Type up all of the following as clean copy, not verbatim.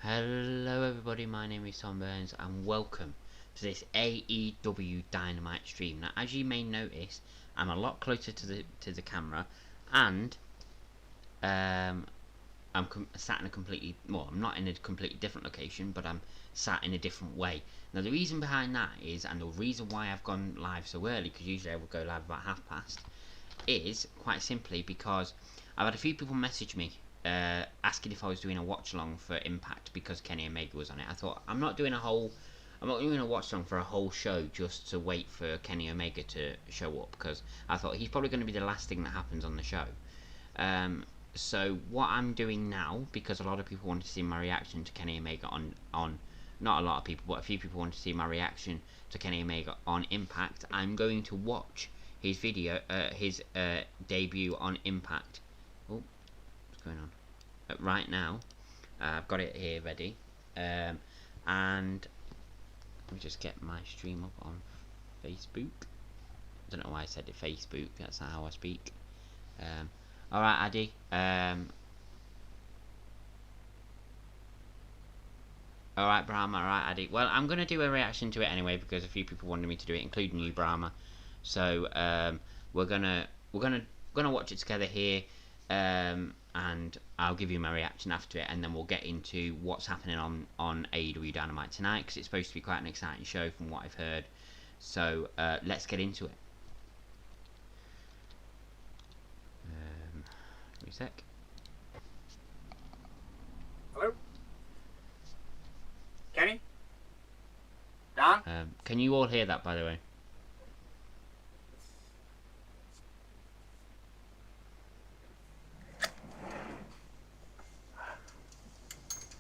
Hello everybody, my name is Tom Burns and welcome to this AEW Dynamite stream. Now, as you may notice, I'm a lot closer to the camera, and I'm sat in a completely, well, I'm not in a completely different location, but I'm sat in a different way. Now the reason behind that is, and the reason why I've gone live so early, because usually I would go live about past, is quite simply because I've had a few people message me asking if I was doing a watch along for Impact because Kenny Omega was on it. I thought I'm not doing a watch along for a whole show just to wait for Kenny Omega to show up, because I thought he's probably going to be the last thing that happens on the show. So what I'm doing now, because a lot of people want to see my reaction to Kenny Omega on not a lot of people, but a few people want to see my reaction to Kenny Omega on Impact, I'm going to watch his video, his debut on Impact. Oh, what's going on? Right now, I've got it here ready, and let me just get my stream up on Facebook. I don't know why I said it Facebook. That's not how I speak. All right, Addy. All right, Brahma. All right, Addy. Well, I'm gonna do a reaction to it anyway because a few people wanted me to do it, including you, Brahma. So we're gonna watch it together here, and I'll give you my reaction after it, and then we'll get into what's happening on AEW Dynamite tonight, because it's supposed to be quite an exciting show from what I've heard. So let's get into it. Wait a sec. Hello? Kenny? Don? Can you all hear that, by the way?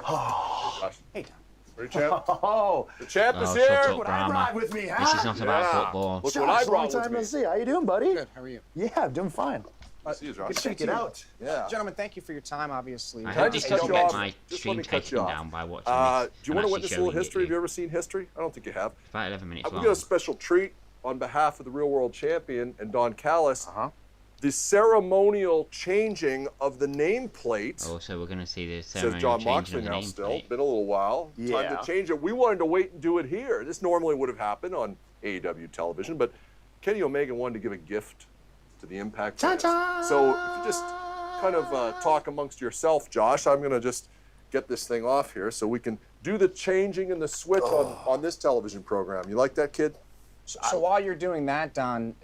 Oh, Hey, Don. Where's the champ? Oh, The champ is Oh, here. shut up, what I Brahma. brought with me, huh? This is not about Yeah. football. Look what Josh, I long brought time with no me. see. How you doing, buddy? Good. How are you? Yeah, I'm doing fine. See you, Josh. Good to check it out. Yeah. Gentlemen, thank you for your time, obviously. I Can I hope just this cut doesn't you get off? my Just let stream me cut you taken off. down by watching Do you this. want to witness a little showing it history? you. Have you ever seen history? I don't think you have. About 11 minutes We long. got a special treat on behalf of the real world champion and Don Callis. Uh-huh. The ceremonial changing of the nameplate. Oh, so we're going to see the Says ceremonial John changing Moxley of the now nameplate. still. Been a little while. Time Yeah. to change it. We wanted to wait and do it here. This normally would have happened on AEW television, but Kenny Omega wanted to give a gift to the Impact fans. Ta-ta! So if you just kind of talk amongst yourself, Josh, I'm going to just get this thing off here so we can do the changing and the switch on this television program. You like that, kid? So while you're doing that, Don,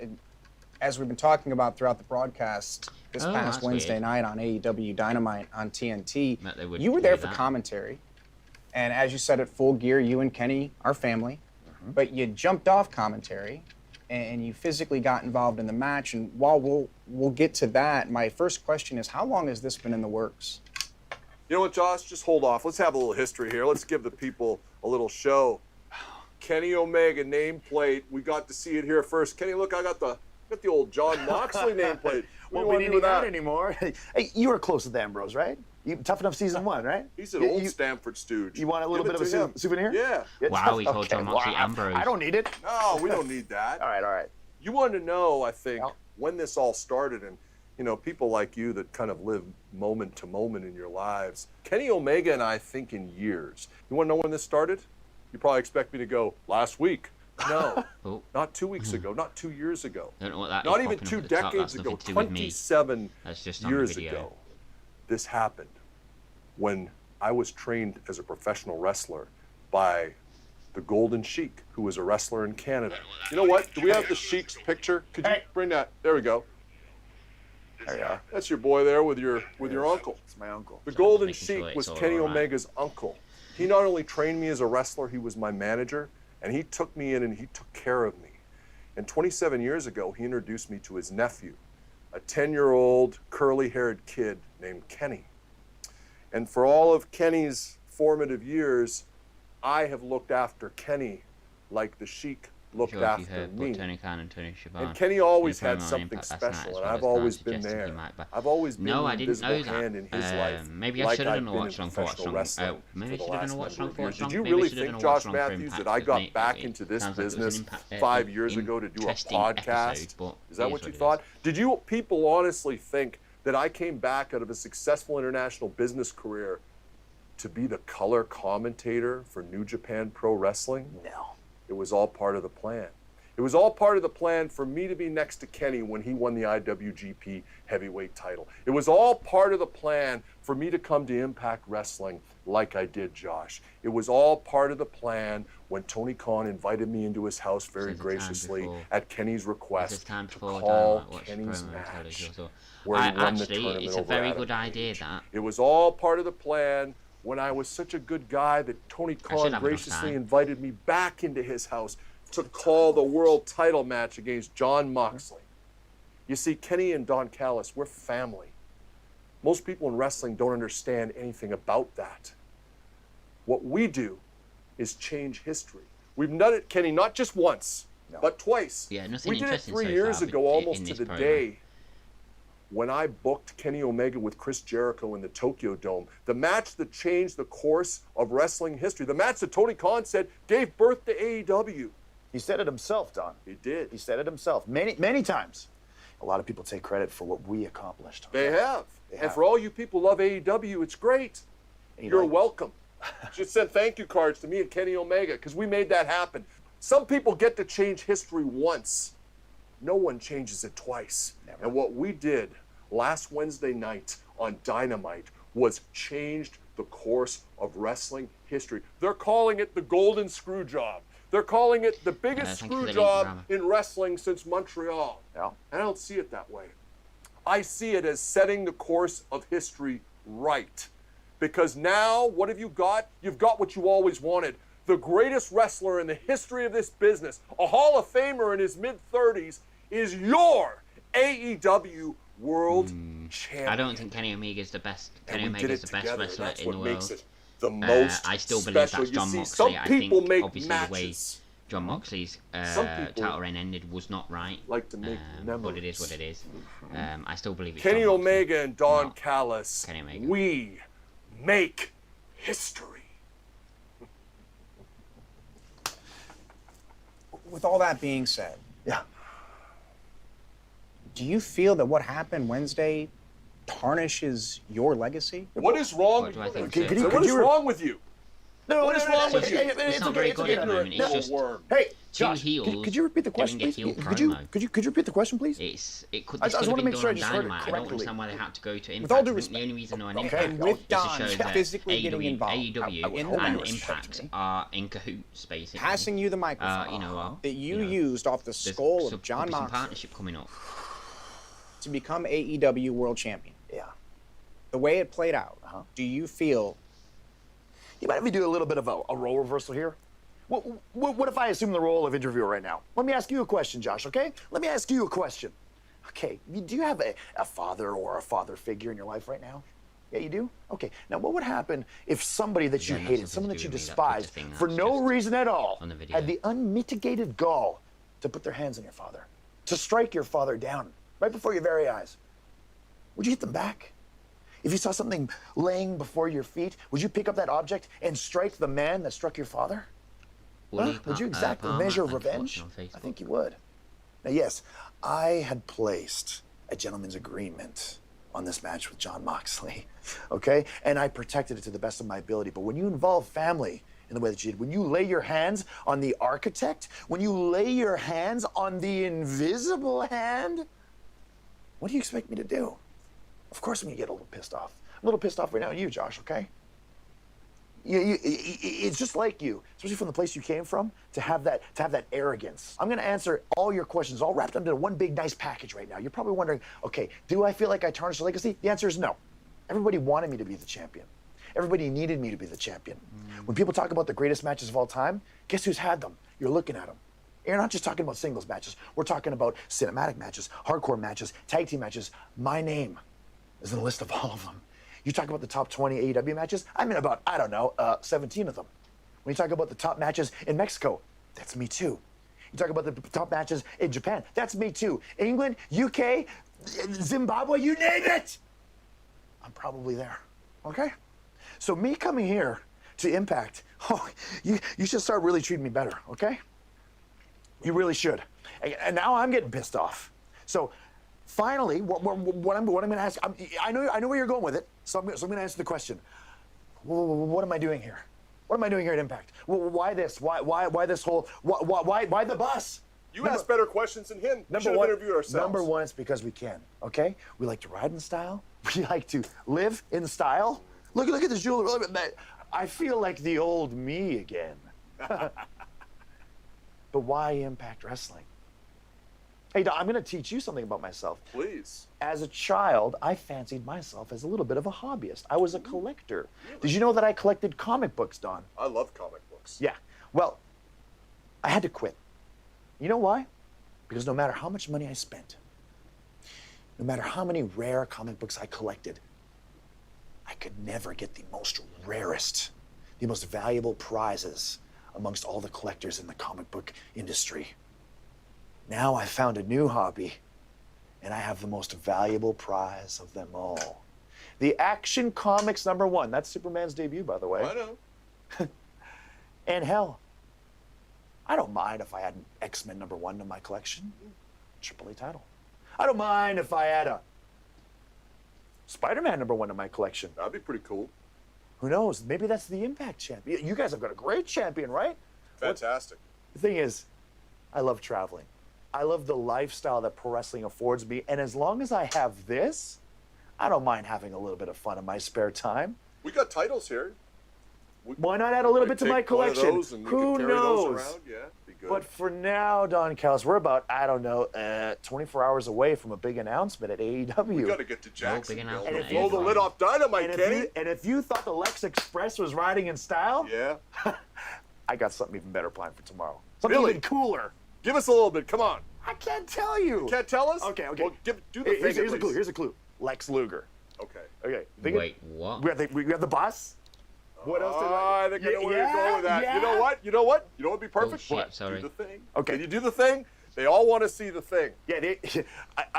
as we've been talking about throughout the broadcast this Oh, past that's Wednesday weird. night on AEW Dynamite on TNT, That they would you were there do for that. commentary. And as you said at Full Gear, you and Kenny are family. But you jumped off commentary and you physically got involved in the match. And while we'll get to that, my first question is, how long has this been in the works? You know what, Josh? Just hold off. Let's have a little history here. Let's give the people a little show. Kenny Omega nameplate. We got to see it here first. Kenny, look, I got the old John Moxley nameplate. Won't What be do you want to do needing with that that? anymore. Hey, you were close with Ambrose, right? Tough Enough season 1, right? He's an You- old you- Stamford stooge. You want a little Give bit it of to a him. souvenir? Yeah. Wow, he called John Moxley wow. Ambrose. I don't need it. No, we don't need that. All right. You wanted to know, I think, Yeah. when this all started, and people like you that kind of live moment to moment in your lives. Kenny Omega and I think in years. You want to know when this started? You probably expect me to go last week. No, Oh, not 2 weeks ago, not 2 years ago, don't know what that not is even popping 2 up at the top. decades That's ago, nothing to do with me. 27 That's just on the years video. ago. This happened when I was trained as a professional wrestler by the Golden Sheik, who was a wrestler in Canada. You know what? Do we have the Sheik's picture? Could you Hey. bring that? There we go. There you are. That's your boy there with your uncle. It's my uncle. The Golden making sure Sheik it's was all Kenny right. Omega's uncle. He not only trained me as a wrestler, he was my manager, and he took me in and he took care of me. And 27 years ago, he introduced me to his nephew, a 10-year-old curly-haired kid named Kenny. And for all of Kenny's formative years, I have looked after Kenny like the Sheik looked Sure, if you after heard me. both Tony Khan and Tony Schiavone. And Kenny always in a promo had on something Impact last night, special, as and well I've as always Khan been suggested there. he might back. I've always been No, the I didn't invisible know that. hand in his life. Maybe I like should have I've done a been watch in along for watch professional along. wrestling Maybe for I the should have last done a watch number along of for years. watch along. Did you Maybe I really should have think, done a watch Josh along for Matthews, Impact, that I because got back it into this sounds like it was an business impact- 5 years in- ago to do a interesting podcast? episode, but Is it that what what you it thought? is. Did you people honestly think that I came back out of a successful international business career to be the color commentator for New Japan Pro Wrestling? No. It was all part of the plan. It was all part of the plan for me to be next to Kenny when he won the IWGP Heavyweight title. It was all part of the plan for me to come to Impact Wrestling like I did, Josh. It was all part of the plan when Tony Khan invited me into his house very graciously at Kenny's request to call Kenny's match where he won the tournament it's a over very Adam good idea, Page. that. It was all part of the plan when I was such a good guy that Tony Khan graciously invited me back into his house to call the world title match against Jon Moxley. You see, Kenny and Don Callis, we're family. Most people in wrestling don't understand anything about that. What we do is change history. We've done it, Kenny, not just once, but twice. Yeah, nothing we did it interesting 3 so years far ago, almost to the program. day, when I booked Kenny Omega with Chris Jericho in the Tokyo Dome. The match that changed the course of wrestling history. The match that Tony Khan said gave birth to AEW. He said it himself, Don. He did. He said it himself many times. A lot of people take credit for what we accomplished. They have. And for all you people who love AEW, it's great. You're welcome. Just send thank you cards to me and Kenny Omega because we made that happen. Some people get to change history once. No one changes it twice. Never. And what we did last Wednesday night on Dynamite was changed the course of wrestling history. They're calling it the golden screw job. They're calling it the biggest screw job in wrestling since Montreal. Yeah. I don't see it that way. I see it as setting the course of history right. Because now, what have you got? You've got what you always wanted. The greatest wrestler in the history of this business, a Hall of Famer in his mid-30s, is your AEW World Champion. I don't think Kenny Omega is the best. Kenny Omega is the best wrestler That's in what the makes world. it the most I still believe special. that's Jon See, Moxley. some people make obviously matches. the way Jon Moxley's title reign ended was not right. Like to make but it is what it is. I still believe it's Kenny Jon Moxley, Omega and Don not Callis. Kenny Omega. We make history. With all that being said, Yeah. do you feel that what happened Wednesday tarnishes your legacy? What is wrong What with do I you? think? Could you- What is wrong with you? No, What is wrong with you? It's not very good at the moment. It's just Hey, two Josh, heels could you repeat the question, doing a please? heel Could you promo. repeat the question, please? It could I this just could have wanna been make done sure I on just heard it Dynamite. I don't correctly. understand why they had to go to Impact. With all due I think respect. the only reason they're on Okay. Impact And with is to Don show that physically getting involved, AEW in the and match, Impact are in cahoots, basically. passing you the microphone that you know, used off the There's skull of could Jon be some Moxley partnership coming up. to become AEW World Champion. Yeah. The way it played out, do you feel You mind if we do a little bit of a role reversal here? What if I assume the role of interviewer right now? Let me ask you a question, Josh, okay? Let me ask you a question. Okay, do you have a father or a father figure in your life right now? Yeah, you do? Okay, now what would happen if somebody that you Yeah, hated, nothing someone to that you do with that despised, Twitter thing, for that's no just reason at all, on the video. had the unmitigated gall to put their hands on your father, to strike your father down right before your very eyes? Would you hit them back? If you saw something laying before your feet, would you pick up that object and strike the man that struck your father? Huh? Would you exact a measure of revenge? I think you would. Now, yes, I had placed a gentleman's agreement on this match with Jon Moxley, okay? And I protected it to the best of my ability. But when you involve family in the way that you did, when you lay your hands on the architect, when you lay your hands on the invisible hand, what do you expect me to do? Of course I'm gonna get a little pissed off. I'm a little pissed off right now at you, Josh, okay? It's just like you, especially from the place you came from, to have that arrogance. I'm gonna answer all your questions, all wrapped into one big nice package right now. You're probably wondering, okay, do I feel like I tarnished the legacy? The answer is no. Everybody wanted me to be the champion. Everybody needed me to be the champion. When people talk about the greatest matches of all time, guess who's had them? You're looking at them. You're not just talking about singles matches. We're talking about cinematic matches, hardcore matches, tag team matches. My name is in the list of all of them. You talk about the top 20 AEW matches, I'm in about, 17 of them. When you talk about the top matches in Mexico, that's me too. You talk about the top matches in Japan, that's me too. England, UK, Zimbabwe, you name it! I'm probably there, okay? So me coming here to Impact, you should start really treating me better, okay? You really should. And now I'm getting pissed off. So finally, what I'm going to ask, I know where you're going with it, so I'm going to answer the question. What am I doing here? What am I doing here at Impact? Why this? Why this whole? Why the bus? You ask better questions than him. We should have interviewed ourselves. Number one, it's because we can. Okay, we like to ride in style. We like to live in style. Look at this jewelry. Look at that. I feel like the old me again. But why Impact Wrestling? Hey, Don, I'm going to teach you something about myself. Please. As a child, I fancied myself as a little bit of a hobbyist. I was a collector. Really? Did you know that I collected comic books, Don? I love comic books. Yeah. Well, I had to quit. You know why? Because no matter how much money I spent, no matter how many rare comic books I collected, I could never get the most rarest, the most valuable prizes amongst all the collectors in the comic book industry. Now I found a new hobby, and I have the most valuable prize of them all. The Action Comics #1. That's Superman's debut, by the way. I know. And hell, I don't mind if I had an X-Men #1 in my collection. AAA title. I don't mind if I had a Spider-Man #1 in my collection. That'd be pretty cool. Who knows? Maybe that's the Impact champion. You guys have got a great champion, right? Fantastic. The thing is, I love traveling. I love the lifestyle that pro wrestling affords me. And as long as I have this, I don't mind having a little bit of fun in my spare time. We got titles here. Why not add a little bit to my collection? One of those and Who carry knows? Those around. Yeah, be good. But for now, Don Callis, we're about, I don't know, 24 hours away from a big announcement at AEW. We got to get to Jacksonville. announcement And blow the lid off Dynamite, Kenny. And if you thought the Lex Express was riding in style, Yeah. I got something even better planned for tomorrow. Something Really? even cooler. Give us a little bit. Come on. I can't tell you. You can't tell us? Okay. Well, do the thing. Here's a clue. Here's a clue. Lex Luger. Okay. Wait, what? We have the boss. What else did I think I know where you're going with that. Yeah. You know what? You know what would be perfect? Bullshit, What? sorry. Do the thing. Okay. Can you do the thing? They all want to see the thing. Yeah,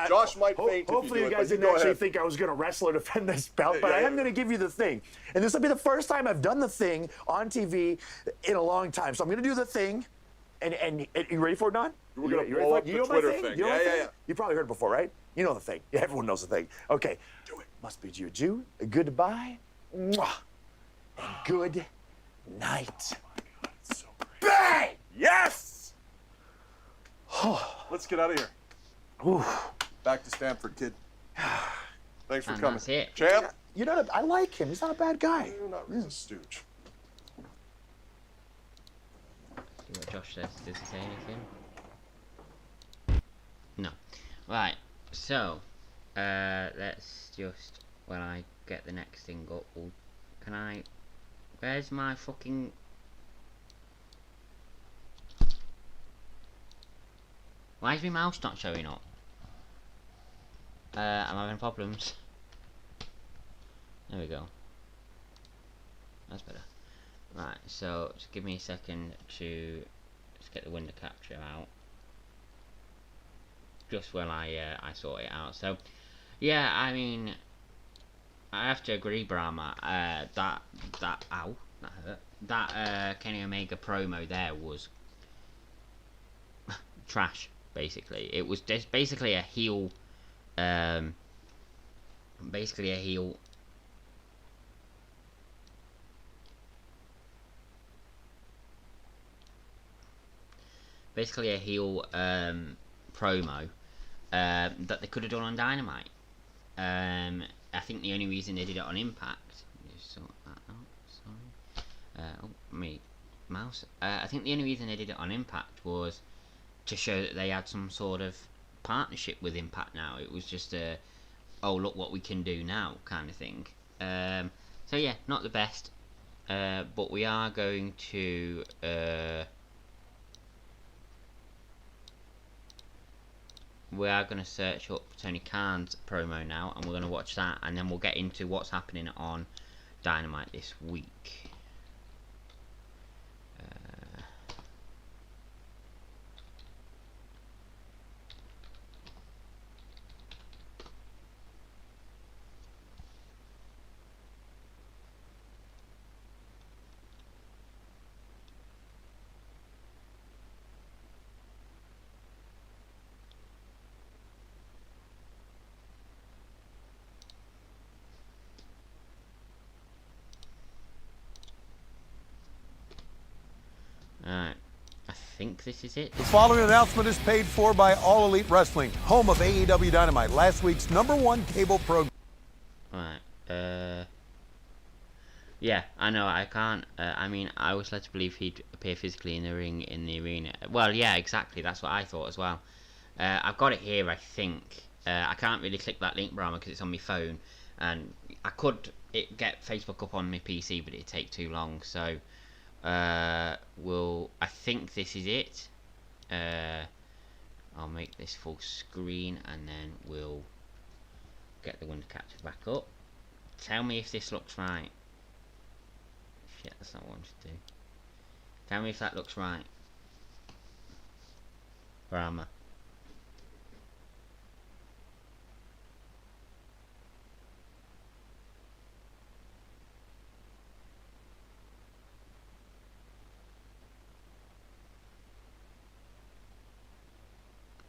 Josh might faint if you hopefully do you it, guys but you didn't go actually ahead. think I was going to wrestle or defend this belt, but I am going to give you the thing. And this will be the first time I've done the thing on TV in a long time. So I'm going to do the thing. And you ready for it, Don? We're gonna You ready blow for up it? the You know my Twitter thing? thing. You know my Yeah, thing? yeah. You probably heard it before, right? You know the thing. Yeah, everyone knows the thing. Okay. Do it. Must bid you adieu, a goodbye, mwah, and good night. Oh my God, it's so great. Bang! Yes! Let's get out of here. Ooh. Back to Stanford, kid. Thanks for And coming. that's it. Champ? You know, I like him. He's not a bad guy. You're not really a stooge. See what Josh says. Does he say anything? No. Right. So, let's just, when I get the next thing up, can I, where's my fucking, why is my mouse not showing up? I'm having problems. There we go. That's better. Right, so just give me a second to just get the window capture out. Just when I sort it out. So yeah, I mean, I have to agree, Brahma. That hurt. That Kenny Omega promo there was trash. Basically, it was just basically a heel. Basically a heel. Basically a heel promo that they could have done on Dynamite. I think the only reason they did it on Impact. Just sort that out. Sorry. Me mouse. I think the only reason they did it on Impact was to show that they had some sort of partnership with Impact now. It was just a, oh look what we can do now kind of thing. So yeah, not the best. But we are going to. We are going to search up Tony Khan's promo now, and we're going to watch that, and then we'll get into what's happening on Dynamite this week. Alright. I think this is it. The following announcement is paid for by All Elite Wrestling, home of AEW Dynamite, last week's #1 cable program. Right. Yeah, I know, I can't, I mean, I was led to believe he'd appear physically in the ring, in the arena. Well, yeah, exactly, that's what I thought as well. I've got it here, I think. I can't really click that link, Brahma, because it's on my phone. And I could get Facebook up on my PC, but it'd take too long, so... I think this is it. I'll make this full screen, and then we'll get the window capture back up. Tell me if this looks right. Shit, that's not what I wanted to do. Tell me if that looks right. Brahma.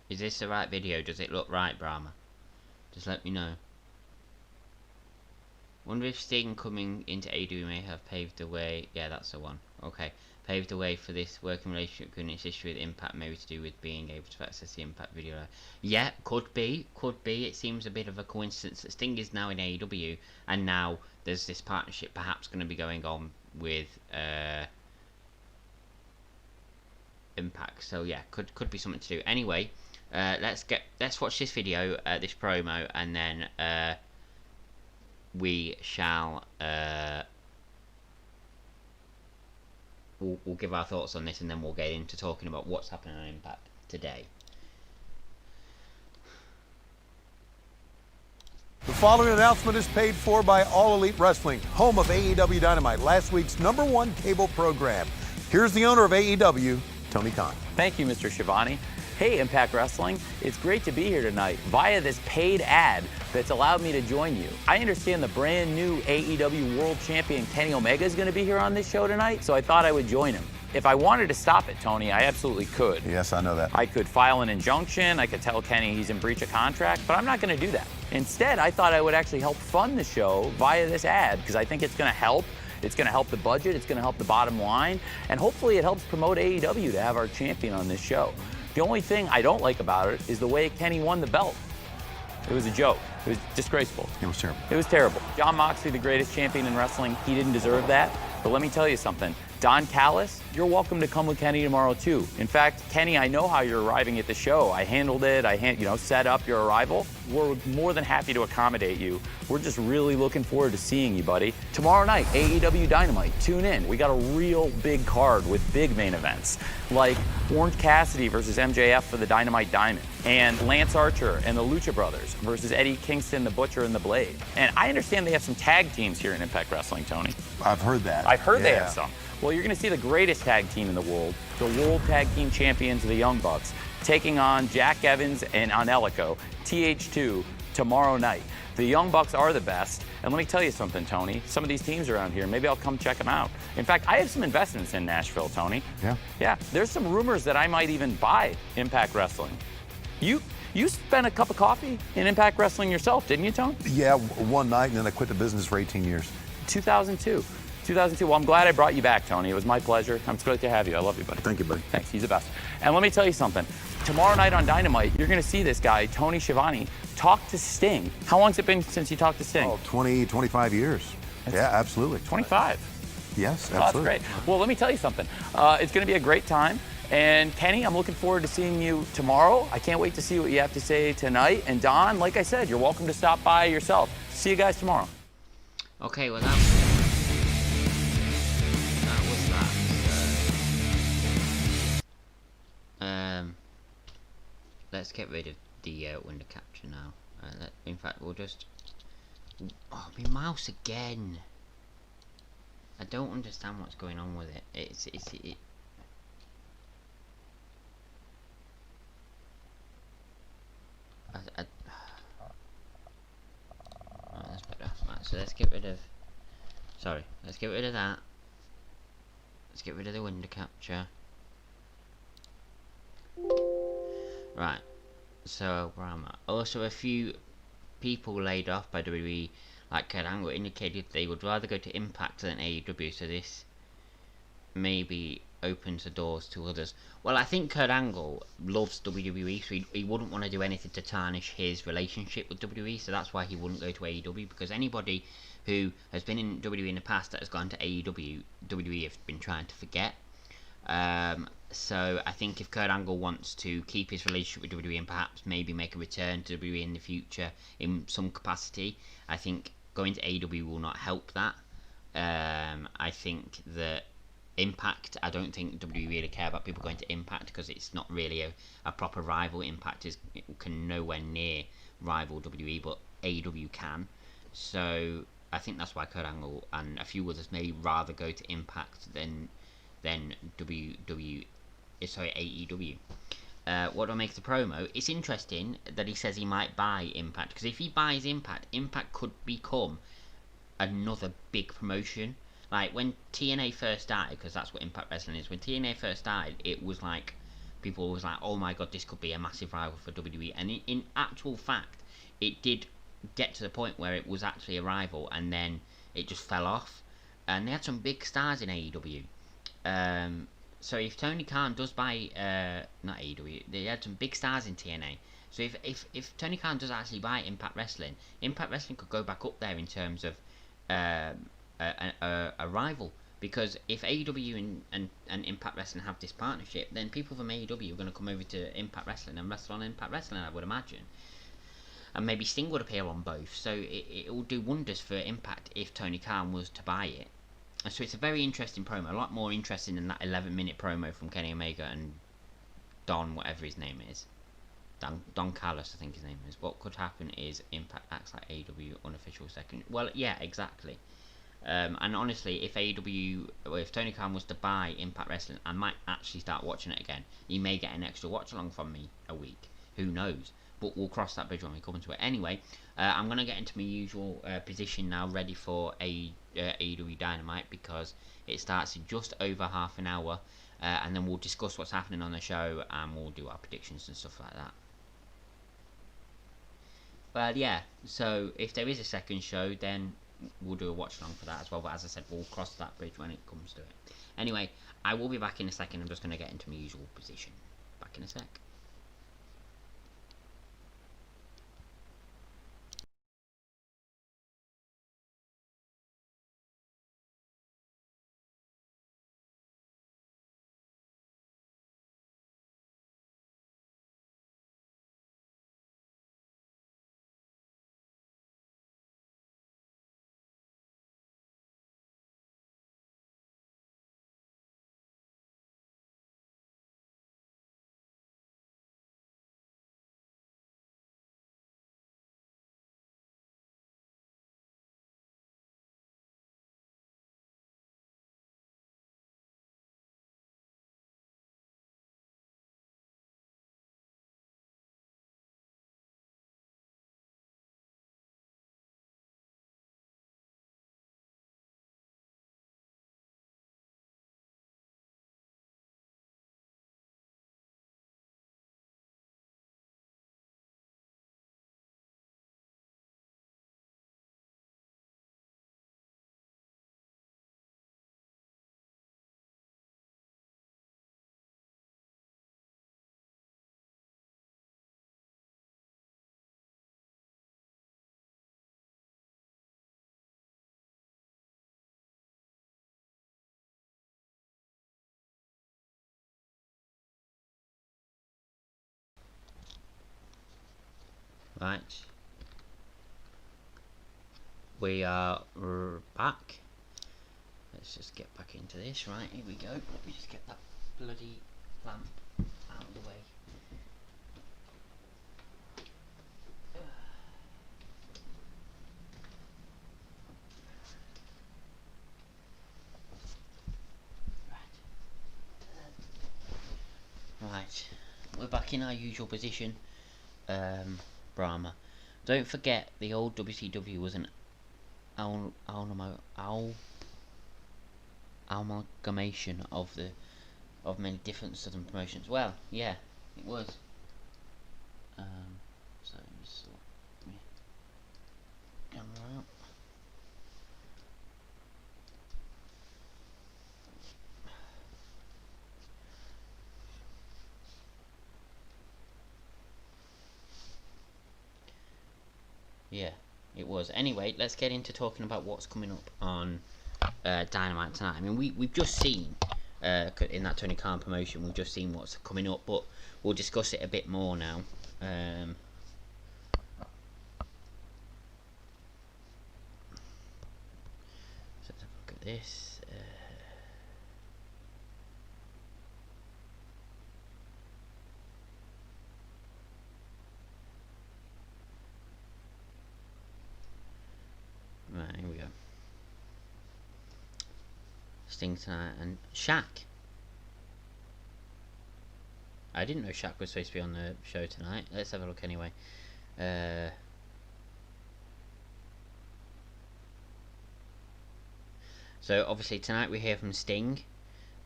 Is this the right video? Does it look right, Brahma? Just let me know. Wonder if Sting coming into AEW may have paved the way. Yeah, that's the one. Okay. Paved the way for this working relationship given its history with Impact, maybe to do with being able to access the Impact video. Yeah, could be. Could be. It seems a bit of a coincidence that Sting is now in AEW, and now there's this partnership perhaps going to be going on with Impact. So yeah, could be something to do. Anyway, let's watch this video, this promo, and then we shall we'll give our thoughts on this, and then we'll get into talking about what's happening on Impact today. The following announcement is paid for by All Elite Wrestling, home of AEW Dynamite, last week's #1 cable program. Here's the owner of AEW, Tony Khan. Thank you, Mr. Schiavone. Hey, Impact Wrestling. It's great to be here tonight via this paid ad that's allowed me to join you. I understand the brand new AEW World Champion Kenny Omega is going to be here on this show tonight, so I thought I would join him. If I wanted to stop it, Tony, I absolutely could. Yes, I know that. I could file an injunction, I could tell Kenny he's in breach of contract, but I'm not going to do that. Instead, I thought I would actually help fund the show via this ad, because I think it's going to help. It's going to help the budget, it's going to help the bottom line, and hopefully it helps promote AEW to have our champion on this show. The only thing I don't like about it is the way Kenny won the belt. It was a joke. It was disgraceful. It was terrible. It was terrible. Jon Moxley, the greatest champion in wrestling, he didn't deserve that. But let me tell you something. Don Callis, you're welcome to come with Kenny tomorrow too. In fact, Kenny, I know how you're arriving at the show. I handled it. I set up your arrival. We're more than happy to accommodate you. We're just really looking forward to seeing you, buddy. Tomorrow night, AEW Dynamite. Tune in. We got a real big card with big main events, like Orange Cassidy versus MJF for the Dynamite Diamond, and Lance Archer and the Lucha Brothers versus Eddie Kingston, the Butcher, and the Blade. And I understand they have some tag teams here in Impact Wrestling, Tony. I've heard that. I've heard they have some. Well, you're going to see the greatest tag team in the world, the World Tag Team Champions, the Young Bucks, taking on Jack Evans and Angelico, TH2, tomorrow night. The Young Bucks are the best, and let me tell you something, Tony. Some of these teams around here, maybe I'll come check them out. In fact, I have some investments in Nashville, Tony. Yeah? Yeah, there's some rumors that I might even buy Impact Wrestling. You spent a cup of coffee in Impact Wrestling yourself, didn't you, Tony? Yeah, one night, and then I quit the business for 18 years. 2002. Well, I'm glad I brought you back, Tony. It was my pleasure. I'm great to have you. I love you, buddy. Thank you, buddy. Thanks. He's the best. And let me tell you something. Tomorrow night on Dynamite, you're going to see this guy, Tony Schiavone, talk to Sting. How long's it been since you talked to Sting? Oh, 20, 25 years. Yeah, absolutely. 25. Yes, Oh, absolutely. that's great. Well, let me tell you something. It's going to be a great time. And Kenny, I'm looking forward to seeing you tomorrow. I can't wait to see what you have to say tonight. And Don, like I said, you're welcome to stop by yourself. See you guys tomorrow. Okay, well that was that. Let's get rid of the window capture now. In fact, we'll just. Oh, my mouse again. I don't understand what's going on with it. It. Oh, that's better. Right, so let's get rid of. Sorry, let's get rid of that. Let's get rid of the window capture. Right, so where am I? Also, a few people laid off by WWE, like Kurt Angle, indicated they would rather go to Impact than AEW, so this may be opens the doors to others. Well, I think Kurt Angle loves WWE, so he wouldn't want to do anything to tarnish his relationship with WWE, so that's why he wouldn't go to AEW, because anybody who has been in WWE in the past that has gone to AEW, WWE have been trying to forget. So I think if Kurt Angle wants to keep his relationship with WWE and perhaps maybe make a return to WWE in the future in some capacity, I think going to AEW will not help that. I think that Impact, I don't think WWE really care about people going to Impact, because it's not really a proper rival. Impact can nowhere near rival WWE, but AEW can. So I think that's why Kurt Angle and a few others may rather go to Impact than AEW. What do I make of the promo? It's interesting that he says he might buy Impact, because if he buys Impact, Impact could become another big promotion. Like when TNA first started, because that's what Impact Wrestling is. When TNA first started, it was like people was like, "Oh my god, this could be a massive rival for WWE." And in actual fact, it did get to the point where it was actually a rival, and then it just fell off. And they had some big stars in AEW. So if Tony Khan does buy, not AEW, they had some big stars in TNA. So if Tony Khan does actually buy Impact Wrestling could go back up there in terms of a rival. Because if AEW and Impact Wrestling have this partnership, then people from AEW are going to come over to Impact Wrestling and wrestle on Impact Wrestling, I would imagine. And maybe Sting would appear on both. So it will do wonders for Impact if Tony Khan was to buy it. So it's a very interesting promo, a lot more interesting than that 11-minute promo from Kenny Omega and Don, whatever his name is. Don Callis, I think his name is. What could happen is Impact acts like AEW unofficial second. Well, yeah, exactly. And honestly, if Tony Khan was to buy Impact Wrestling, I might actually start watching it again. He may get an extra watch along from me a week. Who knows? But we'll cross that bridge when we come to it. Anyway, I'm going to get into my usual position now, ready for AEW Dynamite, because it starts in just over half an hour, and then we'll discuss what's happening on the show, and we'll do our predictions and stuff like that. But yeah, so if there is a second show, then we'll do a watch along for that as well. But as I said, we'll cross that bridge when it comes to it. Anyway, I will be back in a second. I'm just going to get into my usual position. Back in a sec. Right, we are back. Let's just get back into this. Right, here we go. Let me just get that bloody lamp out of the way. Right, we're back in our usual position. Brahma. Don't forget, the old WCW was an amalgamation of many different southern promotions. Well, yeah, it was. So just let me camera out. Yeah, it was. Anyway, let's get into talking about what's coming up on Dynamite tonight. I mean, we've just seen in that Tony Khan promotion, we've just seen what's coming up, but we'll discuss it a bit more now. So let's have a look at this. Right, here we go. Sting tonight and Shaq. I didn't know Shaq was supposed to be on the show tonight. Let's have a look anyway. So obviously tonight we hear from Sting.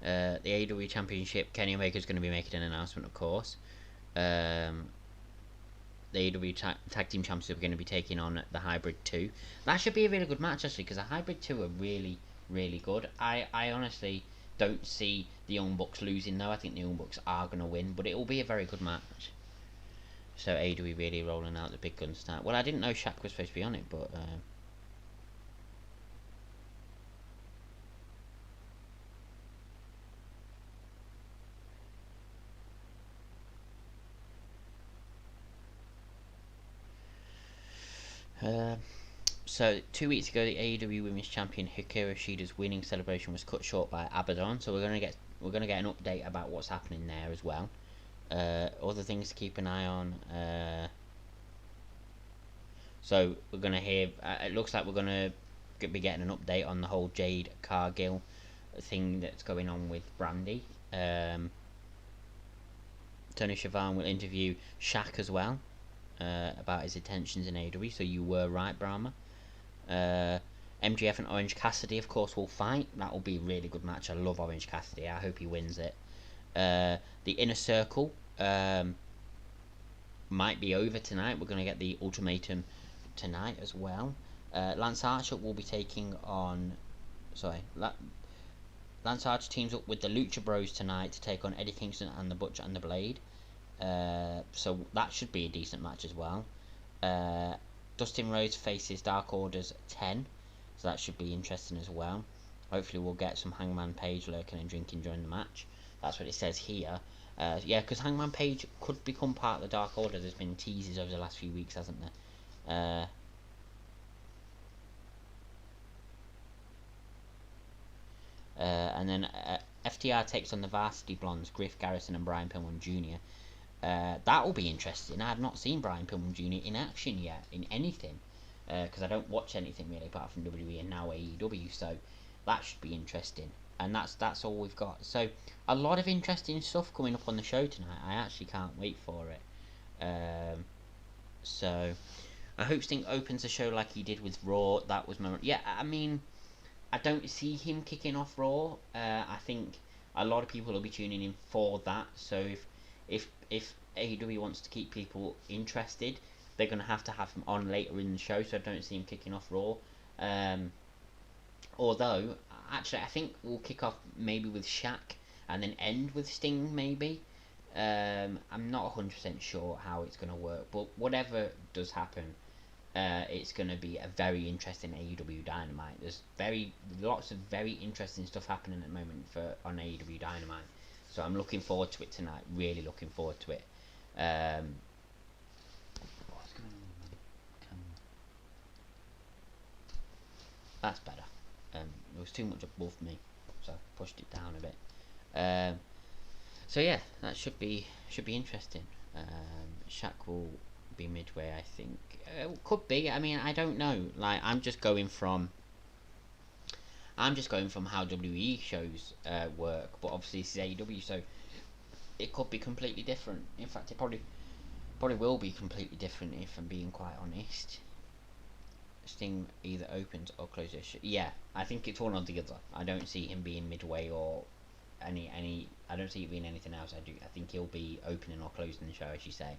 The AEW Championship, Kenny Omega's going to be making an announcement, of course. The AEW Tag Team Champions are going to be taking on the Hybrid 2. That should be a really good match, actually, because the Hybrid 2 are really, really good. I honestly don't see the Young Bucks losing, though. I think the Young Bucks are going to win, but it will be a very good match. So AEW really rolling out the big guns tonight. Well, I didn't know Shaq was supposed to be on it, but... So 2 weeks ago, the AEW Women's Champion Hikaru Shida's winning celebration was cut short by Abaddon. So we're gonna get an update about what's happening there as well. Other things to keep an eye on. So we're gonna hear. It looks like we're gonna be getting an update on the whole Jade Cargill thing that's going on with Brandy. Tony Schiavone will interview Shaq as well. About his intentions in AEW, so you were right, Brahma. MGF and Orange Cassidy, of course, will fight. That will be a really good match. I love Orange Cassidy. I hope he wins it. The Inner Circle might be over tonight. We're going to get the ultimatum tonight as well. Lance Archer will be taking on... Lance Archer teams up with the Lucha Bros tonight to take on Eddie Kingston and the Butcher and the Blade. So that should be a decent match as well. Dustin Rhodes faces Dark Order's 10, so that should be interesting as well. Hopefully we'll get some Hangman Page lurking and drinking during the match. That's what it says here. Yeah, because Hangman Page could become part of the Dark Order. There's been teases over the last few weeks, hasn't there? And then FTR takes on the Varsity Blondes, Griff Garrison and Brian Pillman Jr. That will be interesting. I have not seen Brian Pillman Jr. in action yet, in anything, because I don't watch anything really apart from WWE and now AEW, so that should be interesting. And that's all we've got. So a lot of interesting stuff coming up on the show tonight. I actually can't wait for it. So I hope Sting opens the show like he did with Raw. That was memorable. Yeah, I mean, I don't see him kicking off Raw. I think a lot of people will be tuning in for that. So if AEW wants to keep people interested, they're going to have him on later in the show, so I don't see him kicking off Raw. Although, actually, I think we'll kick off maybe with Shaq and then end with Sting, maybe. I'm not 100% sure how it's going to work, but whatever does happen, it's going to be a very interesting AEW Dynamite. There's lots of very interesting stuff happening at the moment on AEW Dynamite. So I'm looking forward to it tonight. Really looking forward to it. What's going on? That's better. It was too much above me, so I pushed it down a bit. So yeah, that should be interesting. Shaq will be midway, I think. Could be. I mean, I don't know. Like, I'm just going from how WWE shows work, but obviously this is AEW, so it could be completely different. In fact, it probably will be completely different, if I'm being quite honest. Sting either opens or closes. Yeah, I think it's one or the other. I don't see him being midway or any. I don't see it being anything else. I think he'll be opening or closing the show, as you say.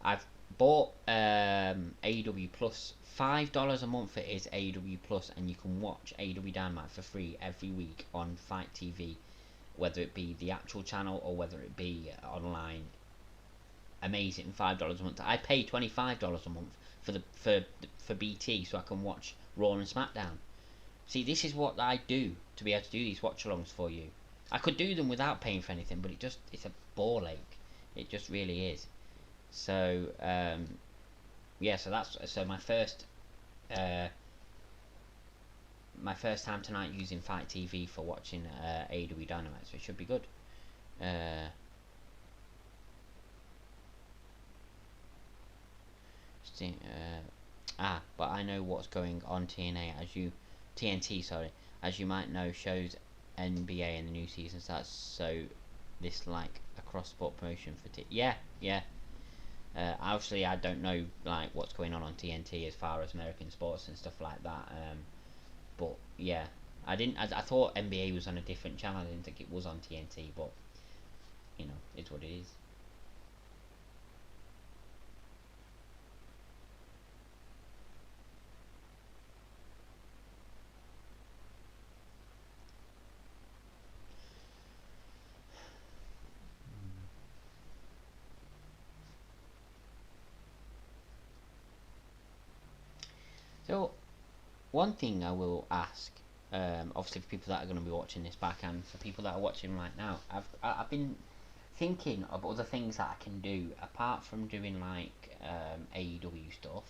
I've bought AEW Plus. $5 a month it is, AEW Plus, and you can watch AEW Dynamite for free every week on Fight TV, whether it be the actual channel or whether it be online. amazing, $5 a month. I pay $25 a month for BT so I can watch Raw and SmackDown. See, this is what I do to be able to do these watch-alongs for you. I could do them without paying for anything, but it's a ball ache. It just really is. So yeah, so my first time tonight using Fight TV for watching AEW Dynamite, so it should be good. But I know what's going on TNT, sorry. As you might know, shows NBA and the new season starts, so this like a cross-sport promotion for yeah. Obviously I don't know like what's going on TNT as far as American sports and stuff like that. But yeah, I thought NBA was on a different channel. I didn't think it was on TNT, but you know, it's what it is. So, one thing I will ask, obviously for people that are going to be watching this back and for people that are watching right now, I've been thinking of other things that I can do apart from doing like AEW stuff,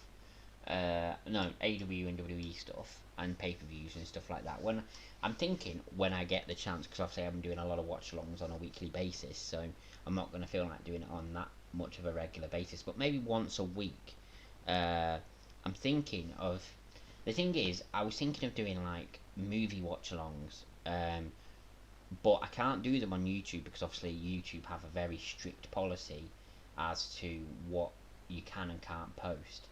AEW and WWE stuff and pay-per-views and stuff like that. When I'm thinking when I get the chance, because obviously I'm doing a lot of watch-alongs on a weekly basis, so I'm not going to feel like doing it on that much of a regular basis, but maybe once a week. I'm thinking of, the thing is, I was thinking of doing like movie watch-alongs, but I can't do them on YouTube because obviously YouTube have a very strict policy as to what you can and can't post.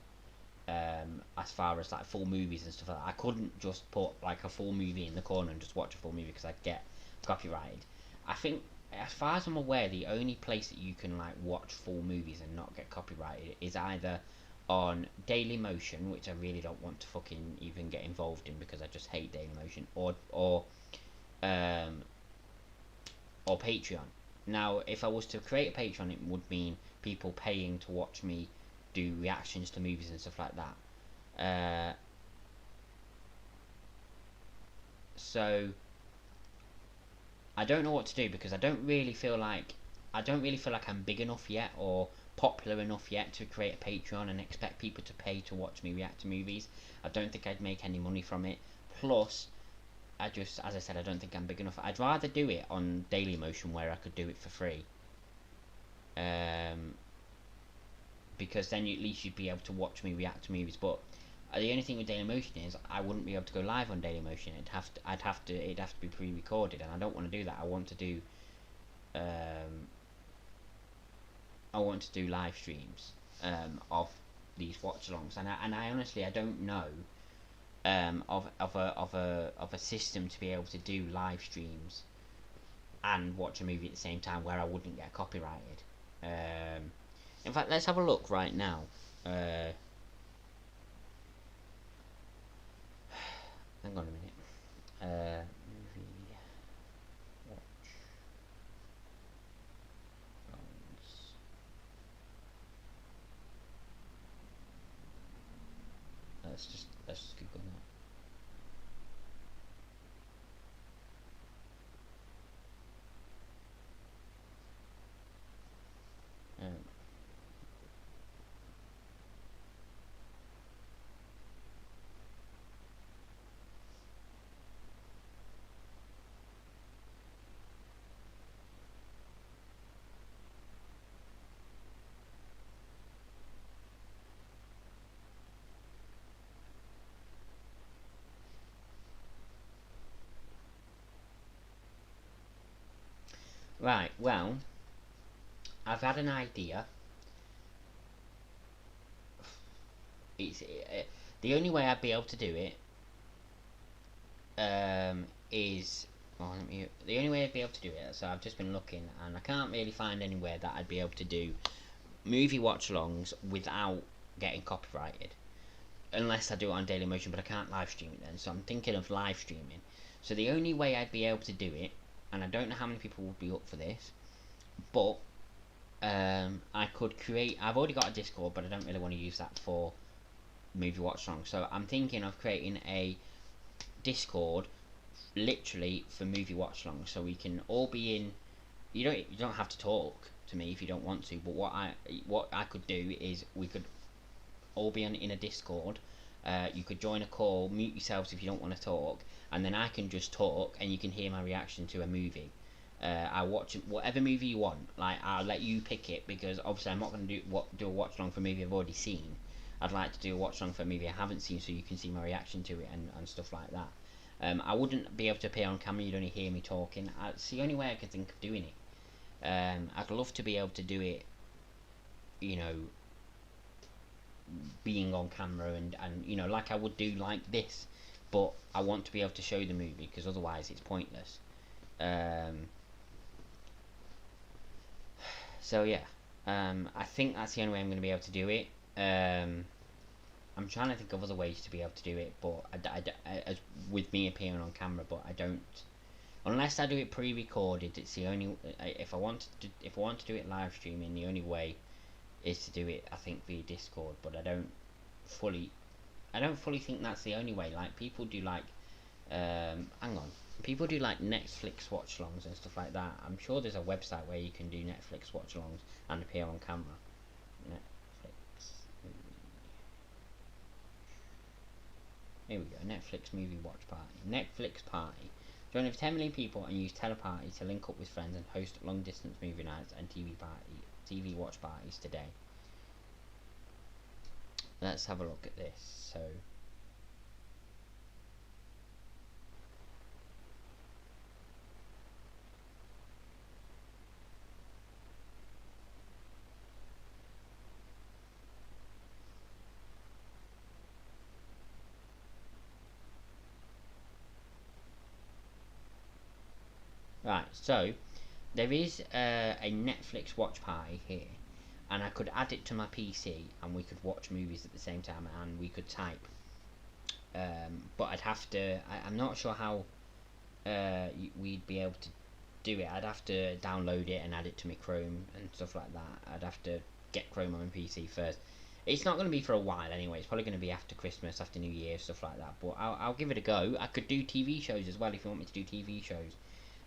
As far as like full movies and stuff like that, I couldn't just put like a full movie in the corner and just watch a full movie because I'd get copyrighted. I think, as far as I'm aware, the only place that you can like watch full movies and not get copyrighted is either on Dailymotion, which I really don't want to fucking even get involved in because I just hate Dailymotion, or Patreon. Now, if I was to create a Patreon, it would mean people paying to watch me do reactions to movies and stuff like that. So I don't know what to do because I don't really feel like I'm big enough yet or popular enough yet to create a Patreon and expect people to pay to watch me react to movies. I don't think I'd make any money from it. Plus, as I said, I don't think I'm big enough. I'd rather do it on Dailymotion where I could do it for free. Because then at least you'd be able to watch me react to movies. But the only thing with Dailymotion is I wouldn't be able to go live on Dailymotion. It'd have to be pre-recorded, and I don't want to do that. I want to do live streams of these watch-alongs, and I honestly I don't know of a system to be able to do live streams and watch a movie at the same time where I wouldn't get copyrighted. In fact, let's have a look right now. Hang on a minute. Movie watch. Let's just Google that. Right, well, I've had an idea. It's the only way I'd be able to do it is the only way I'd be able to do it. So I've just been looking, and I can't really find anywhere that I'd be able to do movie watch-alongs without getting copyrighted, unless I do it on Dailymotion. But I can't live stream it then, so I'm thinking of live streaming. So the only way I'd be able to do it, and I don't know how many people would be up for this, but I could create. I've already got a Discord, but I don't really want to use that for movie watch along. So I'm thinking of creating a Discord, literally for movie watch along, so we can all be in. You don't have to talk to me if you don't want to. But what I could do is we could all be in a Discord. You could join a call, mute yourselves if you don't want to talk, and then I can just talk, and you can hear my reaction to a movie. I watch whatever movie you want. Like, I'll let you pick it, because obviously I'm not going to do a watch along for a movie I've already seen. I'd like to do a watch along for a movie I haven't seen, so you can see my reaction to it and stuff like that. I wouldn't be able to appear on camera. You'd only hear me talking. It's the only way I could think of doing it. I'd love to be able to do it, you know, being on camera and you know, like I would do like this, but I want to be able to show the movie, because otherwise it's pointless. So yeah, I think that's the only way I'm going to be able to do it. I'm trying to think of other ways to be able to do it, but as with me appearing on camera, but I don't. Unless I do it pre-recorded, it's the only. If I want to do it live streaming, the only way is to do it, I think, via Discord. But I don't fully think that's the only way. Like, people do like, people do like Netflix watch-alongs and stuff like that. I'm sure there's a website where you can do Netflix watch-alongs and appear on camera. Netflix. Here we go. Netflix movie watch party. Netflix party. Join over 10 million people and use Teleparty to link up with friends and host long-distance movie nights and TV watch parties today. Let's have a look at this. So, right, so there is a Netflix watch party here, and I could add it to my PC, and we could watch movies at the same time, and we could type. But I'd have to. I'm not sure how we'd be able to do it. I'd have to download it and add it to my Chrome and stuff like that. I'd have to get Chrome on my PC first. It's not going to be for a while anyway. It's probably going to be after Christmas, after New Year, stuff like that. But I'll give it a go. I could do TV shows as well if you want me to do TV shows.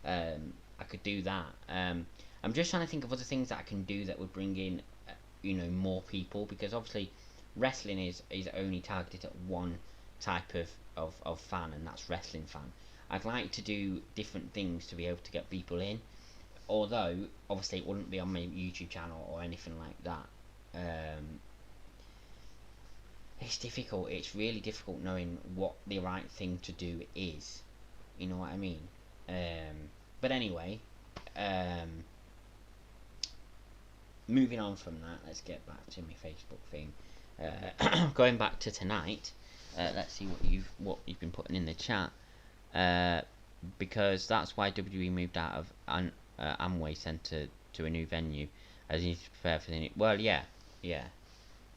I could do that. I'm just trying to think of other things that I can do that would bring in, you know, more people, because obviously wrestling is only targeted at one type of fan, and that's wrestling fan. I'd like to do different things to be able to get people in, although obviously it wouldn't be on my YouTube channel or anything like that. It's difficult. It's really difficult knowing what the right thing to do is. You know what I mean? But anyway, moving on from that, let's get back to my Facebook thing. Going back to tonight, let's see what you've been putting in the chat. Because that's why WWE moved out of Amway Centre to a new venue, as he needs to prepare for the new. Well, yeah, it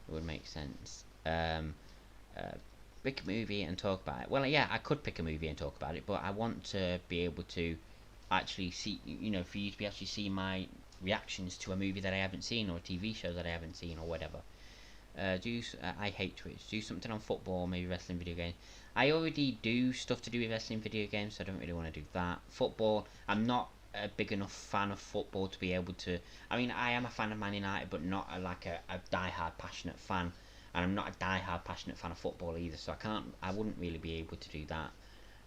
would make sense. Pick a movie and talk about it. Well, yeah, I could pick a movie and talk about it, but I want to be able to actually see, you know, for you to be able to see my reactions to a movie that I haven't seen, or a TV show that I haven't seen, or whatever. I hate Twitch. Do something on football, maybe wrestling, video games. I already do stuff to do with wrestling, video games, so I don't really want to do that. Football, I'm not a big enough fan of football to be able to. I mean, I am a fan of Man United, but not a die-hard passionate fan. And I'm not a die-hard passionate fan of football either, so I wouldn't really be able to do that.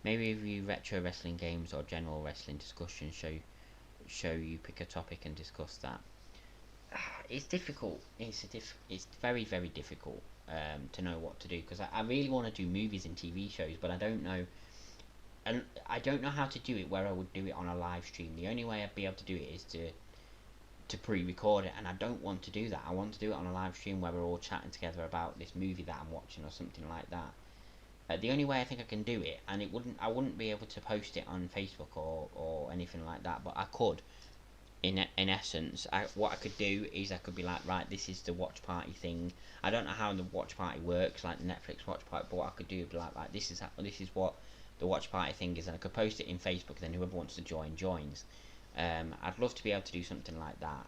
Maybe review retro wrestling games or general wrestling discussion. Show you pick a topic and discuss that. It's difficult. It's very, very difficult to know what to do, because I really want to do movies and TV shows, but I don't know, and I don't know how to do it where I would do it on a live stream. The only way I'd be able to do it is to pre-record it, and I don't want to do that. I want to do it on a live stream where we're all chatting together about this movie that I'm watching or something like that. The only way I think I can do it, and I wouldn't be able to post it on Facebook or anything like that, but I could. In essence, what I could do is I could be like, right, this is the watch party thing. I don't know how the watch party works, like the Netflix watch party, but what I could do would be like this is what the watch party thing is, and I could post it in Facebook, and then whoever wants to join joins. I'd love to be able to do something like that.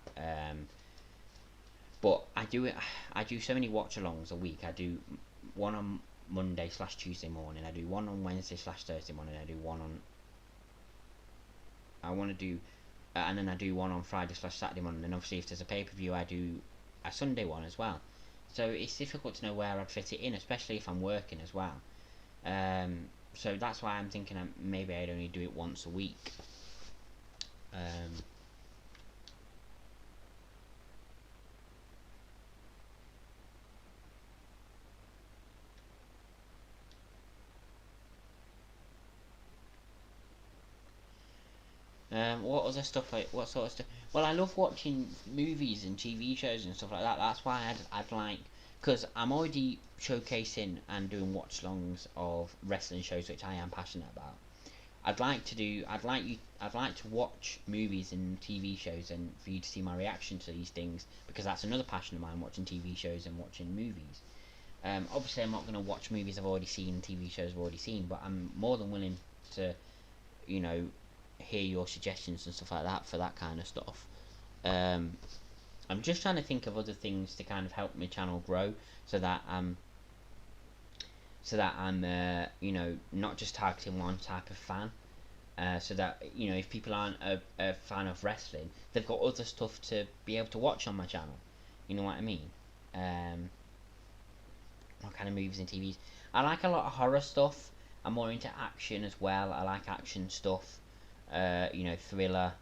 But I do so many watch-alongs a week. I do one on Monday/Tuesday morning. I do one on Wednesday/Thursday morning. I do one on. I want to do, and then I do one on Friday/Saturday morning. And obviously, if there's a pay-per-view, I do a Sunday one as well. So it's difficult to know where I'd fit it in, especially if I'm working as well. So that's why I'm thinking maybe I'd only do it once a week. What other stuff? What sort of stuff? Well, I love watching movies and TV shows and stuff like that. That's why I'd like, because I'm already showcasing and doing watch-alongs of wrestling shows, which I am passionate about. I'd like to watch movies and TV shows and for you to see my reaction to these things, because that's another passion of mine, watching TV shows and watching movies. Obviously, I'm not going to watch movies I've already seen, TV shows I've already seen, but I'm more than willing to, hear your suggestions and stuff like that for that kind of stuff. I'm just trying to think of other things to kind of help my channel grow, so that I'm not just targeting one type of fan. So that if people aren't a fan of wrestling, they've got other stuff to be able to watch on my channel. You know what I mean? What kind of movies and TVs? I like a lot of horror stuff. I'm more into action as well. I like action stuff. Thriller,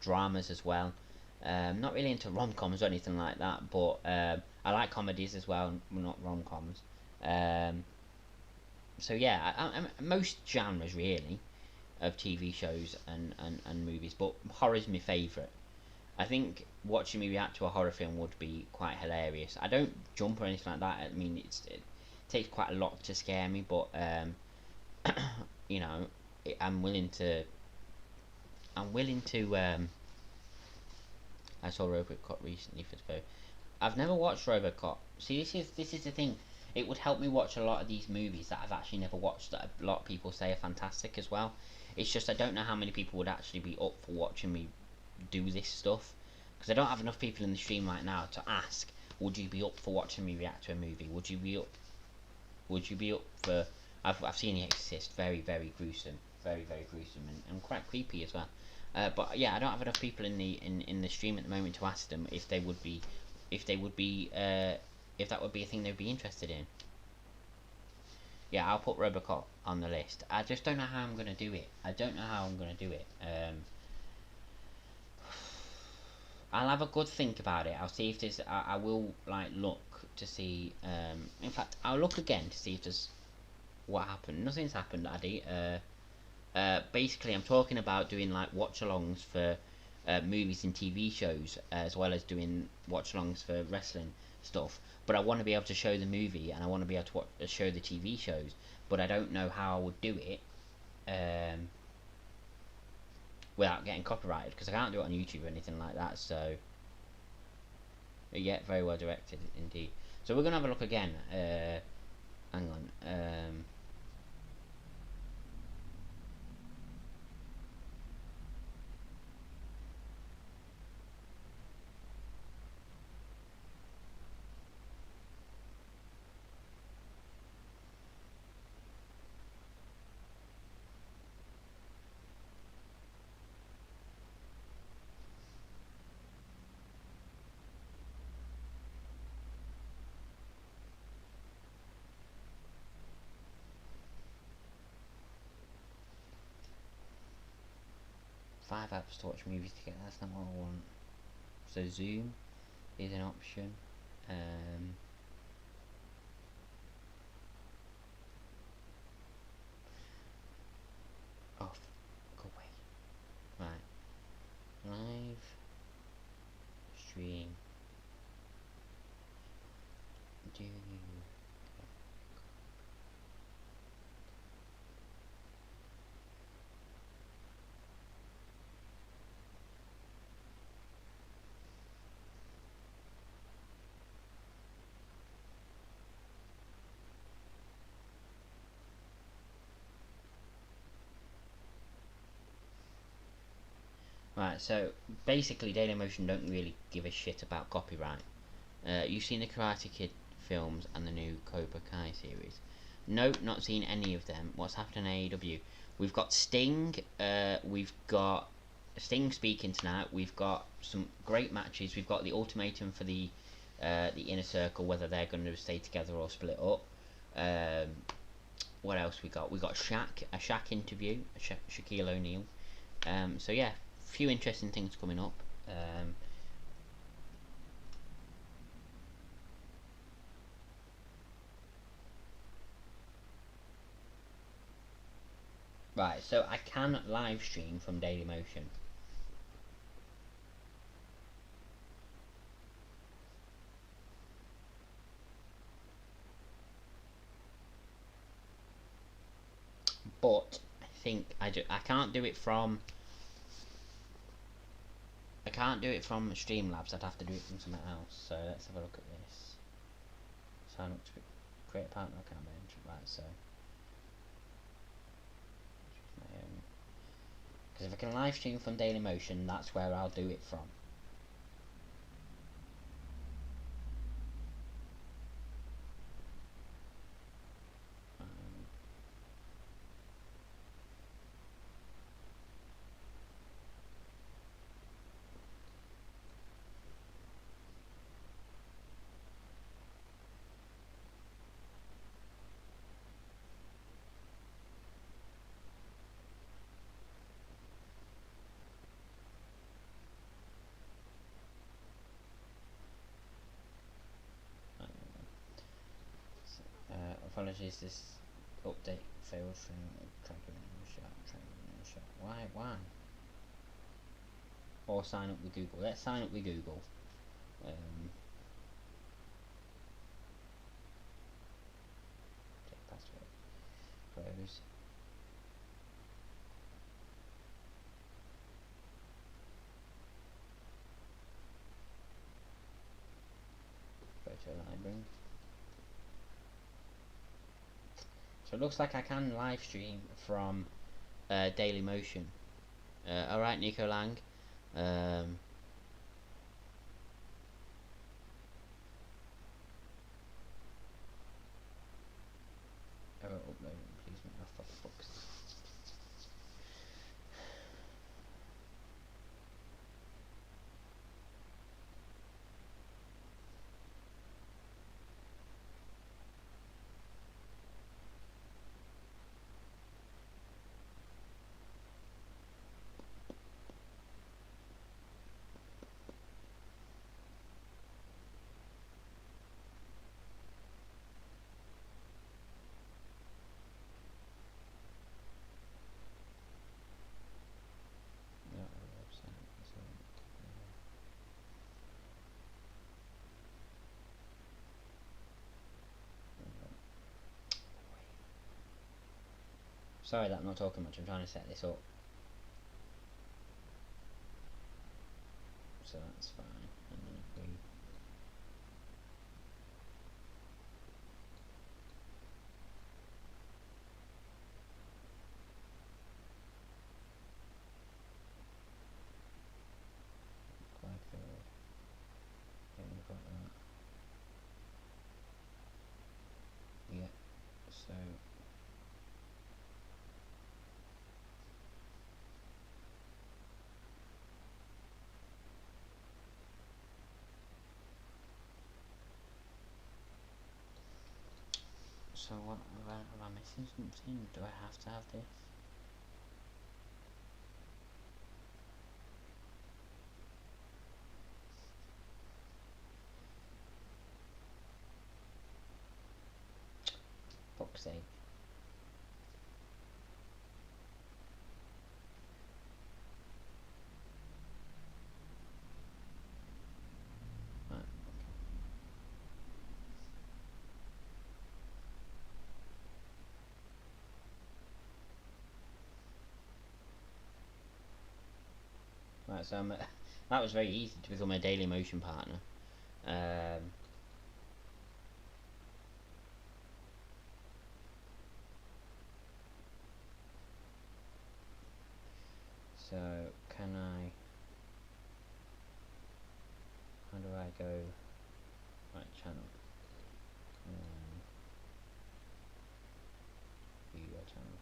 dramas as well. Not really into rom-coms or anything like that, but I like comedies as well, not rom-coms. So yeah, I'm most genres really of TV shows and movies, but horror's my favourite. I think watching me react to a horror film would be quite hilarious. I don't jump or anything like that. I mean, it takes quite a lot to scare me, but I'm willing to. I saw RoboCop recently for the phone. I've never watched RoboCop. See, this is the thing. It would help me watch a lot of these movies that I've actually never watched, that a lot of people say are fantastic as well. It's just I don't know how many people would actually be up for watching me do this stuff, because I don't have enough people in the stream right now to ask, would you be up for watching me react to a movie? Would you be up for... I've seen The Exorcist, very, very gruesome. Very, very gruesome and quite creepy as well. But yeah, I don't have enough people in the stream at the moment to ask them if that would be a thing they'd be interested in. Yeah, I'll put RoboCop on the list. I just don't know how I'm gonna do it. I'll have a good think about it. I'll see if there's. I will look to see. In fact, I'll look again to see if there's what happened. Nothing's happened, Addy. Basically, I'm talking about doing watch-alongs for movies and TV shows, as well as doing watch-alongs for wrestling stuff. But I want to be able to show the movie, and I want to be able to show the TV shows. But I don't know how I would do it without getting copyrighted, because I can't do it on YouTube or anything like that. So, yeah, very well directed indeed. So we're gonna have a look again. Hang on. Five apps to watch movies together. That's not what I want. So Zoom is an option. Oh, go away. Right. Live stream. Do you? Right, so basically Dailymotion don't really give a shit about copyright. You've seen the Karate Kid films and the new Cobra Kai series. No, not seen any of them. What's happening in AEW? We've got Sting, we've got Sting speaking tonight, we've got some great matches, we've got the ultimatum for the Inner Circle, whether they're going to stay together or split up. What else we got? We got a Shaq interview, Shaquille O'Neal. So yeah, few interesting things coming up. Right, so I can live stream from Dailymotion. But I think I can't do it from Streamlabs. I'd have to do it from somewhere else. So let's have a look at this. Sign up to create a partner account. Right, so because if I can live stream from Dailymotion, that's where I'll do it from. Apologies, this update failed from tracking in the shot. Why? Or sign up with Google. Let's sign up with Google. Take password. Close. Photo library. So it looks like I can live stream from Dailymotion. Alright, Nico Lang. Upload, please make off the books. Sorry that I'm not talking much, I'm trying to set this up. So that's fine. And then if we quite good. Yeah, we've got that. Yeah, so what am I missing something? Do I have to have this? Fuck's sake. Right, okay. Right, so that was very easy to become a Dailymotion partner. So can I I go right channel? View your channel.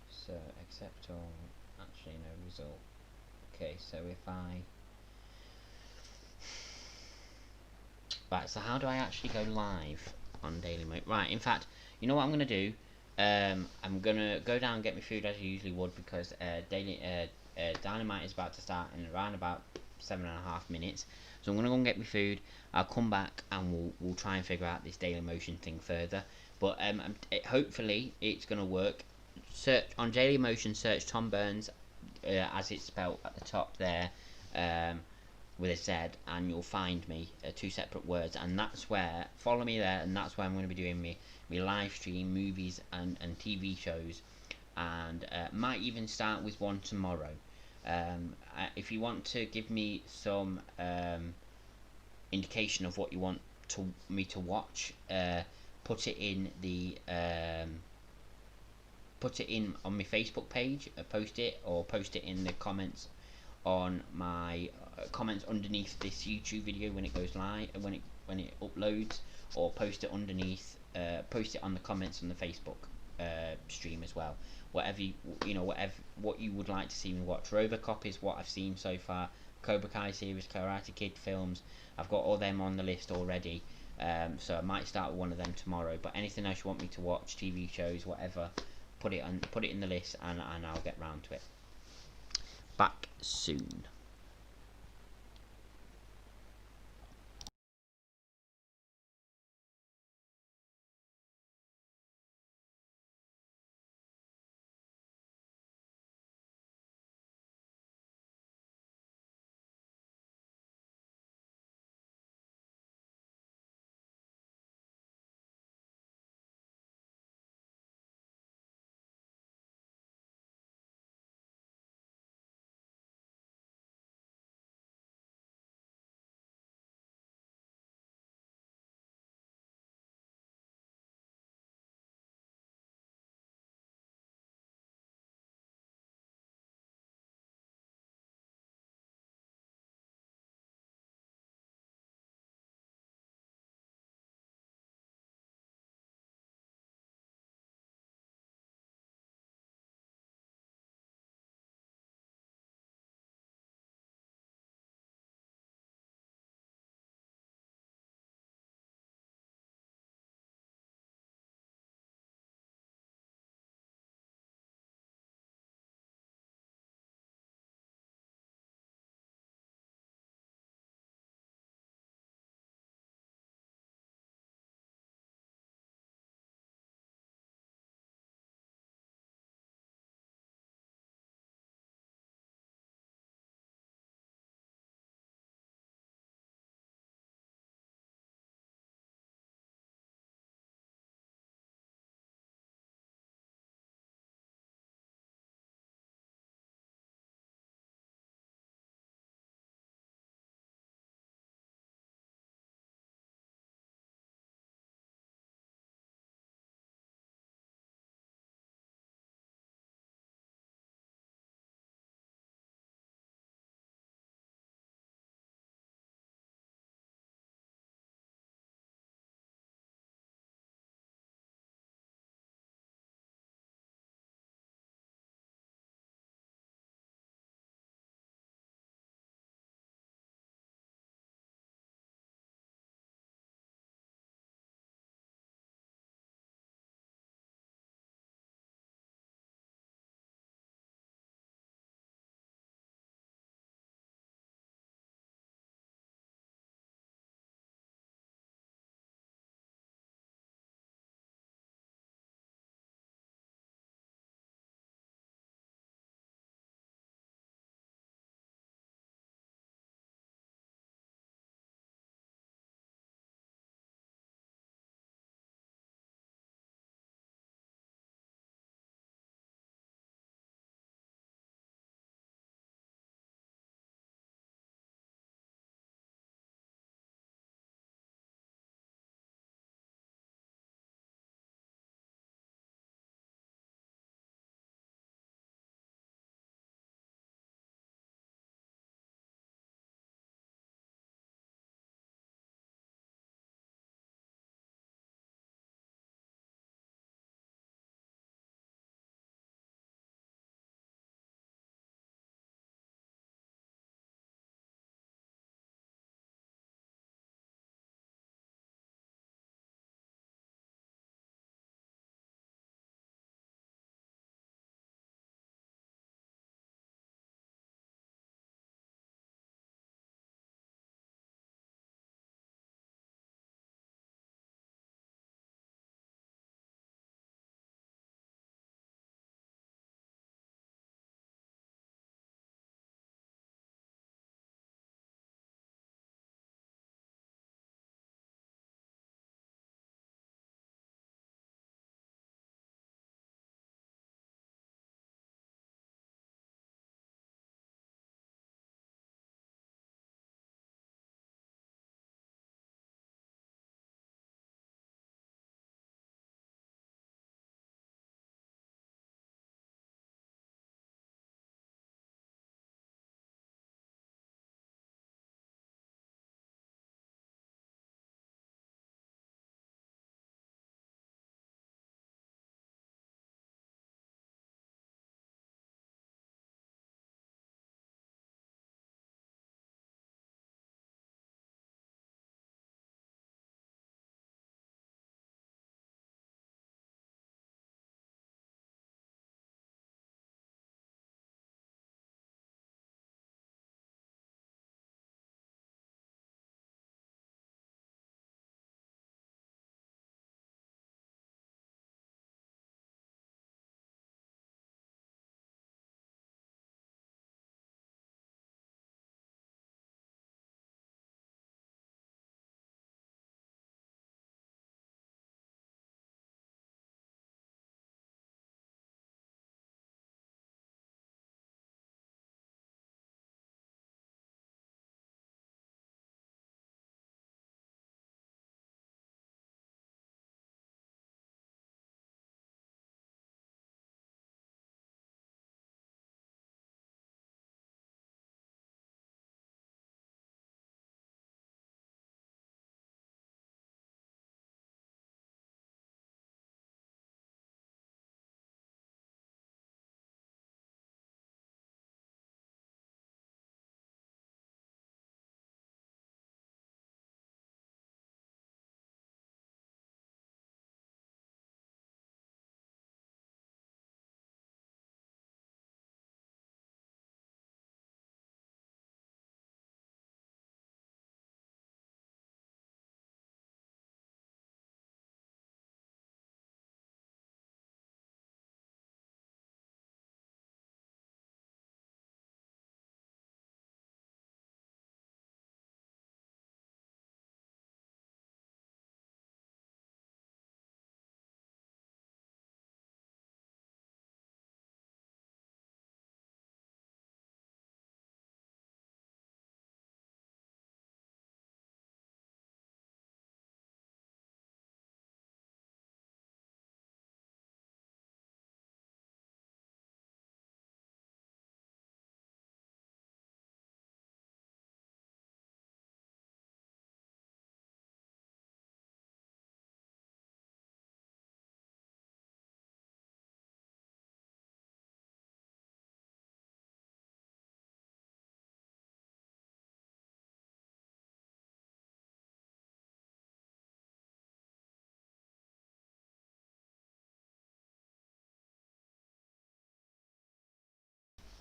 So accept all. Actually, no result. Okay, so if I right, so how do I actually go live on Daily Mode? Right, in fact, you know what I'm gonna do? I'm gonna go down and get my food as I usually would because Dynamite is about to start in around about 7.5 minutes. So I'm gonna go and get my food. I'll come back and we'll try and figure out this Daily Motion thing further. But hopefully it's gonna work. Search on Daily Motion. Search Tom Burns as it's spelled at the top there. With a Z, and you'll find me, two separate words, and that's where, follow me there, and that's where I'm going to be doing me live stream movies and TV shows, and might even start with one tomorrow. If you want to give me some indication of what you want me to watch, put it in the put it in on my Facebook page, post it, or post it in the comments on my comments underneath this YouTube video when it goes live, when it uploads, or post it underneath, post it on the comments on the Facebook stream as well. Whatever whatever what you would like to see me watch. Robocop is what I've seen so far. Cobra Kai series, Karate Kid films. I've got all them on the list already. So I might start with one of them tomorrow. But anything else you want me to watch, TV shows, whatever, put it in the list, and I'll get round to it. Back soon.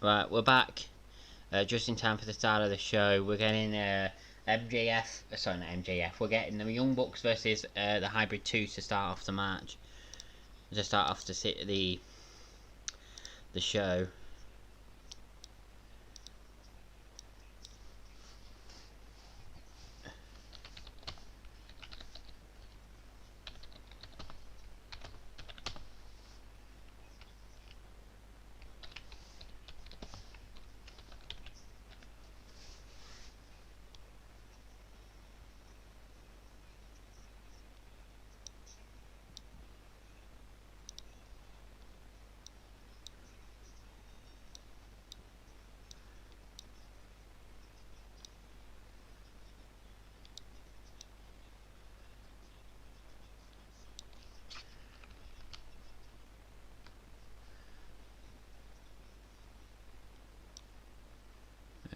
Right, we're back. Just in time for the start of the show. We're getting MJF. Sorry, not MJF. We're getting the Young Bucks versus the Hybrid 2 to start off the match. To start off the show.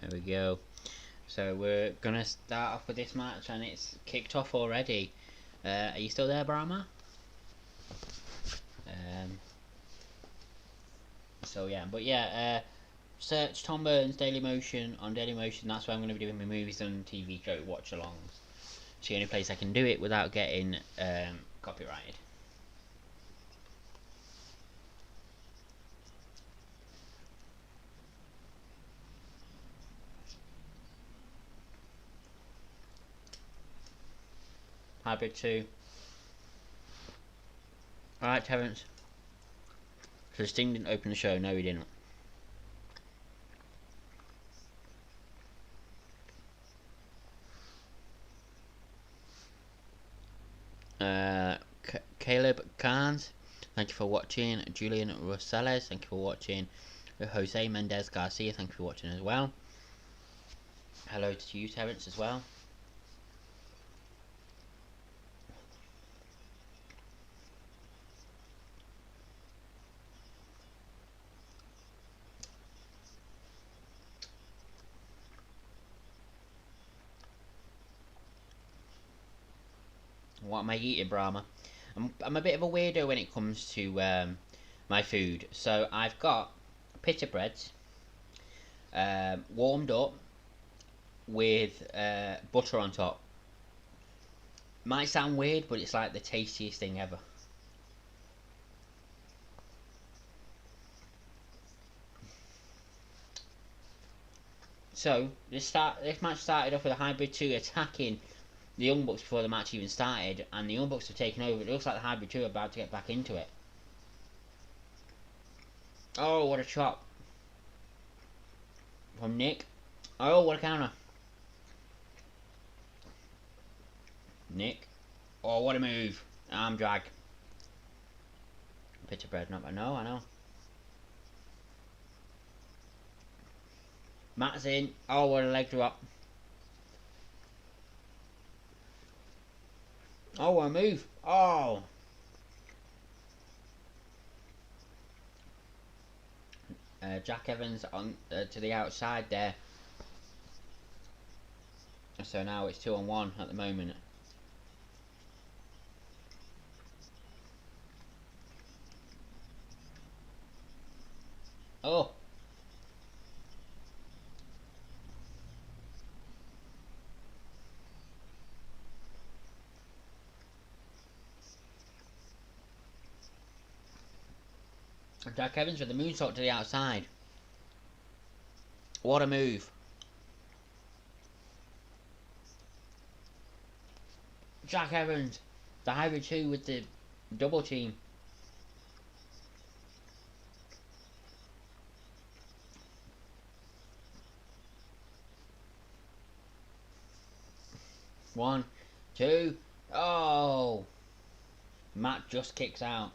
There we go. So we're gonna start off with this match, and it's kicked off already. Are you still there, Brahma? So yeah, but yeah, search Tom Burns Daily Motion on Daily Motion. That's where I'm going to be doing my movies and TV show watch alongs. It's the only place I can do it without getting copyrighted. Hybrid 2. Alright, Terence. So Sting didn't open the show. No, he didn't. Caleb Carnes, thank you for watching. Julian Rosales, thank you for watching. Jose Mendez Garcia, thank you for watching as well. Hello to you, Terence, as well. What am I eating, Brahma? I'm a bit of a weirdo when it comes to my food. So I've got pita breads warmed up with butter on top. Might sound weird, but it's like the tastiest thing ever. So this match started off with a Hybrid 2 attacking the Young Bucks before the match even started, and the Young Bucks have taken over. It looks like the Hybrid 2 are about to get back into it. Oh, what a chop from Nick. Oh, what a counter. Nick. Oh, what a move. Arm drag. Pita bread, not bad. No, I know. Matt's in. Oh, what a leg drop. Oh, what a move. Oh. Jack Evans on to the outside there. So now it's 2-on-1 at the moment. Oh. Jack Evans with the moonsault to the outside. What a move. Jack Evans. The Hybrid 2 with the double team. One, two. Oh. Matt just kicks out.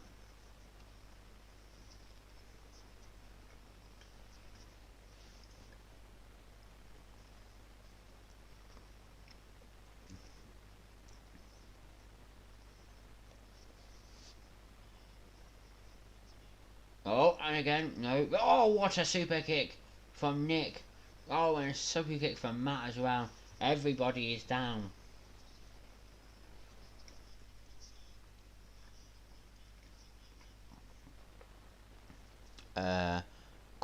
Oh, and again, no. Oh, what a super kick from Nick. Oh, and a super kick from Matt as well. Everybody is down.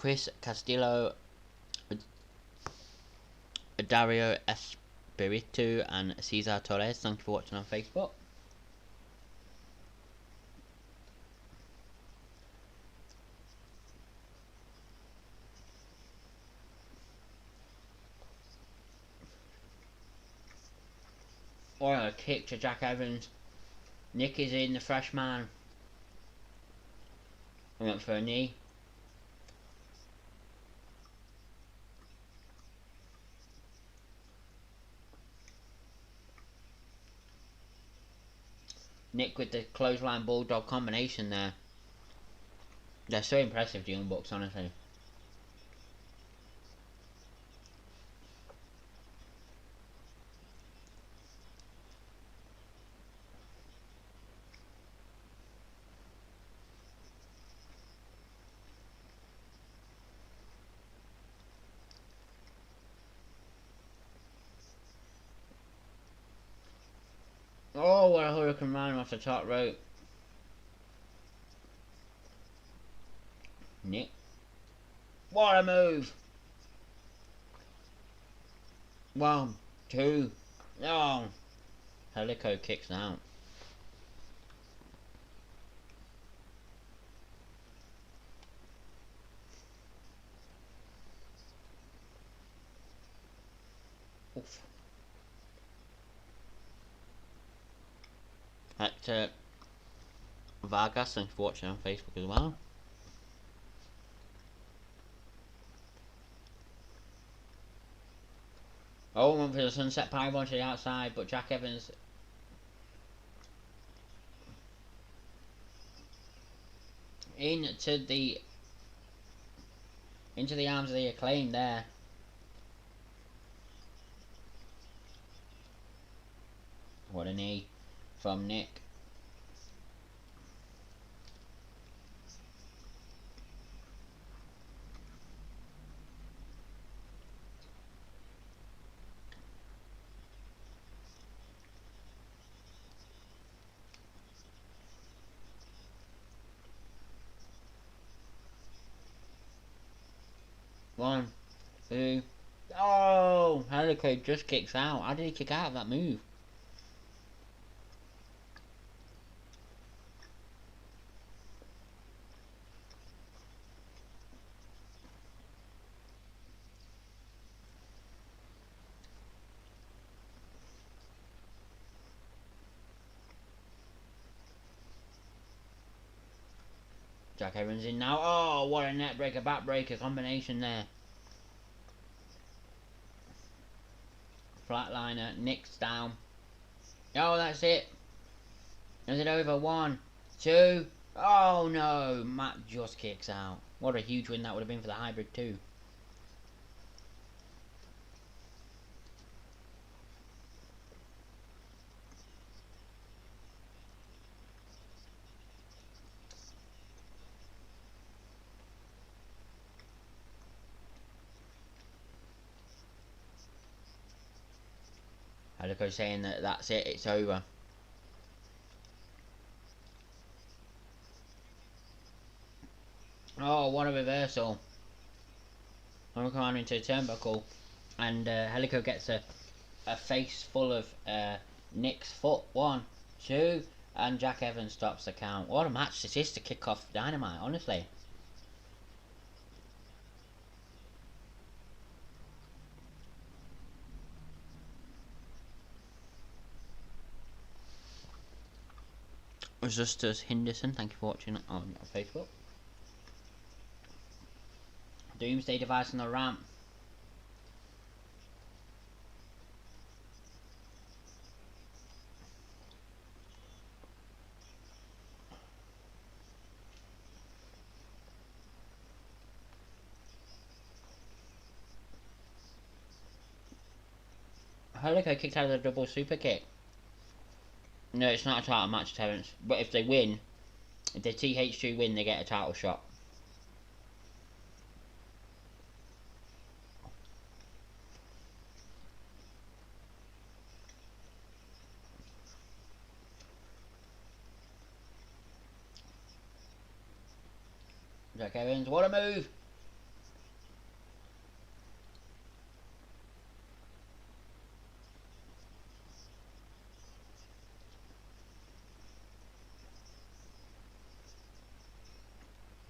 Chris Castillo, Dario Espiritu, and Cesar Torres. Thank you for watching on Facebook. Or a kick to Jack Evans. Nick is in, the fresh man. I went for a knee. Nick with the clothesline bulldog combination there. They're so impressive, the Young Bucks, honestly. Oh, what a hurricane run off the top rope. Nick. What a move. 1, 2. Oh. Helico kicks out. Oof. Hector Vargas, thanks for watching on Facebook as well. Oh, went for the sunset pylon to the outside, but Jack Evans into the arms of the Acclaim there. What a knee from Nick. One, two. Oh, Helico just kicks out. How did he kick out of that move? Jack Evans in now. Oh, what a net breaker, back breaker combination there. Flatliner, Nick's down. Oh, that's it. Is it over? 1, 2. Oh no, Matt just kicks out. What a huge win that would have been for the hybrid too. Helico saying that that's it, it's over. Oh, what a reversal. I'm coming into a turnbuckle, and Helico gets a face full of Nick's foot. 1, 2, and Jack Evans stops the count. What a match this is to kick off Dynamite, honestly. Justus Henderson, thank you for watching on Facebook. Doomsday device on the ramp. Helico kicked out of the double super kick. No, it's not a title match, Terence. But if they win, if the TH2 win, they get a title shot. Jack Evans, what a move!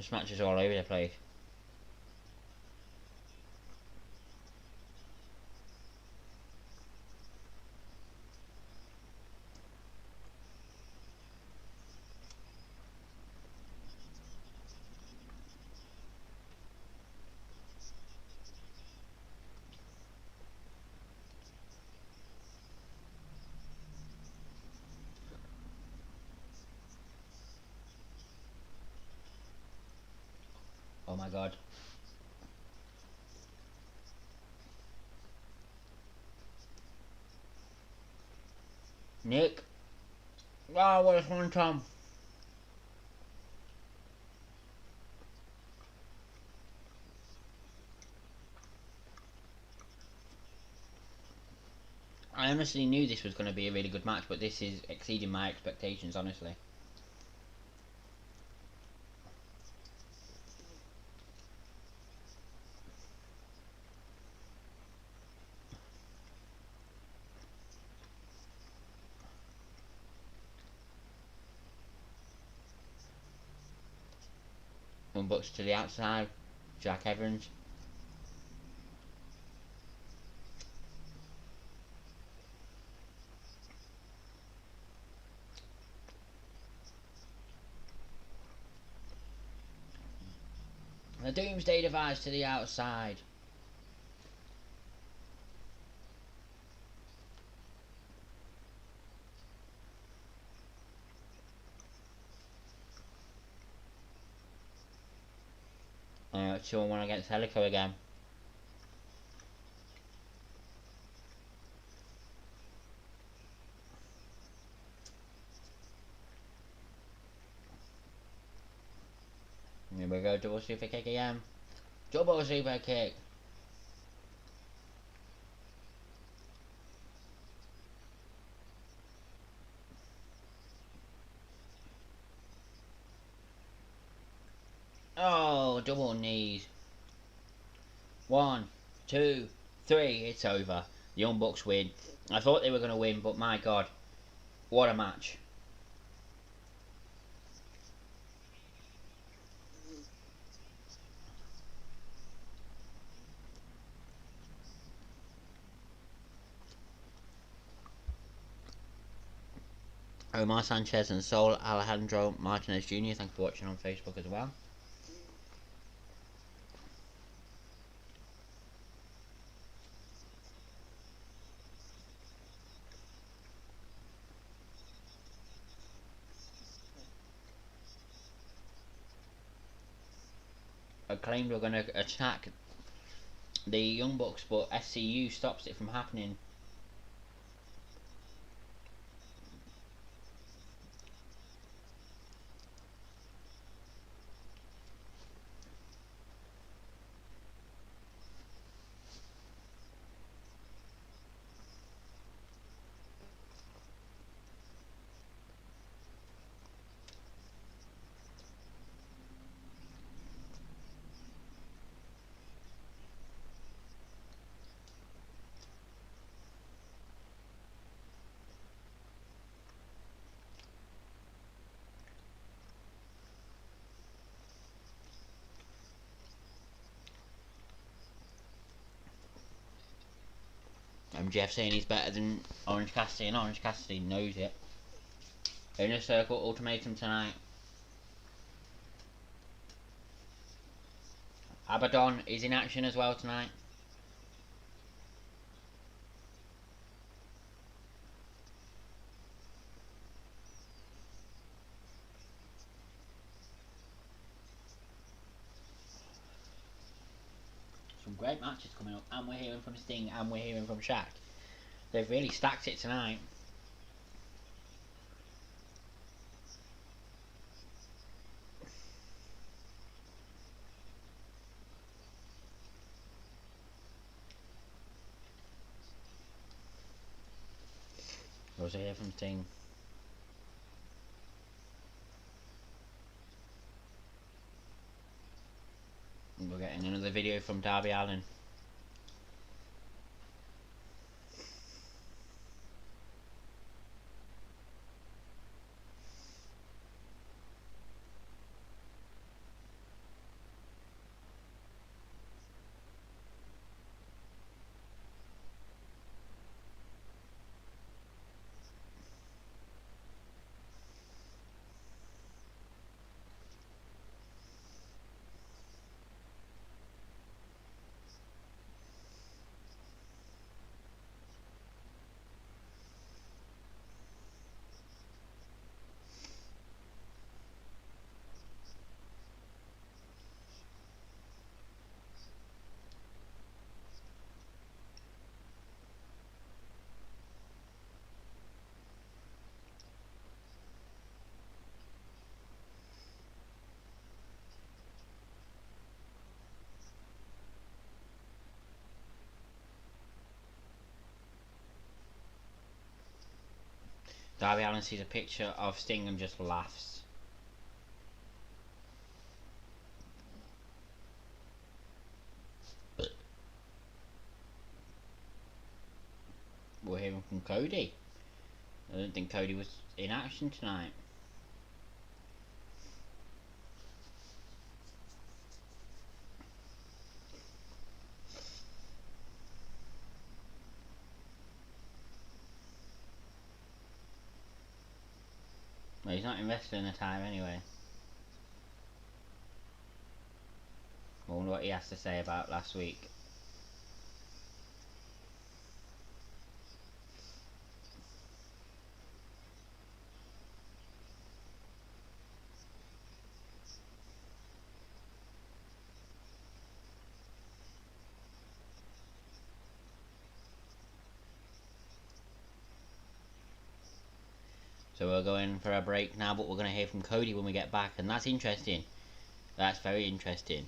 This match is all over the place. Oh my god. Nick. Oh, what a one Tom. I honestly knew this was going to be a really good match, but this is exceeding my expectations, honestly. One Bucks to the outside. Jack Evans. The Doomsday Device to the outside. Alright, 2-1 against Helico again. Here we go, double super kick again. Double super kick. Oh, double knees. 1, 2, 3, it's over. The Young Bucks win. I thought they were going to win, but my god, what a match. Omar Sanchez and Saul Alejandro Martinez Jr., thanks for watching on Facebook as well. I claimed we were going to attack the Young Bucks, but SCU stops it from happening. Jeff saying he's better than Orange Cassidy, and Orange Cassidy knows it. Inner Circle ultimatum tonight. Abaddon is in action as well tonight. Some great matches coming up, and we're hearing from Sting, and we're hearing from Shaq. They've really stacked it tonight. We also hear from Sting. And we're getting another video from Darby Allin. Darby Allin sees a picture of Sting and just laughs. We're hearing from Cody. I don't think Cody was in action tonight. Well, he's not invested in the time anyway. I wonder what he has to say about last week. So we're going for a break now, but we're going to hear from Cody when we get back, and that's interesting. That's very interesting,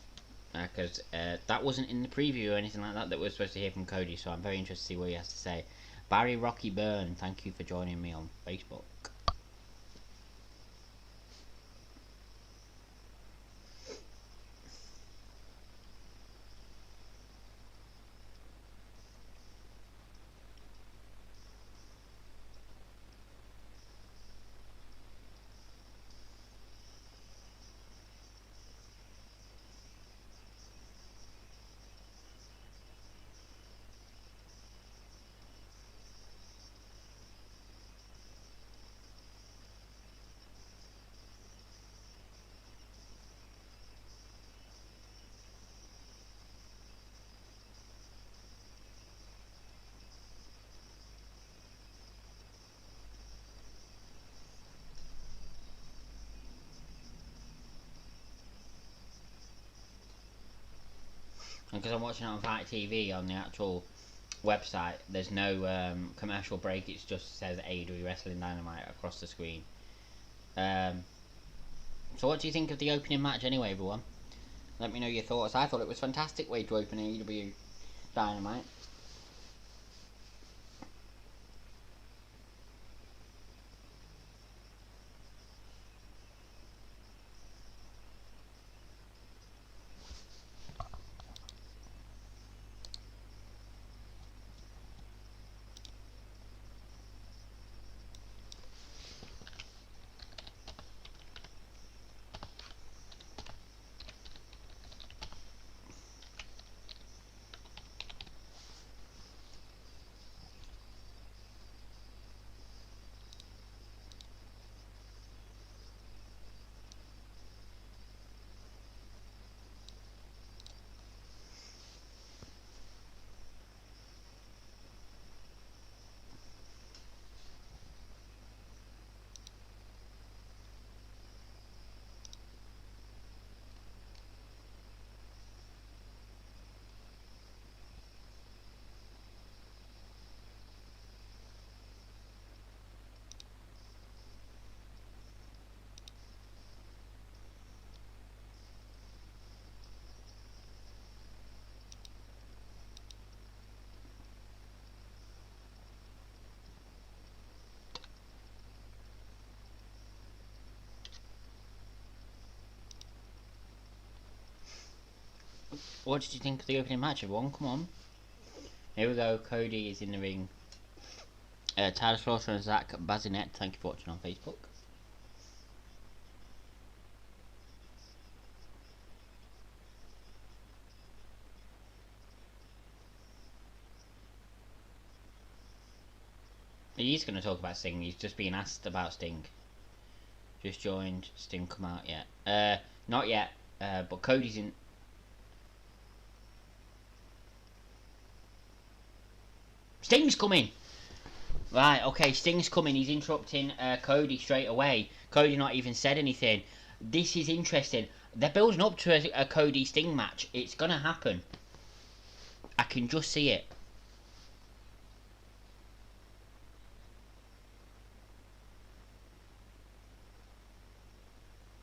because that wasn't in the preview or anything like that we're supposed to hear from Cody, so I'm very interested to see what he has to say. Barry Rocky Byrne, thank you for joining me on Facebook. Because I'm watching it on Fight TV on the actual website, there's no commercial break, it just says AEW Wrestling Dynamite across the screen. So what do you think of the opening match anyway, everyone? Let me know your thoughts. I thought it was a fantastic way to open AEW Dynamite. What did you think of the opening match, everyone? Come on. Here we go. Cody is in the ring. Tyler Slaughter and Zach Bazinet, thank you for watching on Facebook. He's going to talk about Sting. He's just being asked about Sting. Just joined. Sting come out yet? Not yet. But Cody's in. Sting's coming! Right, okay, Sting's coming. He's interrupting Cody straight away. Cody not even said anything. This is interesting. They're building up to a Cody Sting match. It's gonna happen. I can just see it.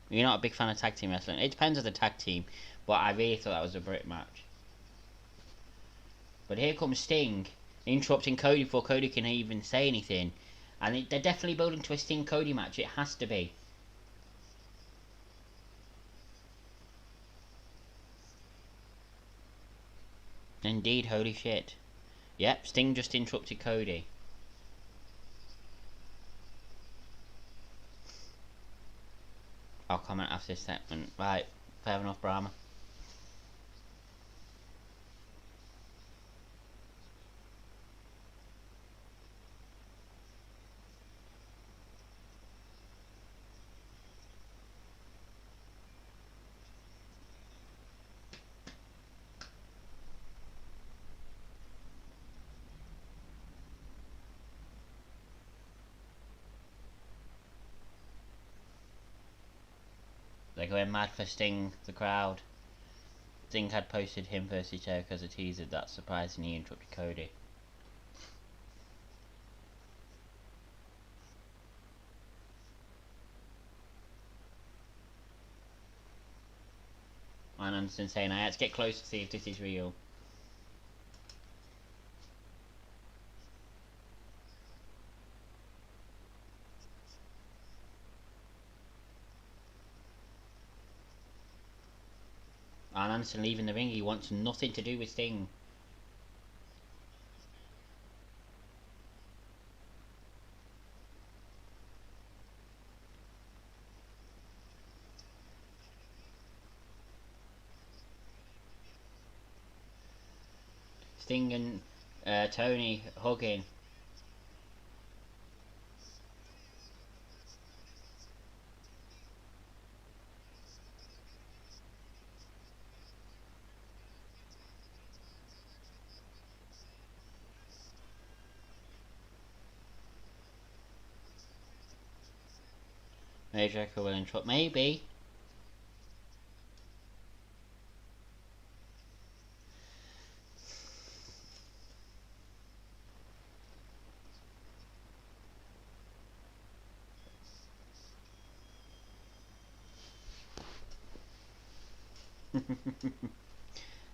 You're not a big fan of tag team wrestling. It depends on the tag team, but I really thought that was a great match. But here comes Sting, interrupting Cody before Cody can even say anything. And they're definitely building to a Sting Cody match. It has to be. Indeed, holy shit. Yep, Sting just interrupted Cody. I'll comment after this segment. Right, fair enough, Brahma. They're going mad for Sting, the crowd. Sting had posted him versus Jericho as a teaser. That's surprising he interrupted Cody. And Anderson saying, I had to get close to see if this is real. And Anderson leaving the ring, he wants nothing to do with Sting. Sting and Tony hugging. Maybe Jericho will interrupt. Maybe.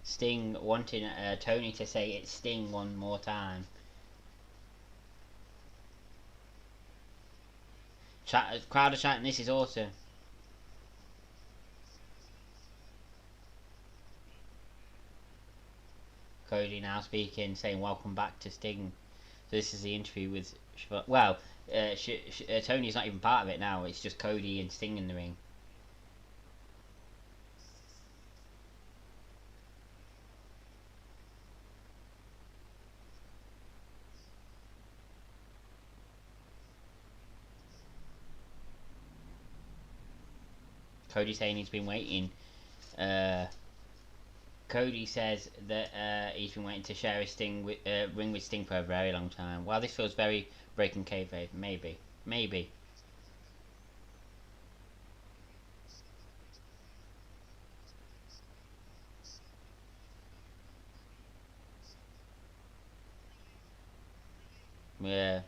Sting wanting Tony to say it's Sting one more time. Crowd are chanting, this is awesome. Cody now speaking, saying welcome back to Sting. So this is the interview with... Well, Tony's not even part of it now. It's just Cody and Sting in the ring. Cody saying he's been waiting. Cody says that he's been waiting to share his ring with Sting for a very long time. Well, this feels very breaking kayfabe. Maybe. Maybe. Yeah.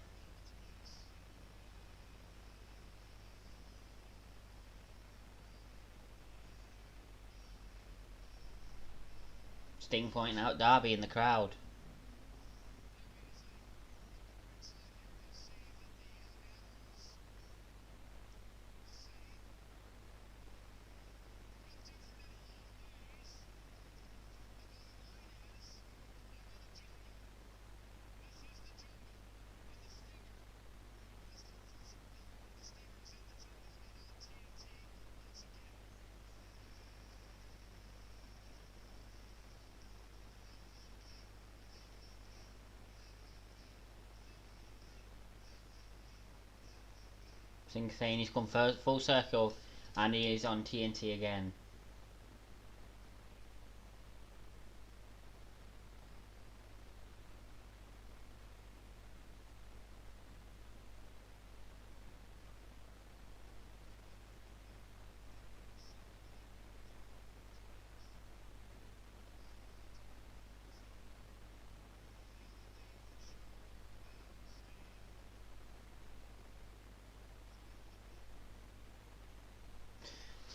Sting pointing out Darby in the crowd. Sting saying he's come full circle and he is on TNT again.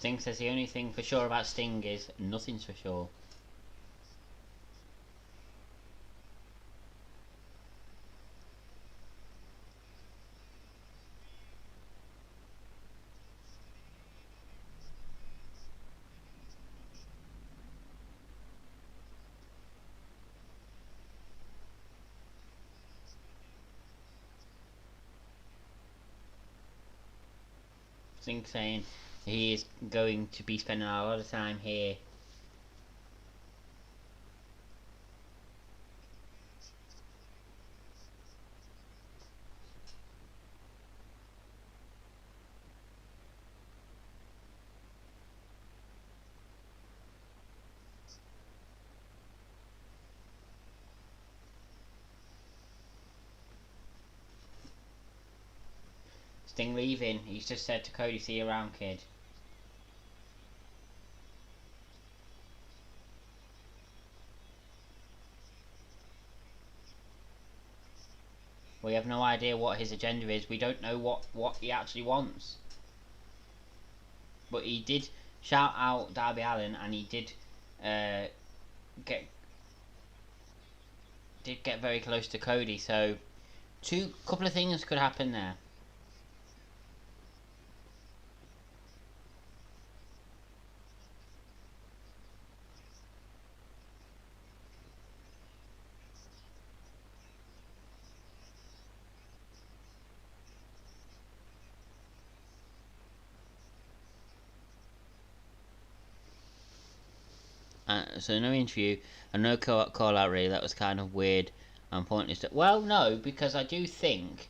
Sting says the only thing for sure about Sting is nothing's for sure. Sting saying he is going to be spending a lot of time here. Sting leaving. He's just said to Cody, "See you around, kid." We have no idea what his agenda is. We don't know what he actually wants. But he did shout out Darby Allin, and he did get very close to Cody. So, couple of things could happen there. So no interview and no call out really. That was kind of weird and pointless. Well, no, because I do think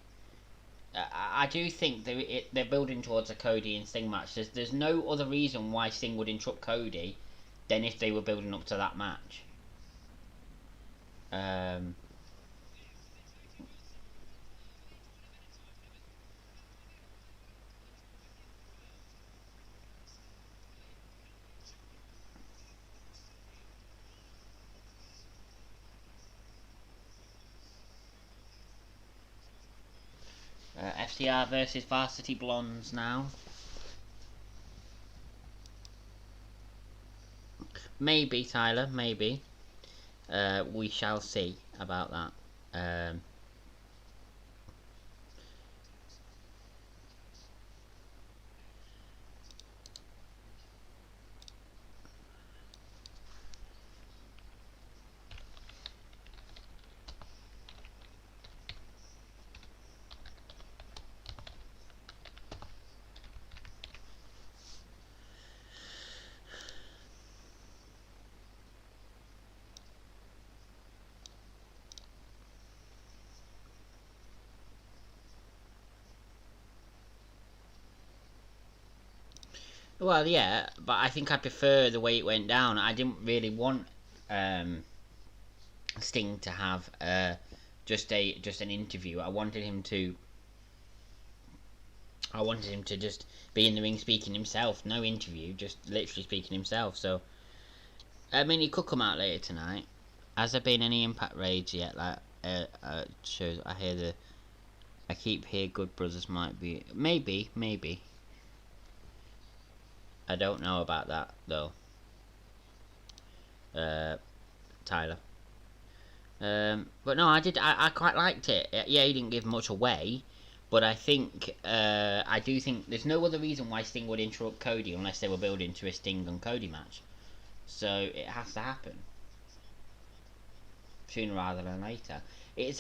they're building towards a Cody and Sting match. There's no other reason why Sting would interrupt Cody than if they were building up to that match. FTR versus Varsity Blondes now. Maybe, Tyler, maybe. We shall see about that. Well, yeah, but I think I prefer the way it went down. I didn't really want Sting to have just an interview. I wanted him to just be in the ring speaking himself. No interview, just literally speaking himself. So, I mean, he could come out later tonight. Has there been any Impact raids yet? Like, shows. I keep hear Good Brothers might be. Maybe. I don't know about that though. Tyler. But no, I quite liked it. Yeah, he didn't give much away, but I do think there's no other reason why Sting would interrupt Cody unless they were building to a Sting and Cody match. So it has to happen sooner rather than later. It's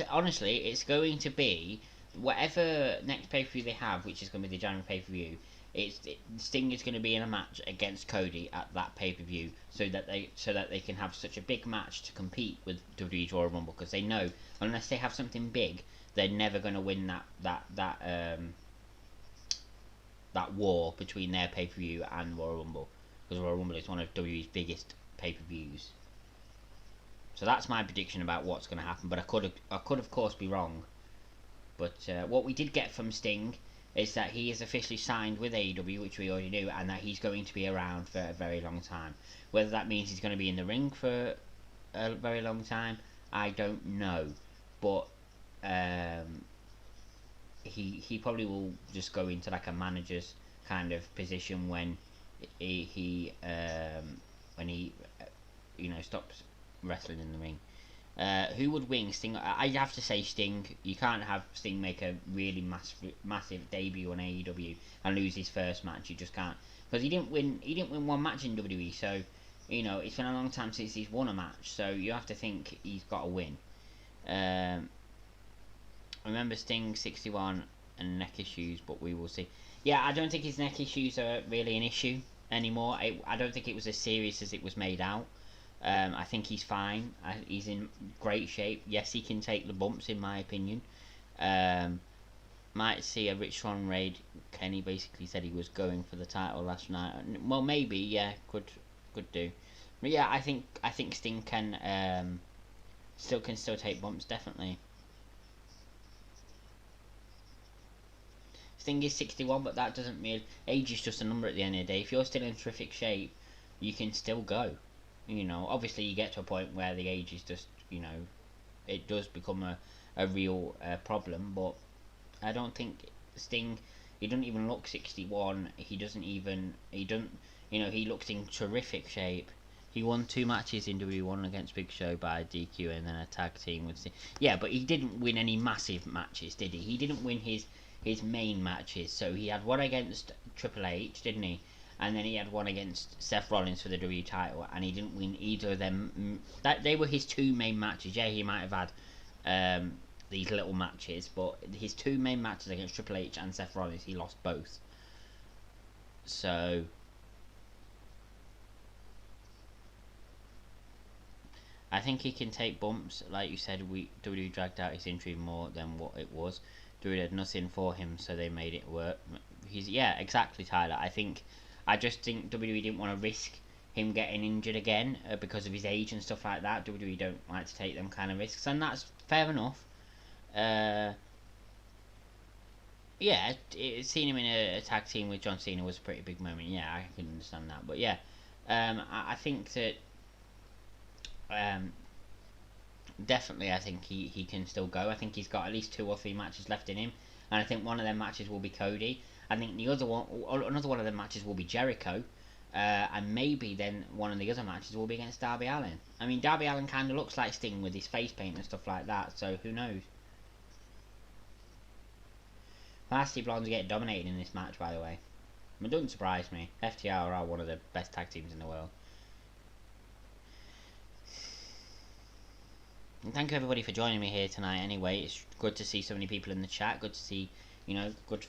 going to be whatever next pay-per-view they have, which is going to be the January pay-per-view. Sting is going to be in a match against Cody at that pay-per-view, so that they can have such a big match to compete with WWE's Royal Rumble, because they know unless they have something big, they're never going to win that war between their pay-per-view and Royal Rumble, because Royal Rumble is one of WWE's biggest pay-per-views. So that's my prediction about what's going to happen, but I could of course be wrong. But what we did get from Sting is that he is officially signed with AEW, which we already knew, and that he's going to be around for a very long time. Whether that means he's going to be in the ring for a very long time, I don't know. But he probably will just go into like a manager's kind of position when he stops wrestling in the ring. Who would win? Sting? I'd have to say Sting. You can't have Sting make a really massive debut on AEW and lose his first match. You just can't, because he didn't win one match in WWE. So it's been a long time since he's won a match. So you have to think he's got to win. Remember Sting 61 and neck issues, but we will see. Yeah, I don't think his neck issues are really an issue anymore. I don't think it was as serious as it was made out. I think he's fine. He's in great shape. Yes, he can take the bumps, in my opinion. Um, might see a Rich Swann raid. Kenny basically said he was going for the title last night. Well, maybe, yeah, could do. But yeah, I think Sting can still take bumps, definitely. Sting is 61, but that doesn't mean age is just a number at the end of the day. If you're still in terrific shape, you can still go. You know, obviously you get to a point where the age is just, it does become a real problem. But I don't think Sting, he doesn't even look 61. He doesn't, he looks in terrific shape. He won 2 matches in WWE, against Big Show by DQ and then a tag team with Sting. Yeah, but he didn't win any massive matches, did he? He didn't win his main matches. So he had one against Triple H, didn't he? And then he had one against Seth Rollins for the WWE title, and he didn't win either of them. That they were his 2 main matches. Yeah, he might have had these little matches, but his 2 main matches against Triple H and Seth Rollins, he lost both. So I think he can take bumps. Like you said, WWE dragged out his injury more than what it was. WWE had nothing for him, so they made it work. Yeah, exactly, Tyler. I just think WWE didn't want to risk him getting injured again because of his age and stuff like that. WWE don't like to take them kind of risks, and that's fair enough. Yeah, seeing him in a tag team with John Cena was a pretty big moment. Yeah, I can understand that. But yeah, I think that definitely, I think he can still go. I think he's got at least 2 or 3 matches left in him, and I think one of them matches will be Cody. I think another one of them matches will be Jericho, and maybe then one of the other matches will be against Darby Allin. I mean, Darby Allin kind of looks like Sting with his face paint and stuff like that, so who knows? Varsity Blondes get dominated in this match, by the way. It doesn't surprise me. FTR are one of the best tag teams in the world. And thank you everybody for joining me here tonight. Anyway, it's good to see so many people in the chat. Good to see, good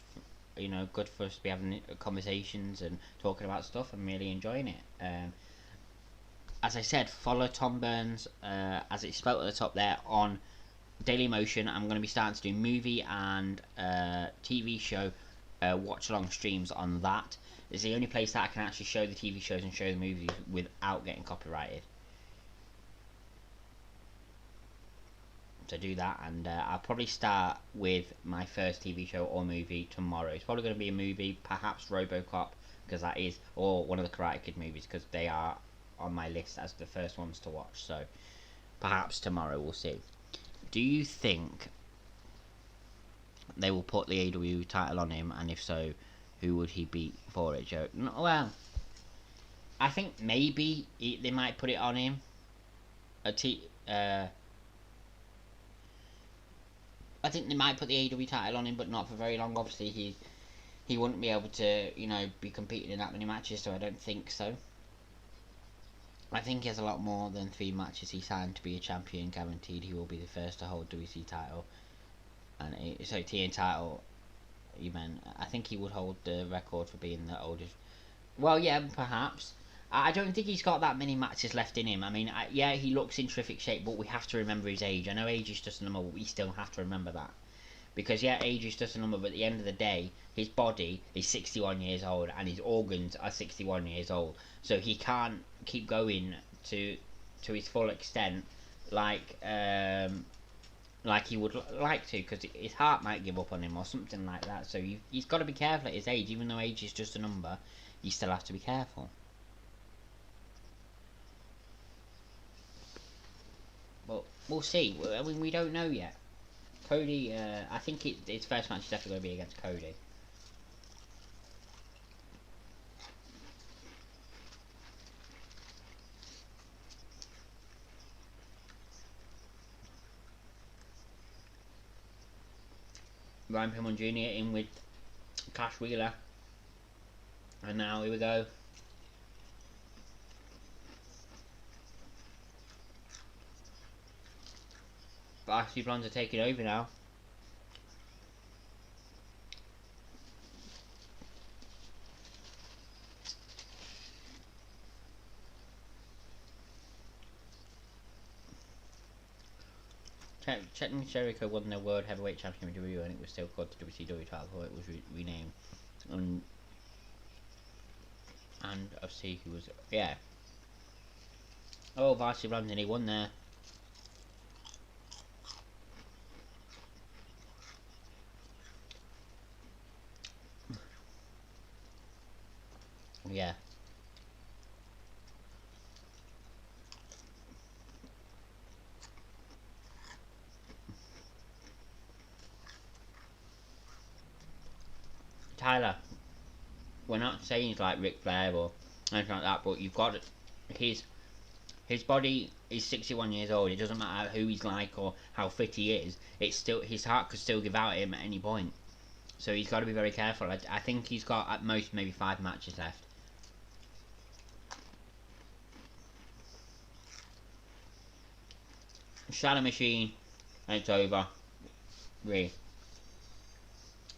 for us to be having conversations and talking about stuff. I'm really enjoying it. As I said, follow Tom Burns, as it's spelled at the top there, on Daily Motion. I'm going to be starting to do movie and TV show watch along streams on that. It's the only place that I can actually show the TV shows and show the movies without getting copyrighted. To do that, and I'll probably start with my first TV show or movie tomorrow. It's probably going to be a movie, perhaps RoboCop, because that is, or one of the Karate Kid movies, because they are on my list as the first ones to watch. So perhaps tomorrow, we'll see. Do you think they will put the AEW title on him, and if so, who would he beat for it, Joe? Well, I think maybe they might put it on him. I think they might put the AEW title on him, but not for very long. Obviously, he wouldn't be able to, be competing in that many matches, so I don't think so. I think he has a lot more than 3 matches. He signed to be a champion, guaranteed. He will be the first to hold WC title, and TN title. Even I think he would hold the record for being the oldest. Well, yeah, perhaps. I don't think he's got that many matches left in him. I mean, yeah, he looks in terrific shape, but we have to remember his age. I know age is just a number, but we still have to remember that. Because, yeah, age is just a number, but at the end of the day, his body is 61 years old, and his organs are 61 years old. So he can't keep going to his full extent like he would like to, because his heart might give up on him or something like that. So he's got to be careful at his age. Even though age is just a number, you still have to be careful. But we'll see. I mean, we don't know yet. Cody, I think his first match is definitely going to be against Cody. Ryan Pillman Jr. in with Cash Wheeler. And now, here we go. Varsity Blondes are taking over now. Technically, Jericho won the World Heavyweight Championship with WWE, and it was still called the WCW title before it was renamed. And obviously he was, yeah. Oh, Varsity Blondes, and he won there. Yeah. Tyler, we're not saying he's like Ric Flair or anything like that, but you've got his body is 61 years old. It doesn't matter who he's like or how fit he is. It's still, his heart could still give out at him at any point. So he's got to be very careful. I think he's got at most maybe 5 matches left. Shadow Machine, and it's over. Really.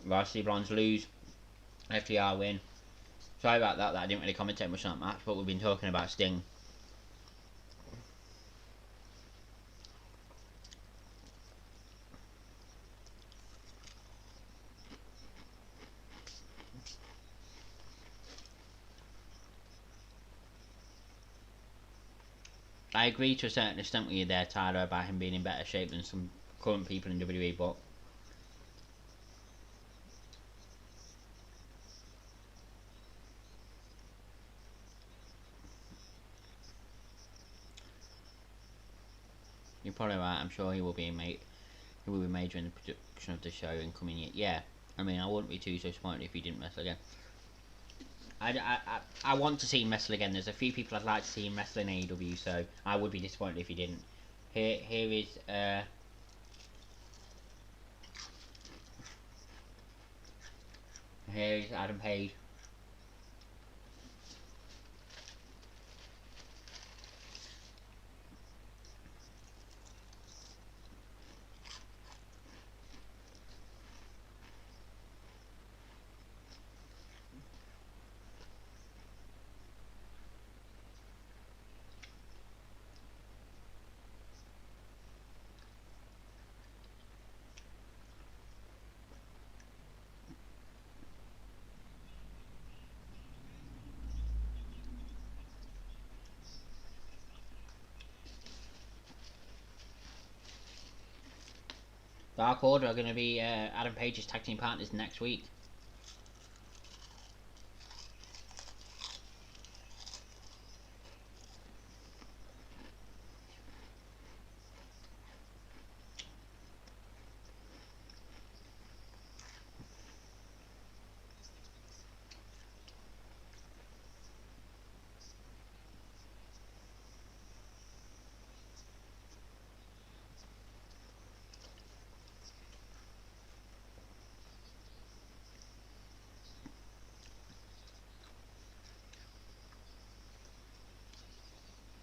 Varsity Blondes lose. FTR win. Sorry about that I didn't really commentate much on that match, but we've been talking about Sting. I agree to a certain extent with you there, Tyler, about him being in better shape than some current people in WWE, but you're probably right. I'm sure he will be major in the production of the show in coming year. Yeah, I mean, I wouldn't be too disappointed if he didn't wrestle again. I want to see him wrestle again. There's a few people I'd like to see him wrestle in AEW, so I would be disappointed if he didn't. Here is Adam Page. Dark Order are going to be Adam Page's tag team partners next week.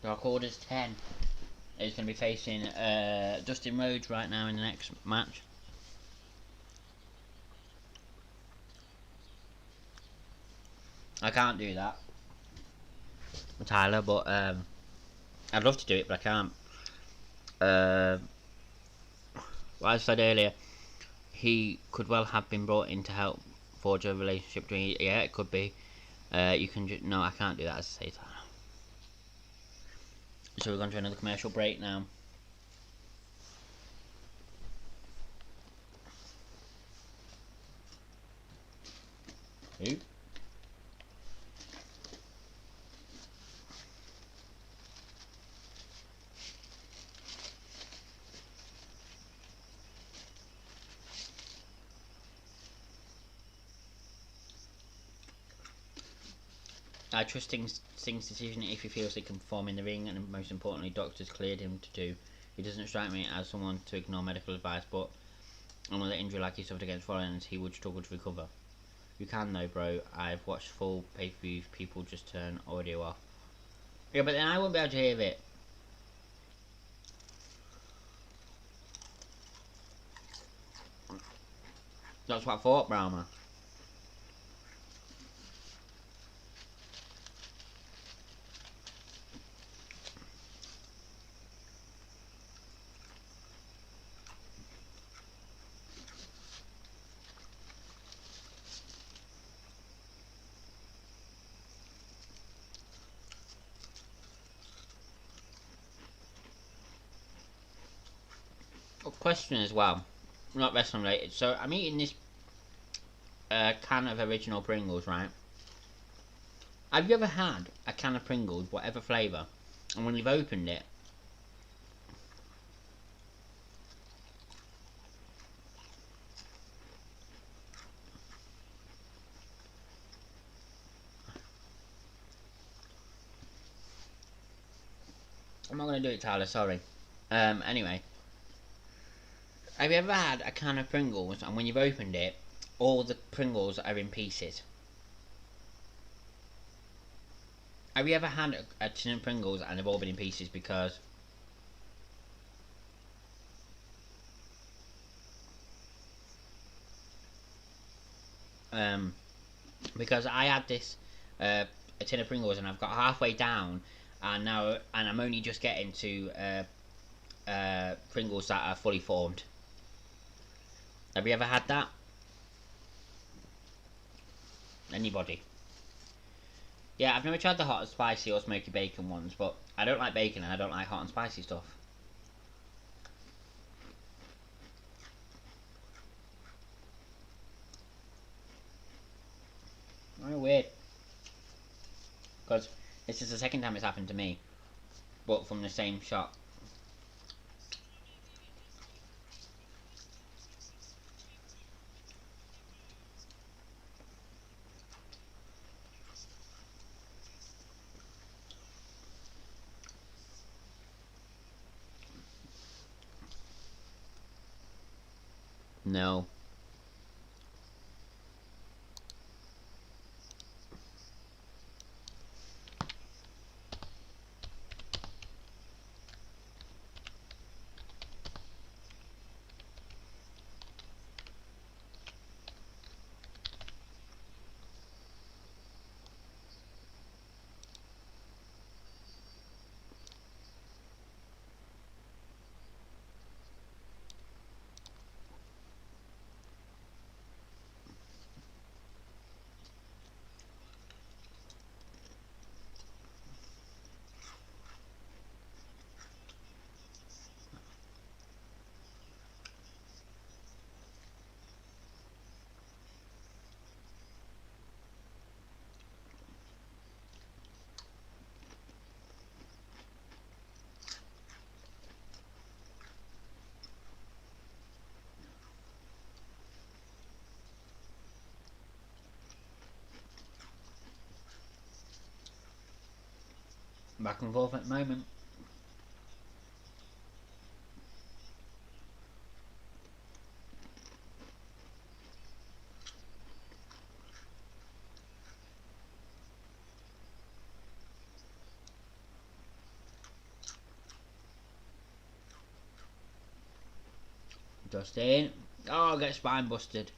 Dark Order's 10 is going to be facing Dustin Rhodes right now in the next match. I can't do that, Tyler, but I'd love to do it, but I can't. Like I said earlier, he could well have been brought in to help forge a relationship between. Yeah, it could be. You can just no, I can't do that, as I say, Tyler. So we're going to another commercial break now. Who? I trust Sting's decision if he feels he can perform in the ring, and most importantly, doctors cleared him to do. He doesn't strike me as someone to ignore medical advice, but another injury like he suffered against Rollins, he would struggle to recover. You can though, bro. I've watched full pay-per-views, people just turn audio off. Yeah, but then I won't be able to hear it. That's what I thought, Brahma. question as well, not wrestling related. So I'm eating this can of original Pringles, right? Have you ever had a can of Pringles, whatever flavour, and when you've opened it, I'm not going to do it, Tyler, sorry. Anyway, have you ever had a can of Pringles and when you've opened it, all the Pringles are in pieces? Have you ever had a tin of Pringles and they've all been in pieces because I had this a tin of Pringles and I've got halfway down and I'm only just getting to Pringles that are fully formed. Have you ever had that? Anybody? Yeah, I've never tried the hot and spicy or smoky bacon ones, but I don't like bacon and I don't like hot and spicy stuff. Oh, weird. Because this is the second time it's happened to me, but from the same shop. No. Back and forth at the moment. Just in. Oh, I'll get spine busted.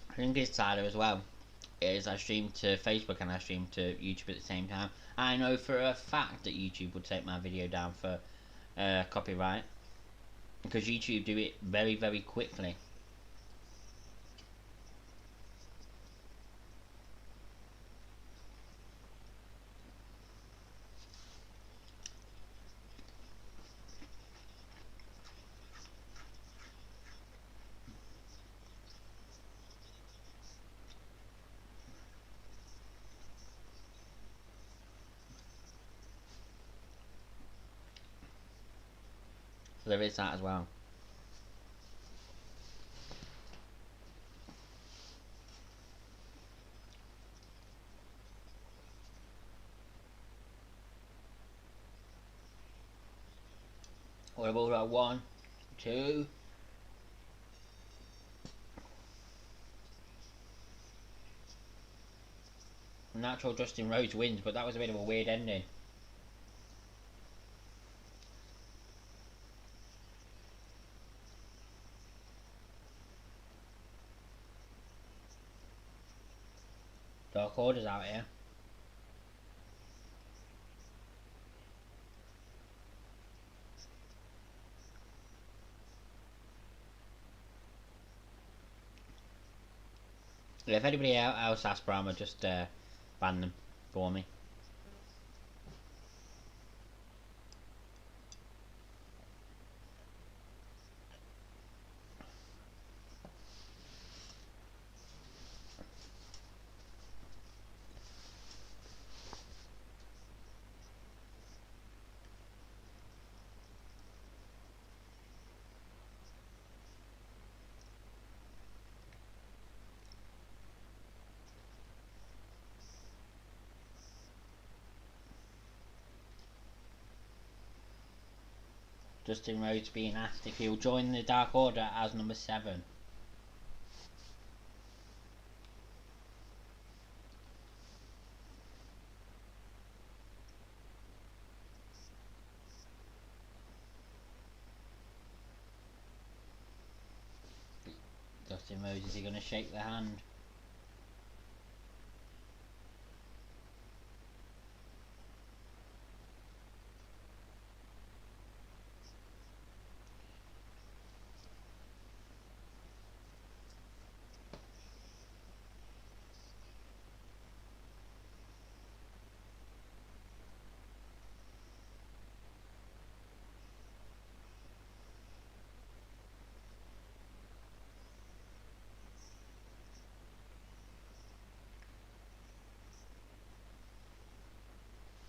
I think it's Tyler as well. Is I stream to Facebook and I stream to YouTube at the same time. I know for a fact that YouTube would take my video down for copyright because YouTube do it very, very quickly. So there is that as well. What about 1, 2? natural Justin Rhodes wins, but that was a bit of a weird ending. Dark Order's out here. Yeah, if anybody else asks Brahma, just ban them for me. Justin Rhodes being asked if he'll join the Dark Order as number 7. Justin Rhodes, is he going to shake the hand?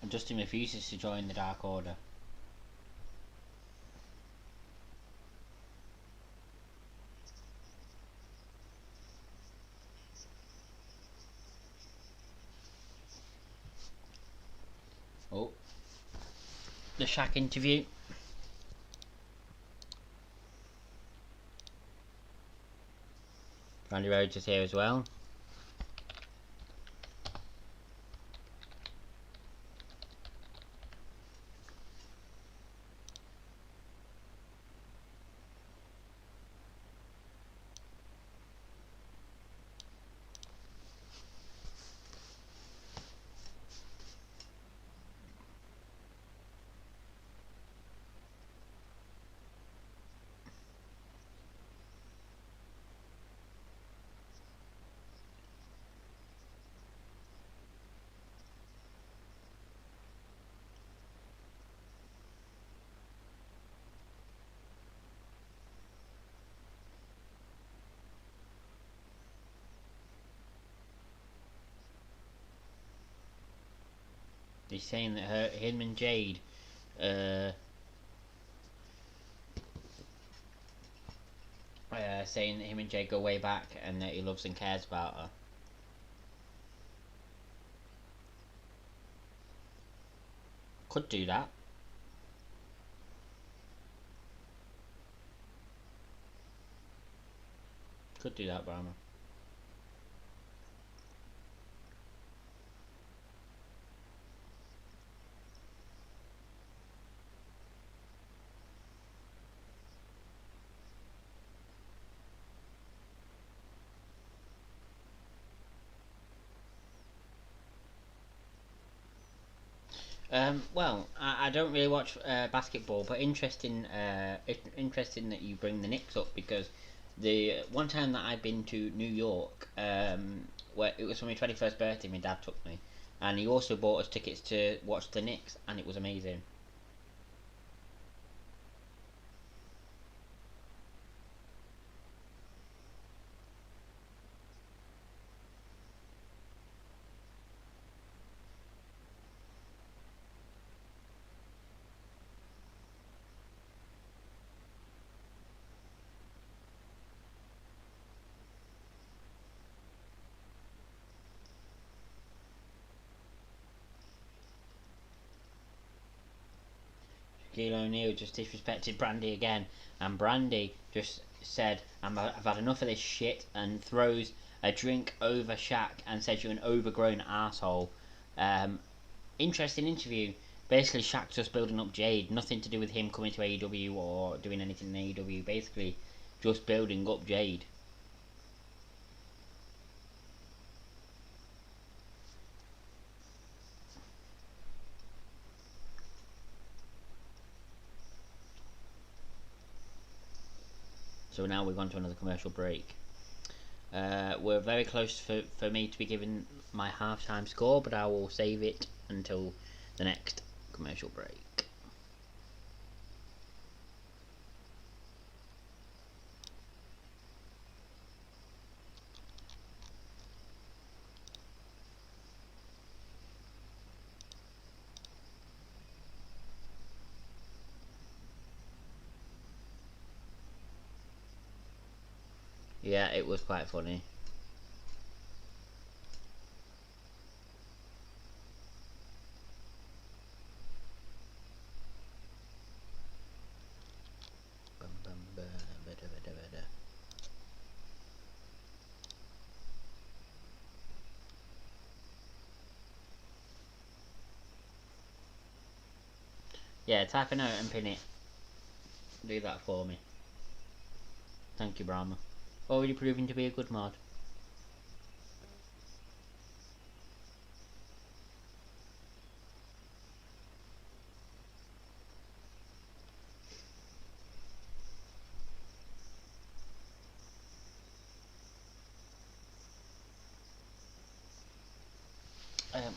And Justin refuses to join the Dark Order. Oh, the Shaq interview. Randy Rhodes is here as well. He's saying that him and Jade, saying that him and Jade go way back and that he loves and cares about her. Could do that. Could do that, Brahma. Well, I don't really watch basketball, but interesting. Interesting that you bring the Knicks up, because the one time that I've been to New York, where it was for my 21st birthday, my dad took me, and he also bought us tickets to watch the Knicks, and it was amazing. Shaquille O'Neal just disrespected Brandy again, and Brandy just said, I've had enough of this shit, and throws a drink over Shaq and said you're an overgrown asshole. Interesting interview. Basically, Shaq's just building up Jade. Nothing to do with him coming to AEW or doing anything in AEW. Basically, just building up Jade. So now we're going to another commercial break. We're very close for me to be given my halftime score, but I will save it until the next commercial break. Yeah, it was quite funny. Yeah, type a note and pin it. Do that for me. Thank you, Brahma. Already proving to be a good mod.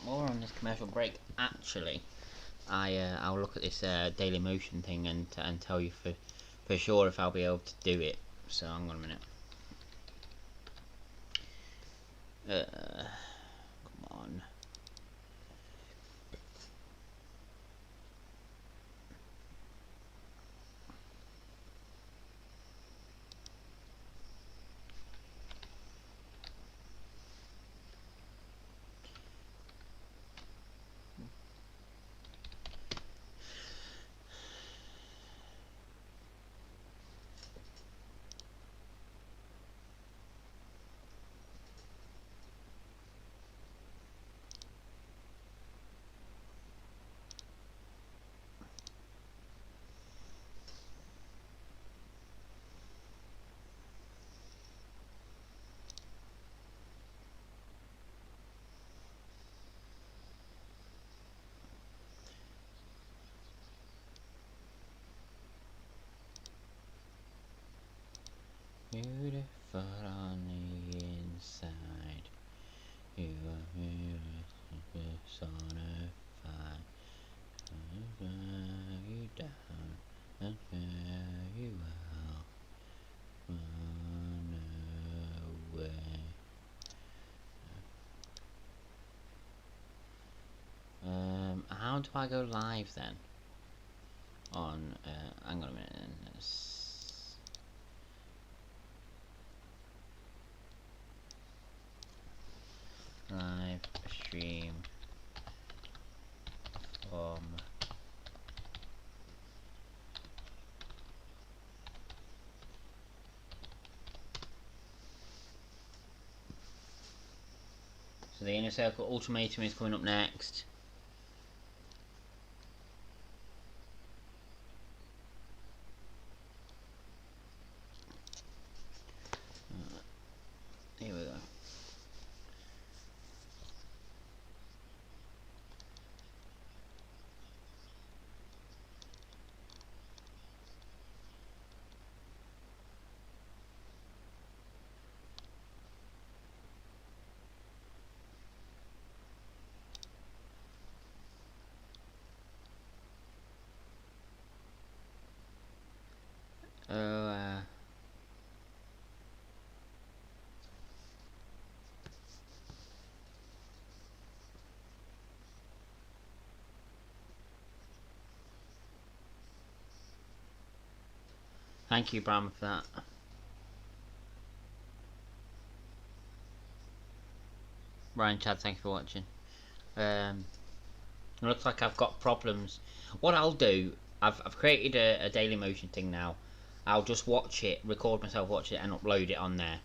More on this commercial break. Actually, I'll look at this Daily Motion thing and tell you for sure if I'll be able to do it. So hang on a minute. Come on. Beautiful on the inside, you are personified. You down and very well. Run away. How do I go live then? On hang on a minute. Live stream from so the Inner Circle Ultimatum is coming up next. Here we go. Thank you, Bram, for that. Ryan, Chad, thank you for watching. It looks like I've got problems. What I'll do, I've created a Daily Motion thing now. I'll just watch it, record myself watch it, and upload it on there.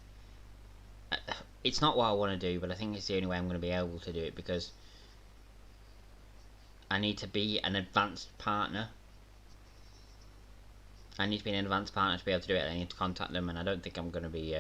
it's not what I want to do, but I think it's the only way I'm going to be able to do it, because I need to be an advanced partner. I need to be an advanced partner to be able to do it. I need to contact them, and I don't think I'm going to be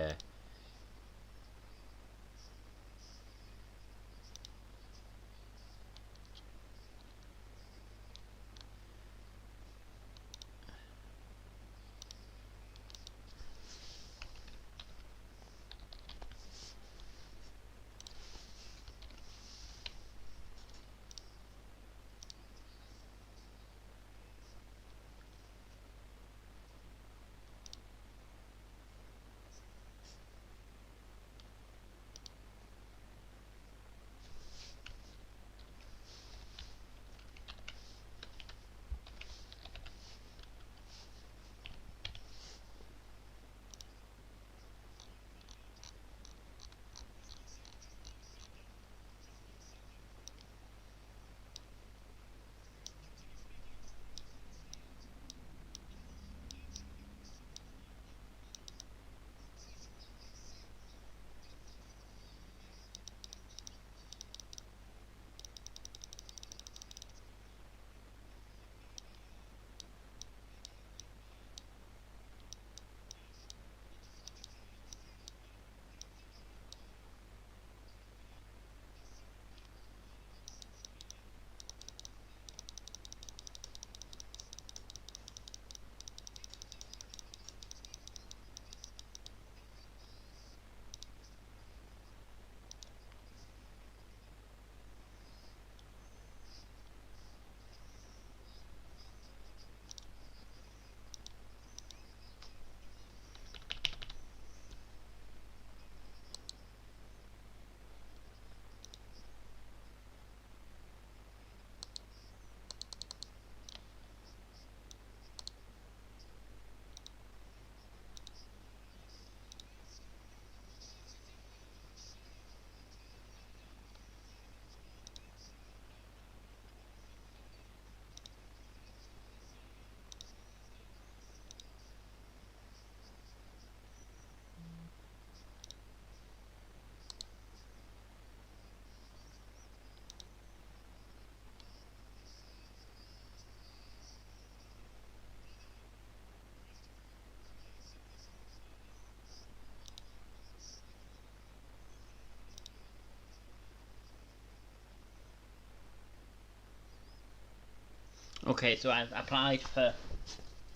okay. So I've applied for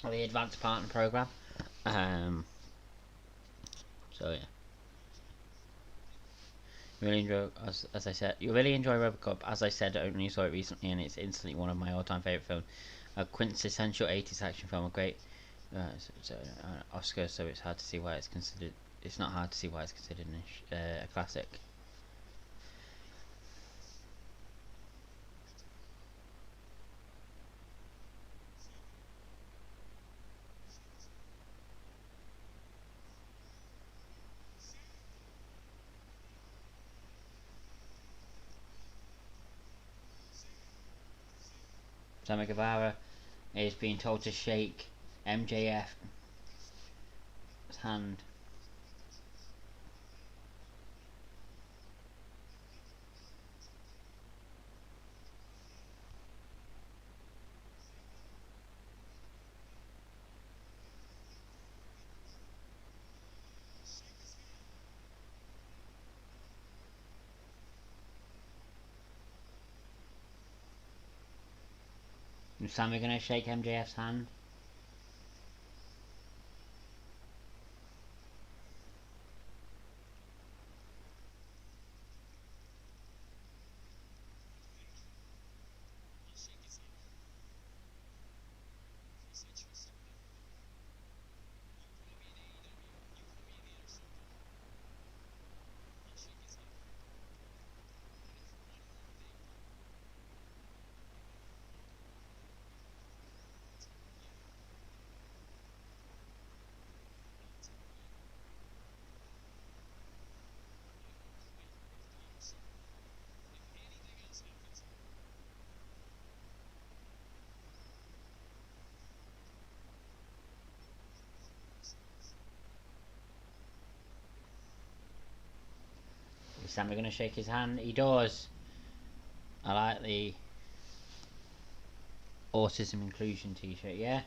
the advanced partner program. So yeah. Really enjoy, as I said, you really enjoy RoboCop. As I said, I only saw it recently, and it's instantly one of my all-time favorite films. A quintessential 80s action film, a great Oscar. So it's hard to see why it's considered. It's not hard to see why it's considered a classic. Sammy Guevara is being told to shake MJF's hand. Is Sammy gonna shake MJF's hand? Sammy gonna shake his hand? He does. I like the autism inclusion t-shirt, yeah?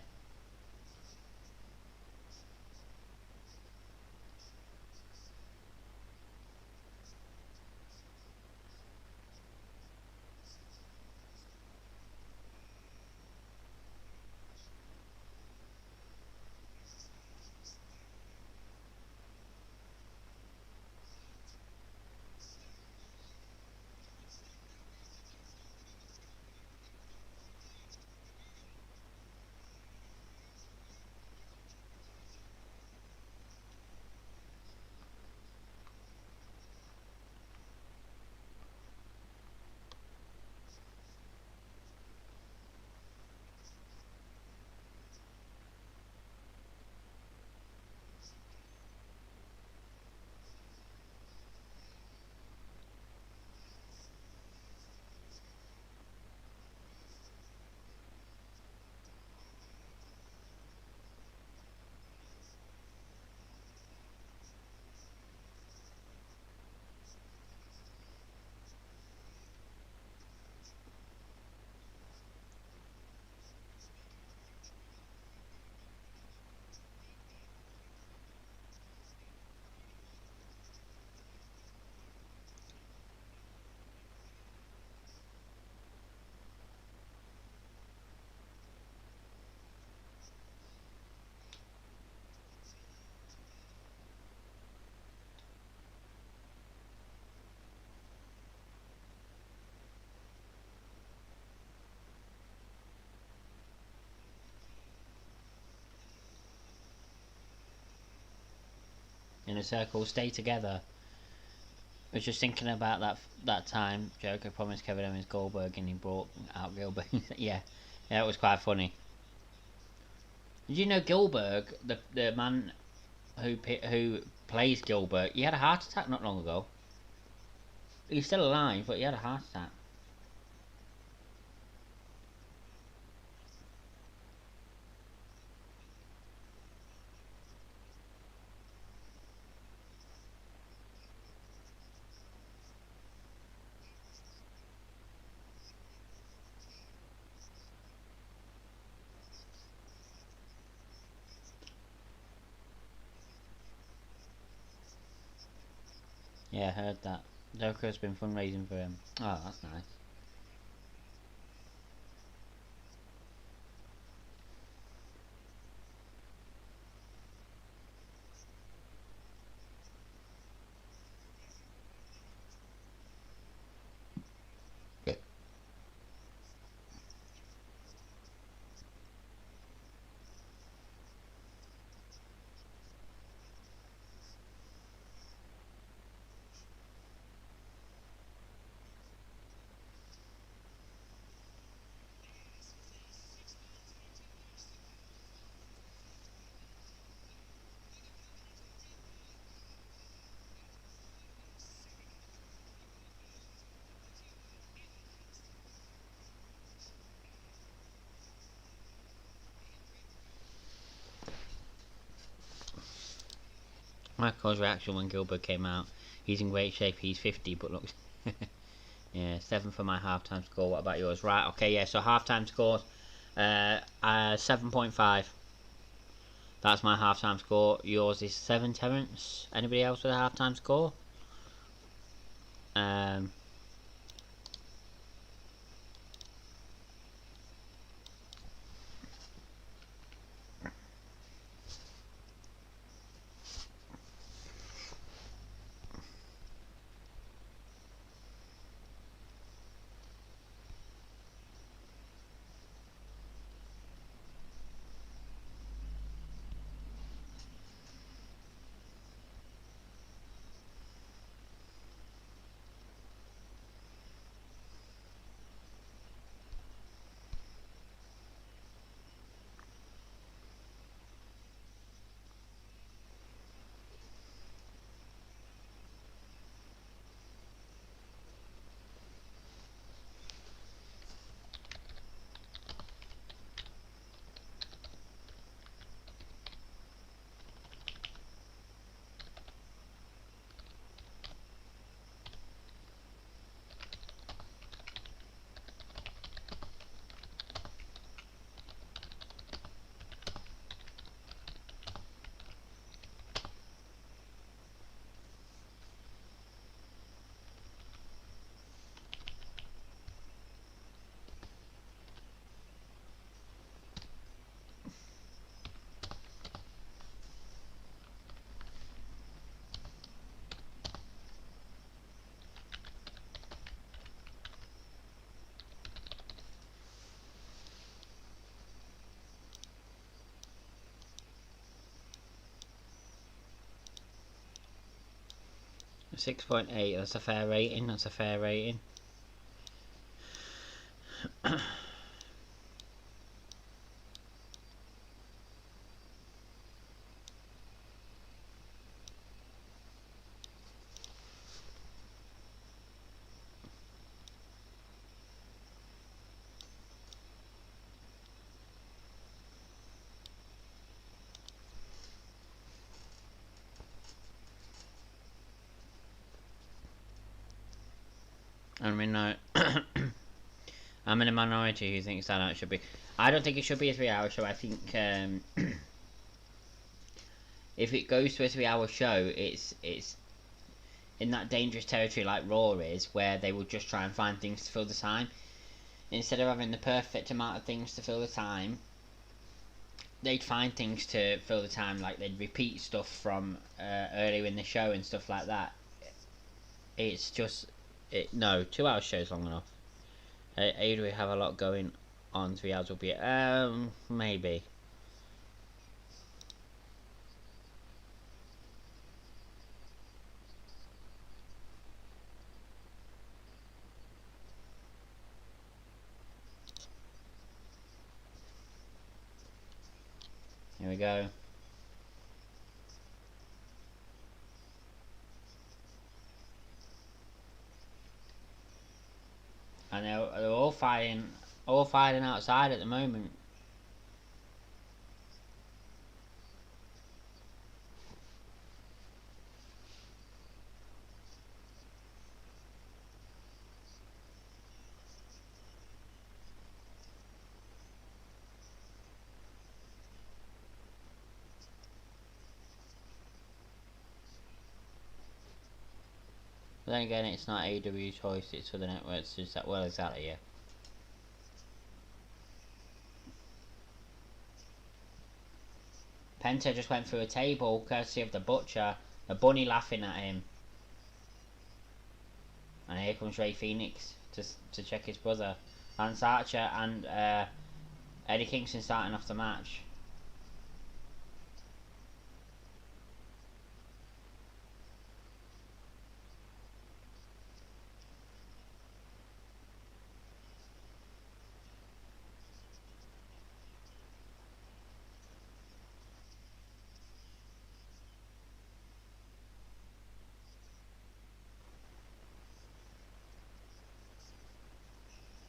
In a circle, stay together. I was just thinking about that time Jericho promised Kevin Owens Goldberg and he brought out Gilbert. Yeah, it was quite funny. Did you know Gilbert, the man who plays Gilbert, he had a heart attack not long ago. He's still alive, but he had a heart attack. Yeah, I heard that. Jericho's been fundraising for him. Oh, that's nice. Michael's reaction when Gilbert came out. He's in great shape. He's 50, but looks. Yeah, 7 for my halftime score. What about yours? Right. Okay. Yeah. So halftime scores. 7.5. That's my halftime score. Yours is 7, Terence. Anybody else with a halftime score? 6.8. That's a fair rating. That's a fair rating. I mean, no. I'm in a minority who thinks that it should be. I don't think it should be a 3-hour show. I think if it goes to a 3-hour show, it's in that dangerous territory like Raw is, where they will just try and find things to fill the time. Instead of having the perfect amount of things to fill the time, they'd find things to fill the time, like they'd repeat stuff from earlier in the show and stuff like that. It's just... no, 2-hour show's long enough. AEW have a lot going on. 3 hours will be maybe. Here we go. And they're all fighting outside at the moment. But then again, it's not AEW choice, it's for the networks, just that, well, exactly, yeah. Penta just went through a table, courtesy of the Butcher, the bunny laughing at him. And here comes Ray Phoenix to check his brother. Lance Archer and Eddie Kingston starting off the match.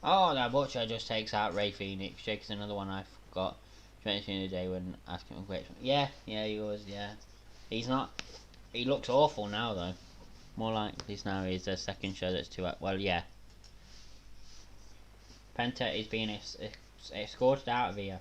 Oh, that Butcher just takes out Ray Phoenix. Jake's another one I forgot to mention the day when asking him questions. Yeah, he was, yeah. He's not... He looks awful now, though. More like this now is the second show that's 2 hours. Well, yeah. Penta is being escorted out of here.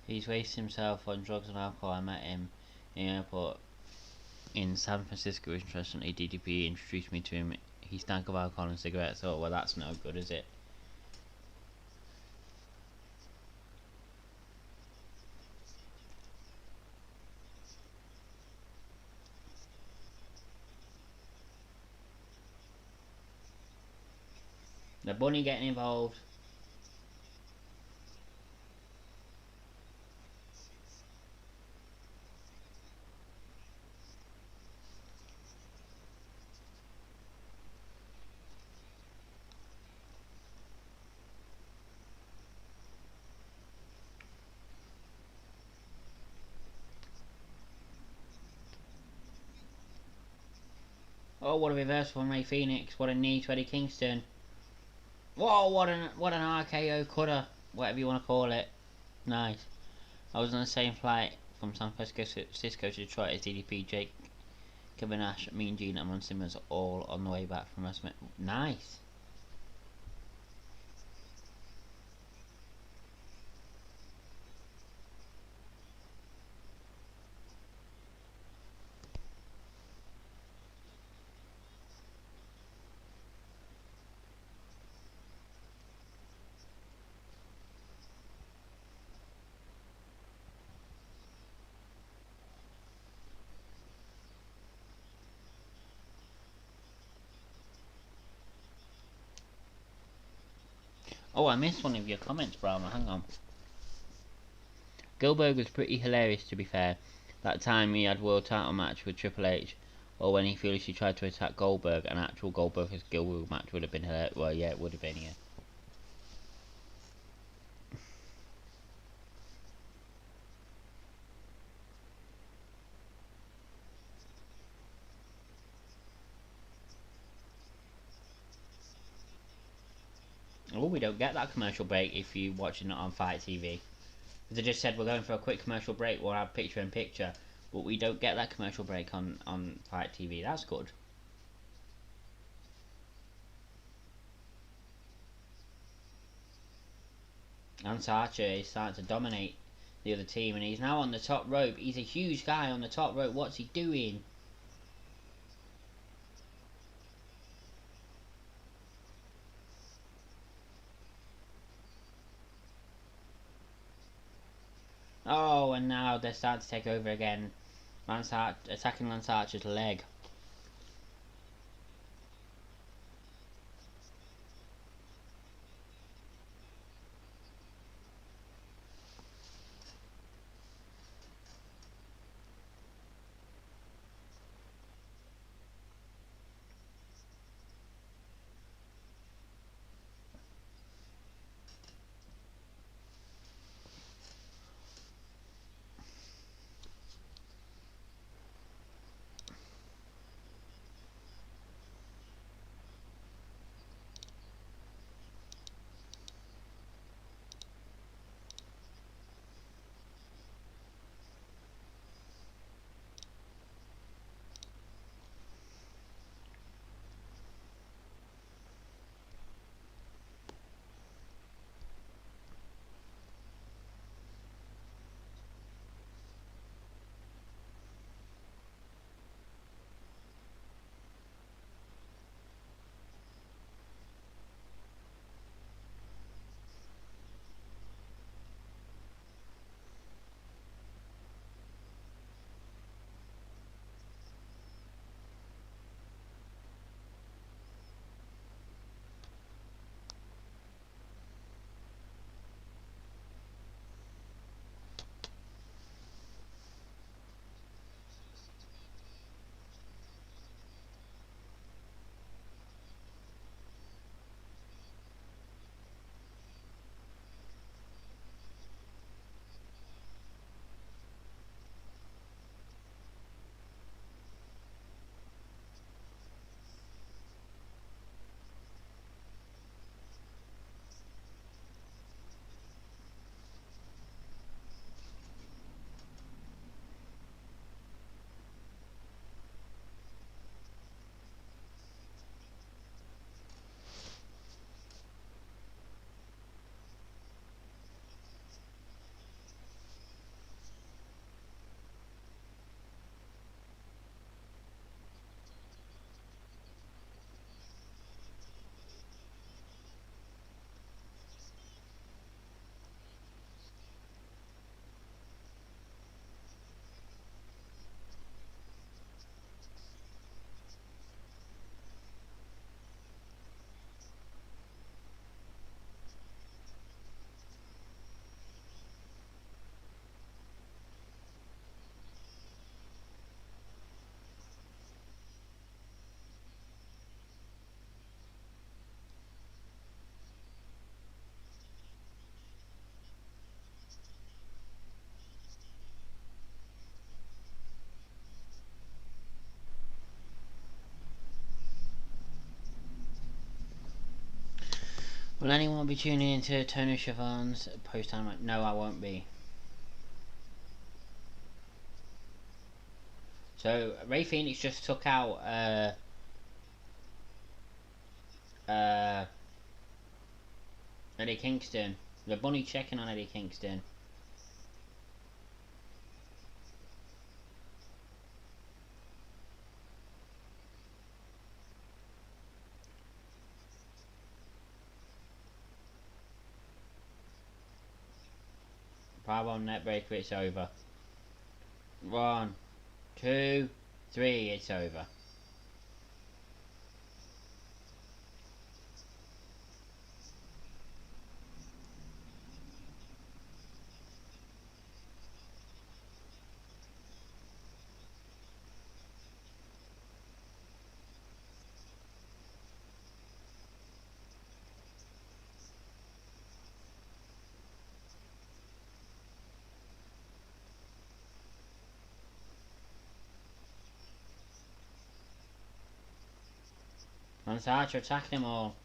He's wasted himself on drugs and alcohol. I met him in the airport in San Francisco. Interestingly, DDP introduced me to him. He stank of alcohol and cigarettes. Oh, well, that's no good, is it? The bunny getting involved. Oh, what a reversal from Ray Phoenix. What a knee to Eddie Kingston. Whoa, what an RKO cutter. Whatever you want to call it. Nice. I was on the same flight from San Francisco to Detroit as DDP, Jake, Kevin Nash, Mean Gene and Ron Simmons all on the way back from WrestleMania. Nice. Oh, I missed one of your comments, Brahma. Hang on. Goldberg was pretty hilarious, to be fair. That time he had world title match with Triple H, or when he foolishly tried to attack Goldberg, an actual Goldberg vs Goldberg match would have been hilarious. Well, yeah, it would have been, yeah. Oh, we don't get that commercial break if you're watching it on Fight TV. They just said we're going for a quick commercial break, we'll have picture in picture, but we don't get that commercial break on Fight TV. That's good. Lance Archer is starting to dominate the other team, and he's now on the top rope. He's a huge guy on the top rope. What's he doing? Oh, and now they're starting to take over again. Attacking Lance Archer's leg. Will anyone be tuning into Tony Schiavone's post-Dynamite? No, I won't be. So Ray Phoenix just took out Eddie Kingston. The Bunny checking on Eddie Kingston. Powerbomb net breaker, it's over. 1, 2, 3, it's over. Lance Archer attacking them all.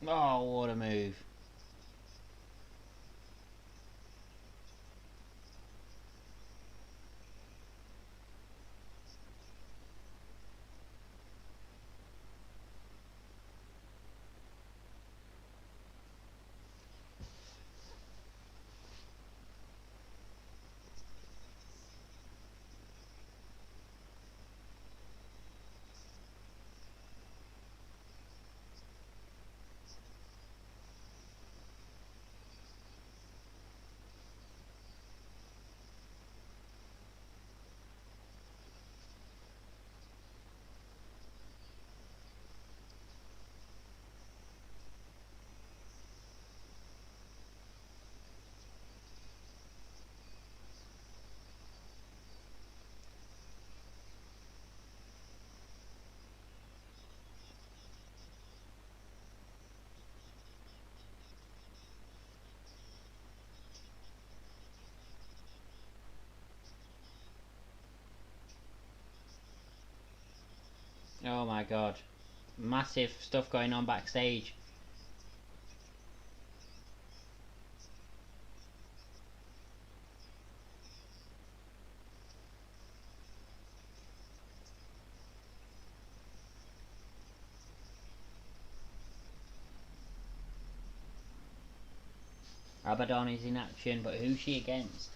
Oh, what a move. Oh my god. Massive stuff going on backstage. Abaddon is in action, but who's she against?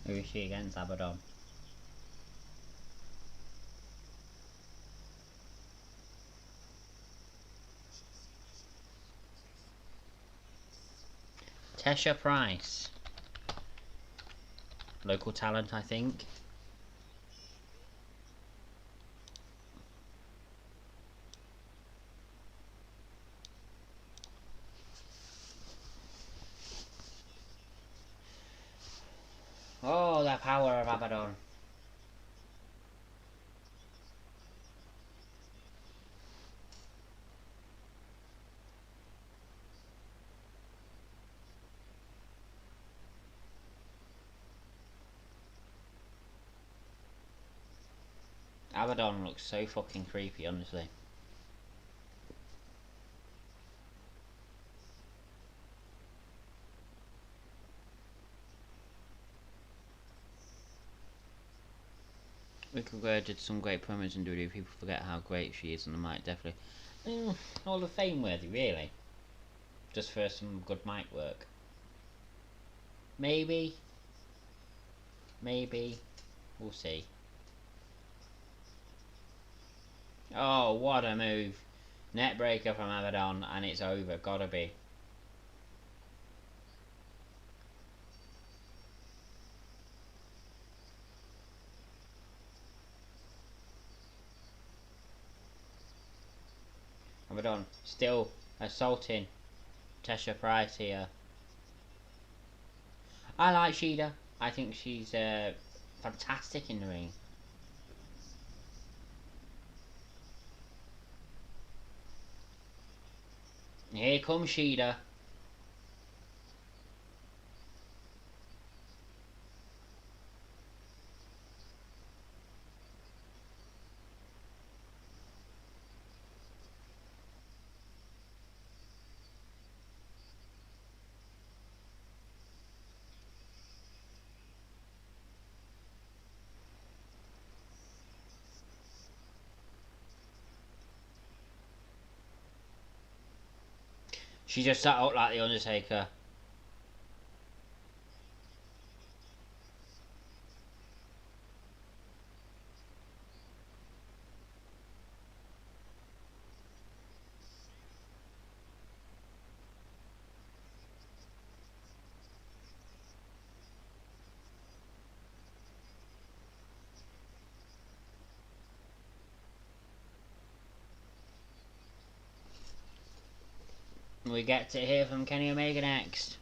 Who is she against, Abaddon? Tesha Price. Local talent, I think. Oh, the power of Abaddon. Abaddon looks so fucking creepy, honestly. Rick Guerrero did some great promos in WWE. People forget how great she is on the mic, definitely. Hall of Fame worthy, really. Just for some good mic work. Maybe. Maybe. We'll see. Oh, what a move. Net breaker from Abaddon, and it's over. Gotta be. Abaddon still assaulting Tesha Price here. I like Shida. I think she's fantastic in the ring. Here comes Shida. She just sat up like the Undertaker. We get to hear from Kenny Omega next.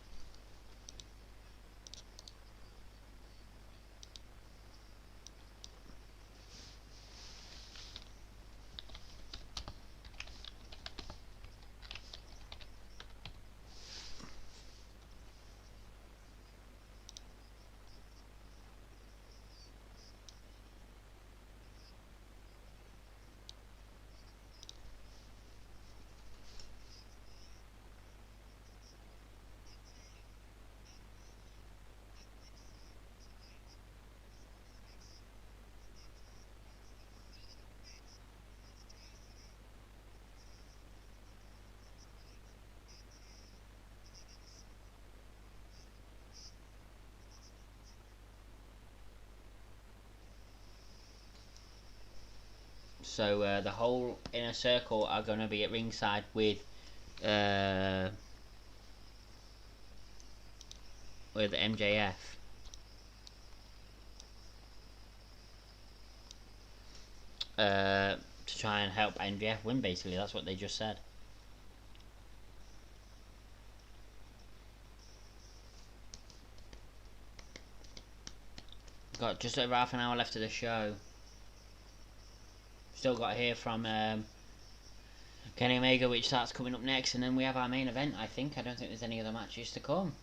So the whole inner circle are going to be at ringside with MJF. To try and help MJF win, basically. That's what they just said. Got just over half an hour left of the show. Still got to hear from Kenny Omega, which starts coming up next, and then we have our main event, I think. I don't think there's any other matches to come.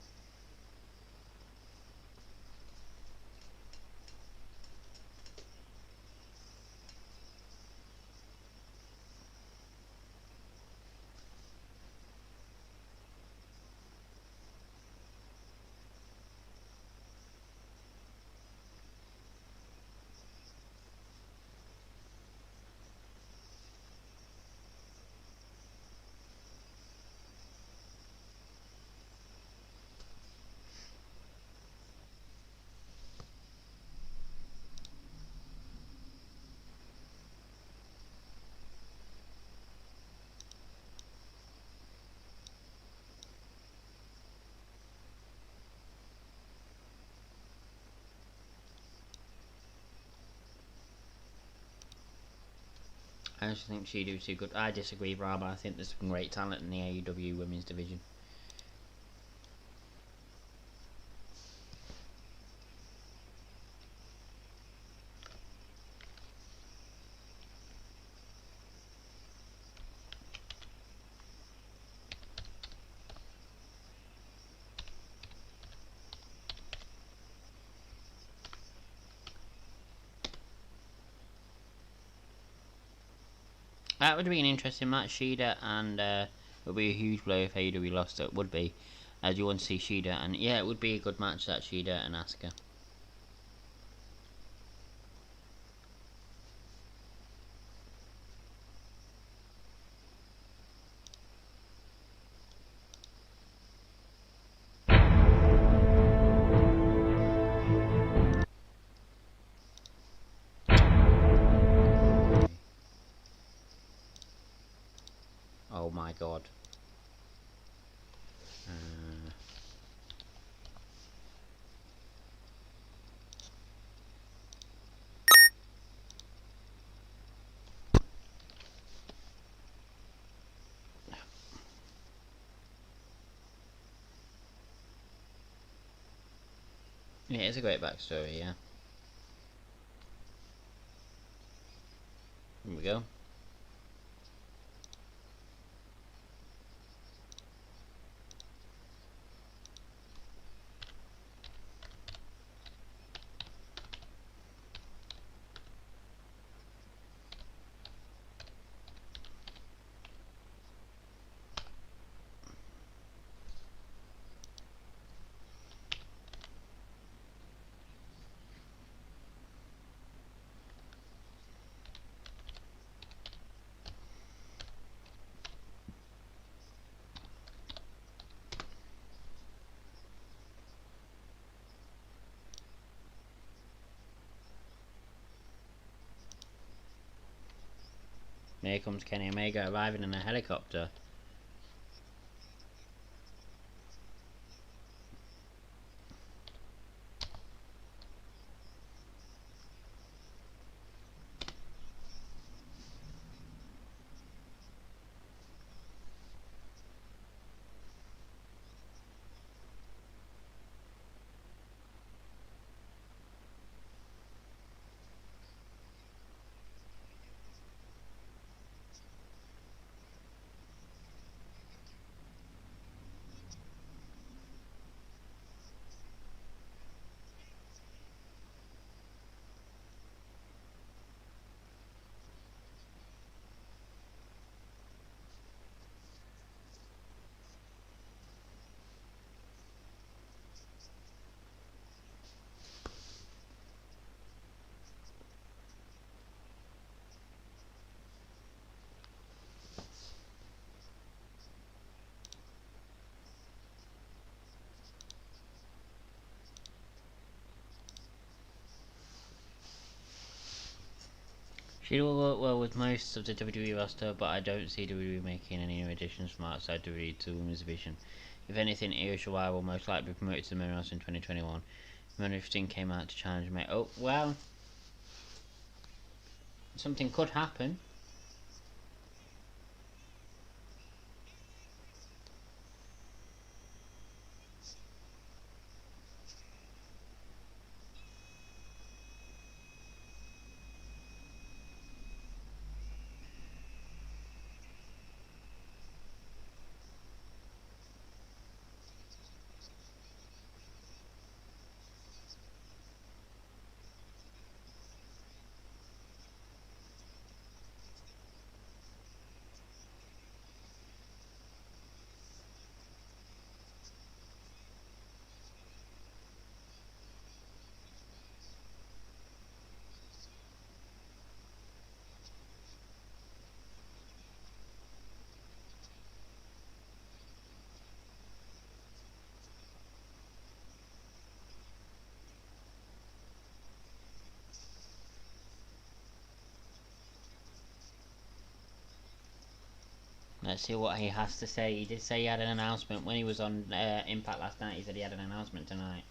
I just think she do too good. I disagree, Rob. I think there's some great talent in the AEW women's division. That would be an interesting match, Shida, and it would be a huge blow if AEW lost. It would be, as you want to see Shida, and yeah, it would be a good match, that Shida and Asuka. Oh my god. Yeah, it's a great backstory, yeah. Here we go. Here comes Kenny Omega arriving in a helicopter. She will work well with most of the WWE roster, but I don't see WWE making any new additions from outside WWE to the women's division. If anything, Io Shirai will most likely be promoted to the main roster in 2021. Remember if Sting came out to challenge me? Oh, well, something could happen. Let's see what he has to say. He did say he had an announcement when he was on Impact last night. He said he had an announcement tonight.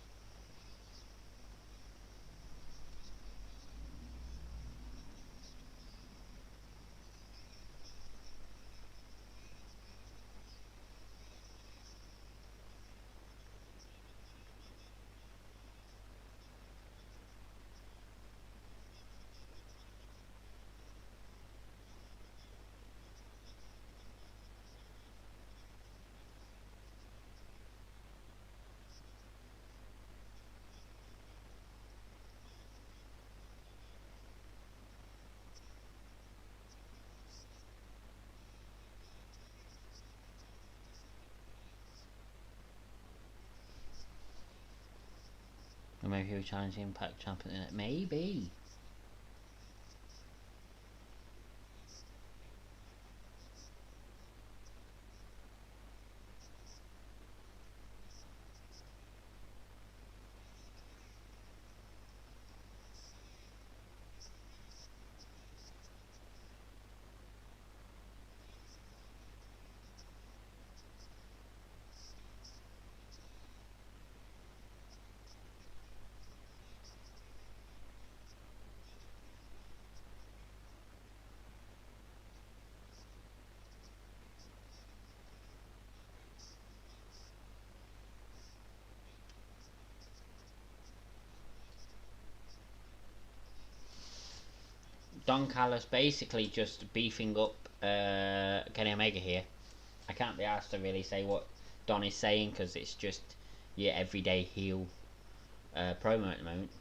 Or maybe he'll challenge the Impact champion in it. Maybe. Don Callis basically just beefing up Kenny Omega here. I can't be asked to really say what Don is saying because it's just your everyday heel promo at the moment.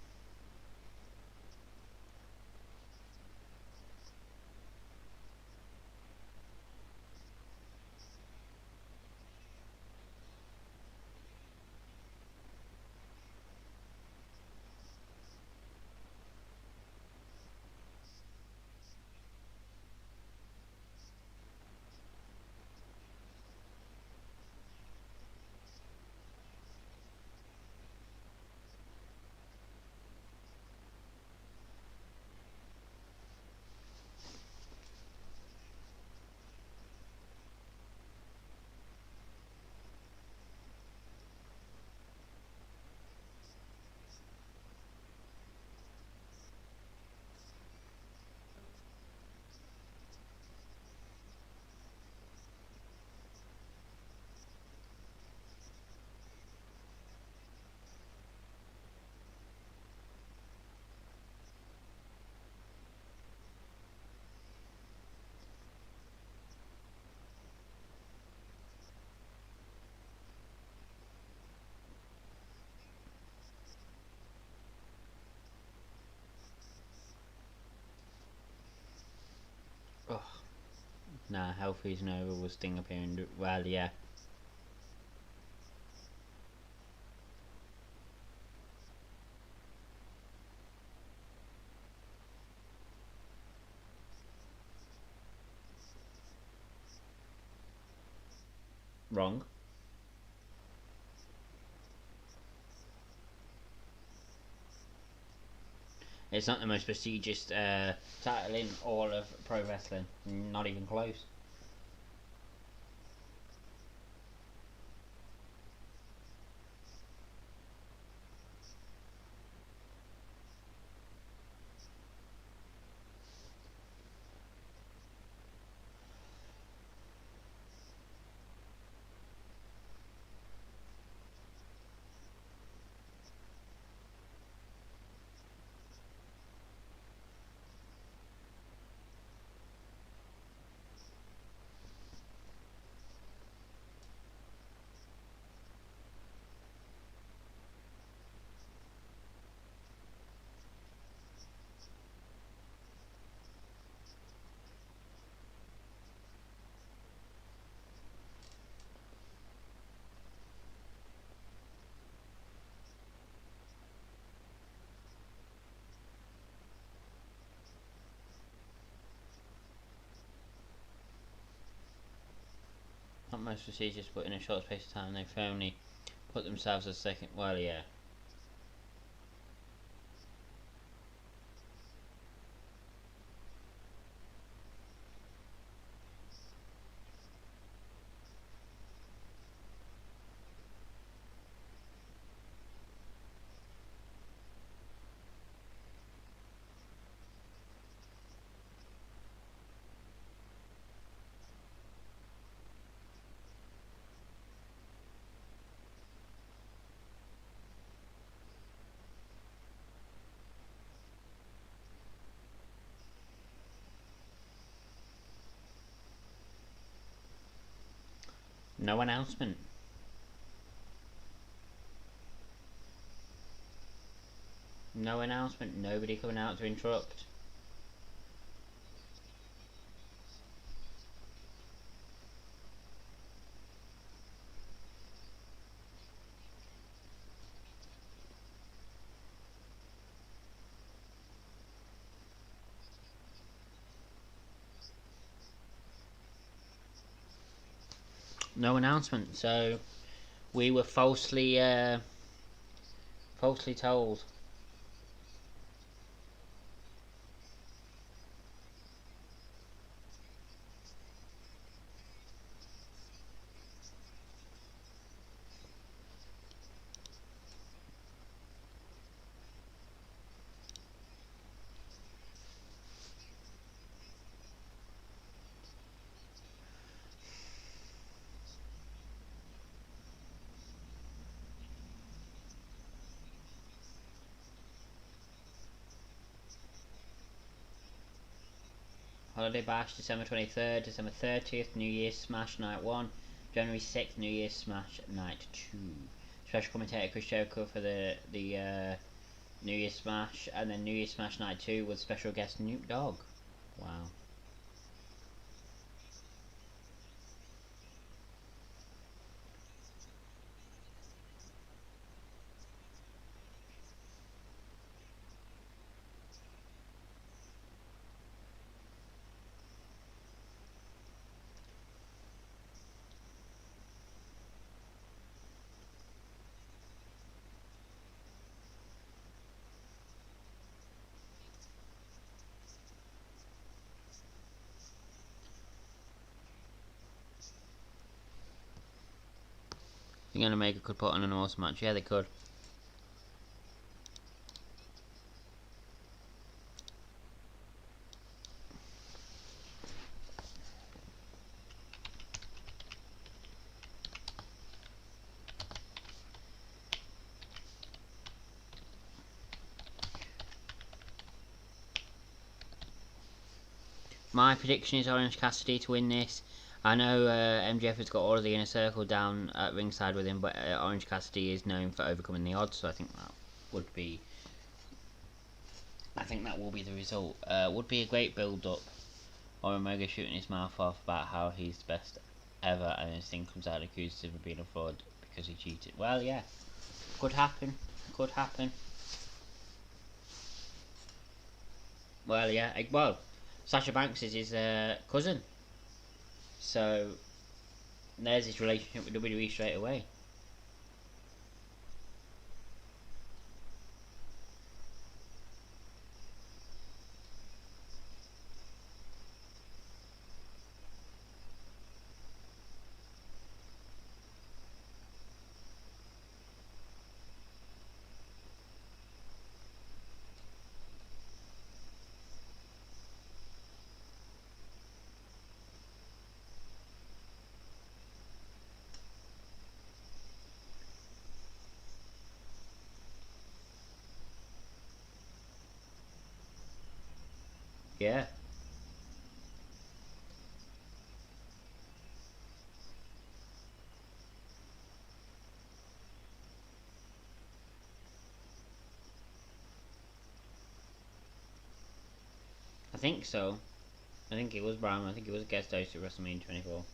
Oh, nah, Healthy's Nova was Sting appearing. Well, yeah. Wrong. It's not the most prestigious title in all of pro wrestling. Not even close. Not most prestigious, but in a short space of time, they firmly put themselves as second. Well, yeah. No announcement. No announcement. Nobody coming out to interrupt. No announcement. So we were falsely told. Holiday Bash, December 23rd, December 30th, New Year's Smash Night 1, January 6th, New Year's Smash Night 2. Special commentator Chris Jericho for the New Year's Smash, and then New Year's Smash Night 2 with special guest Snoop Dogg. Wow. You're gonna make a could put on an awesome match. Yeah, they could. My prediction is Orange Cassidy to win this. I know MJF has got all of the Inner Circle down at ringside with him, but Orange Cassidy is known for overcoming the odds, so I think that would be. I think that will be the result. Would be a great build-up. Or Omega shooting his mouth off about how he's the best ever, and his thing comes out accused of being a fraud because he cheated. Well, yeah, could happen. Could happen. Well, yeah. Well, Sasha Banks is his cousin. So, there's his relationship with WWE straight away. Yeah. I think so. I think it was Brown. I think it was a guest host at WrestleMania 24.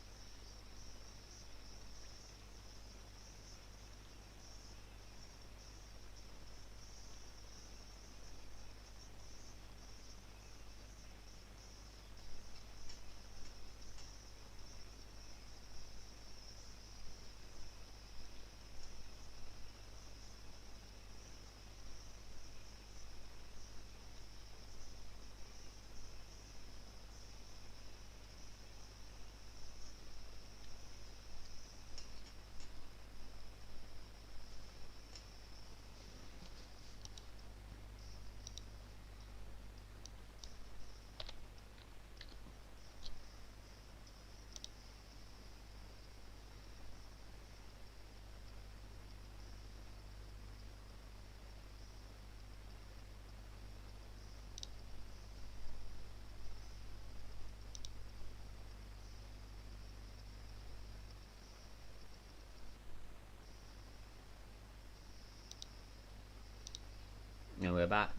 And we're back.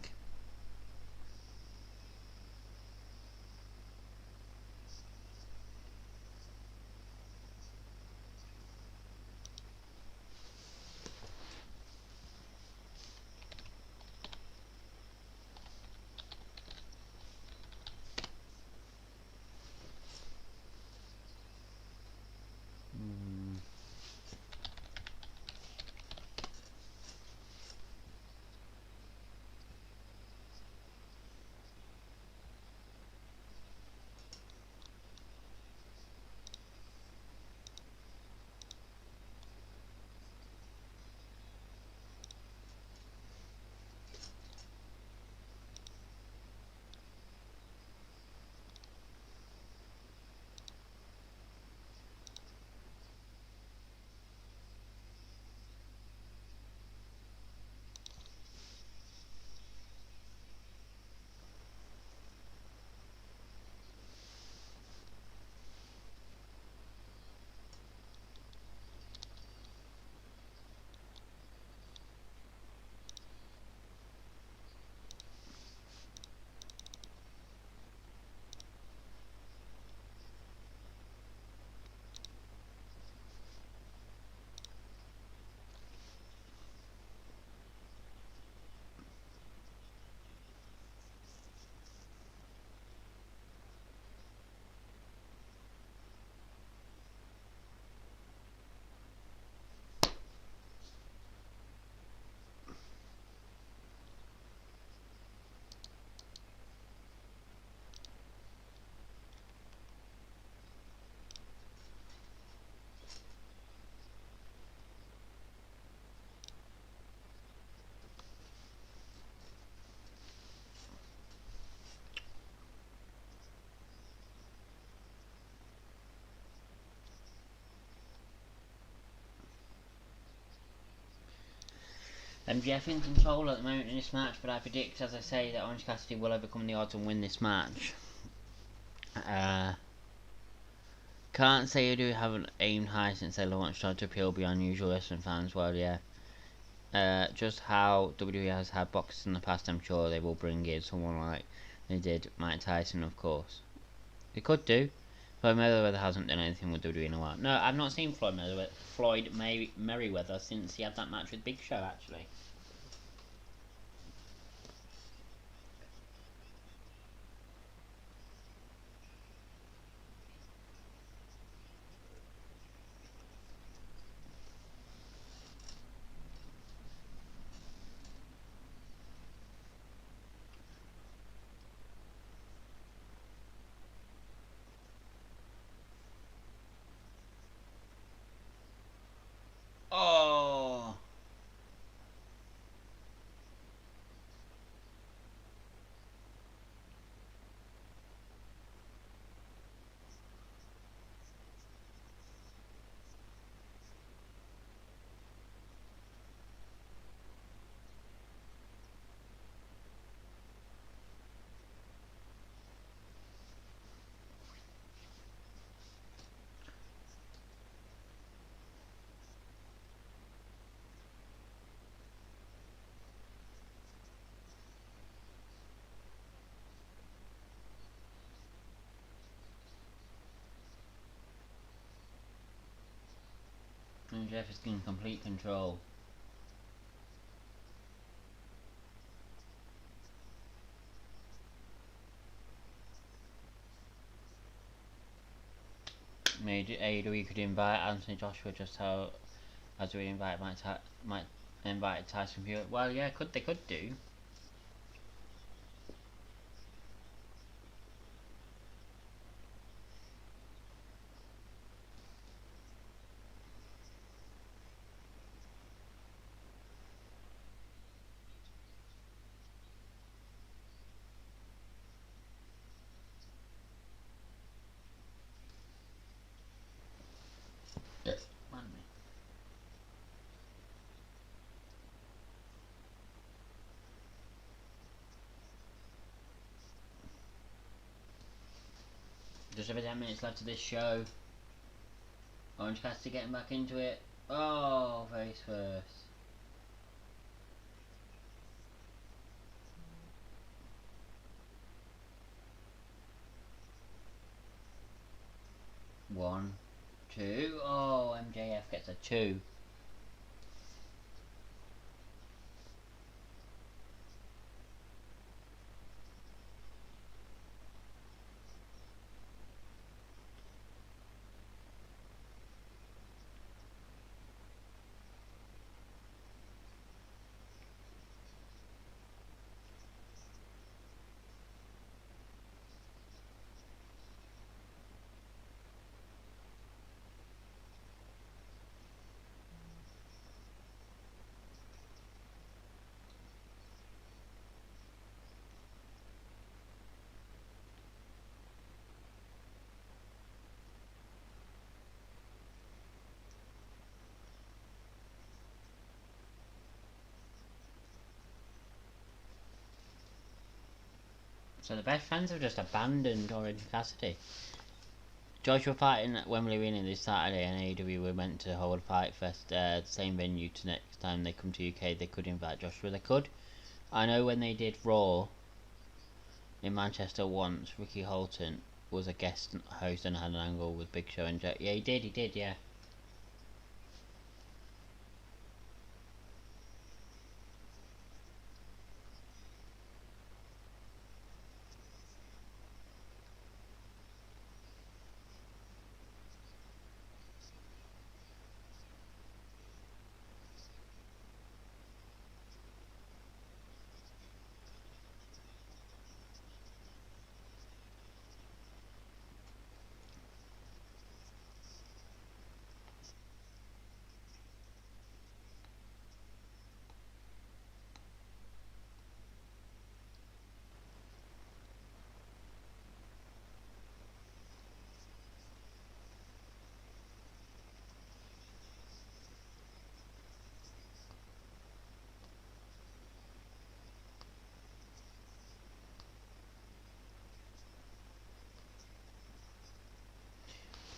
MJF in control at the moment in this match, but I predict, as I say, that Orange Cassidy will overcome the odds and win this match. Can't say I do haven't aimed high since they launched, tried to appeal beyond usual wrestling fans. Well, yeah. Just how WWE has had boxers in the past, I'm sure they will bring in someone like they did Mike Tyson, of course. They could do. Floyd Mayweather hasn't done anything with WWE in a while. No, I've not seen Floyd Merriweather since he had that match with Big Show, actually. Oh! And Jeff is in complete control. Maybe AEW could invite Anthony Joshua just how as we invite might invite Tyson Fury. Well, yeah, they could do. Pardon me. Just over 10 minutes left of this show. Orange Cassidy getting back into it. Oh, face first. One, two. Oh, MJF gets a 2. So the best friends have just abandoned Orange Cassidy. Joshua fighting at Wembley Arena this Saturday, and AEW were meant to hold a Fight Fest, the same venue to next time they come to UK. They could invite Joshua. They could. I know when they did Raw in Manchester once, Ricky Holton was a guest host and had an angle with Big Show and Jack. Yeah, he did, yeah.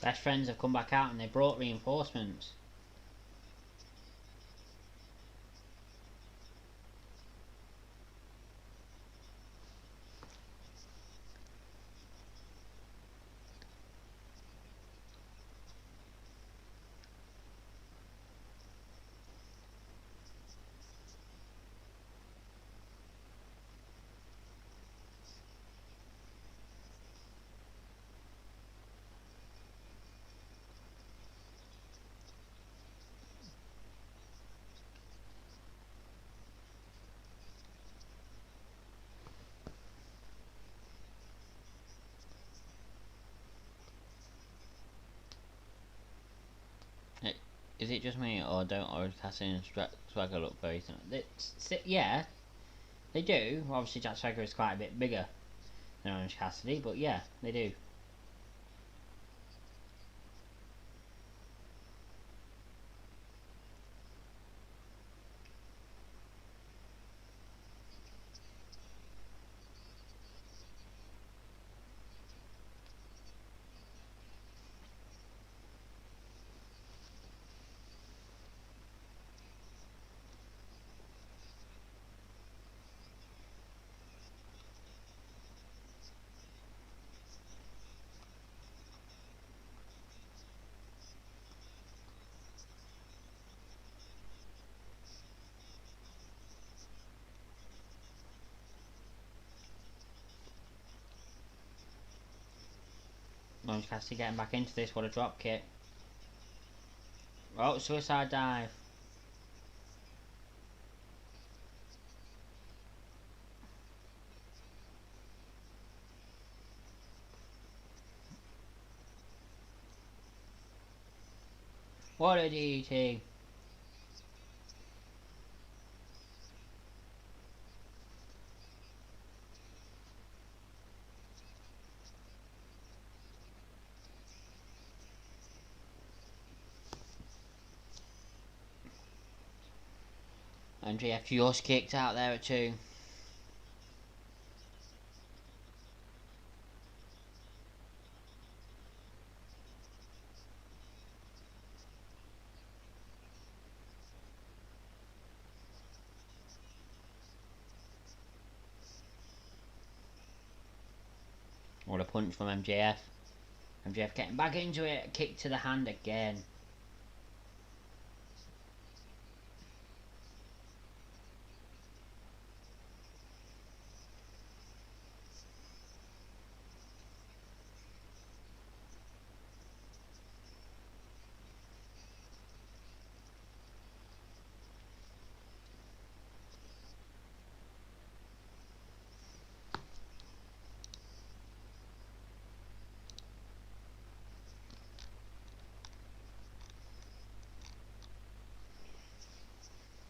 Best friends have come back out and they brought reinforcements. Is it just me, or don't Orange Cassidy and Swagger look very similar? Yeah, they do. Obviously, Jack Swagger is quite a bit bigger than Orange Cassidy, but yeah, they do. Orange Cassidy getting back into this. What a drop kick. Oh, suicide dive. What a DT. MJF just kicked out there at 2. What a punch from MJF. MJF getting back into it. Kick to the hand again.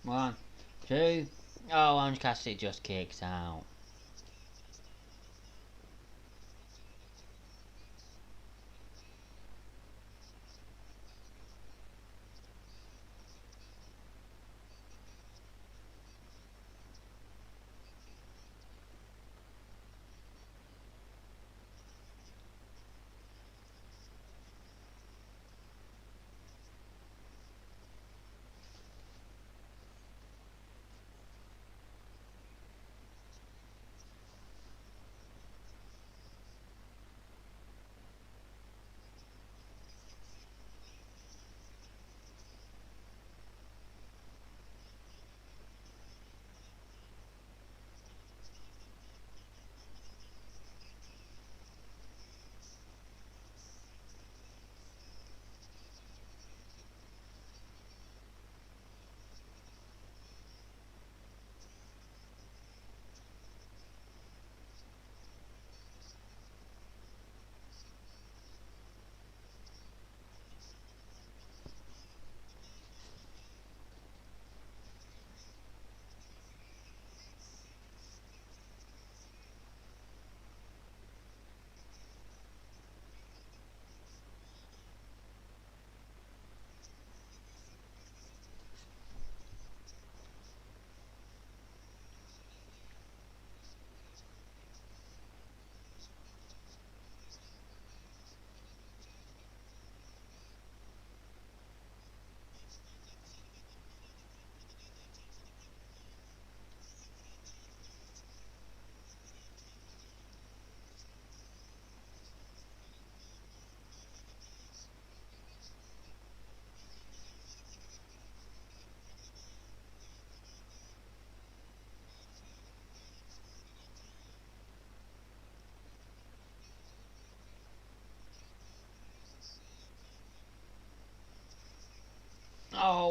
One, two. Oh, Orange Cassidy just kicks out.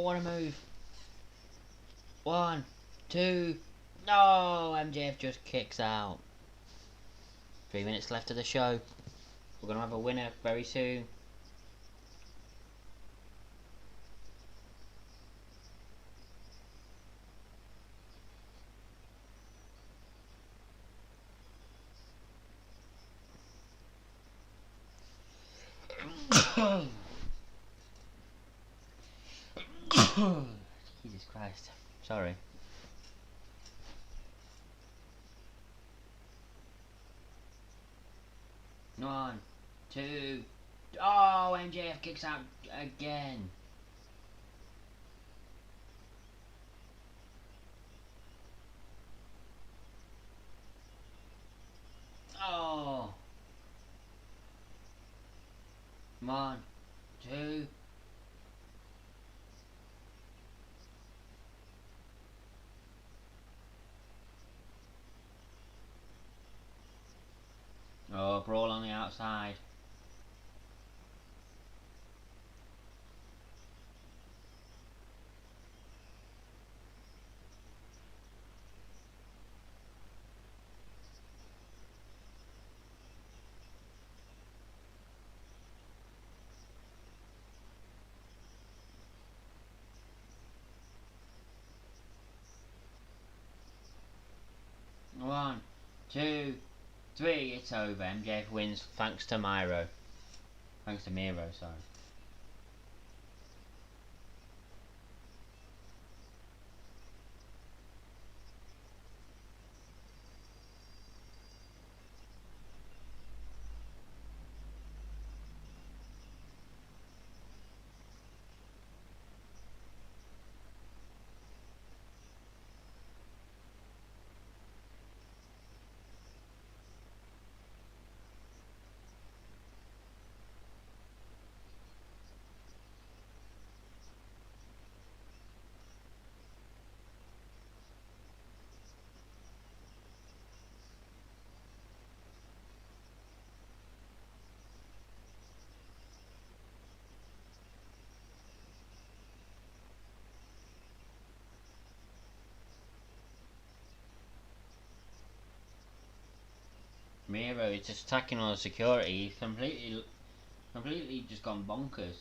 what a move. 1, 2. No, MJF just kicks out. 3 minutes left of the show. We're going to have a winner very soon. Jesus Christ. Sorry. One, 2. Oh, MJF kicks out again. Oh. 1, 2. Oh, brawl on the outside. One, 2, 3. It's over. MJF wins thanks to Miro. Thanks to Miro, sorry. Miro is just attacking all the security. He's completely just gone bonkers.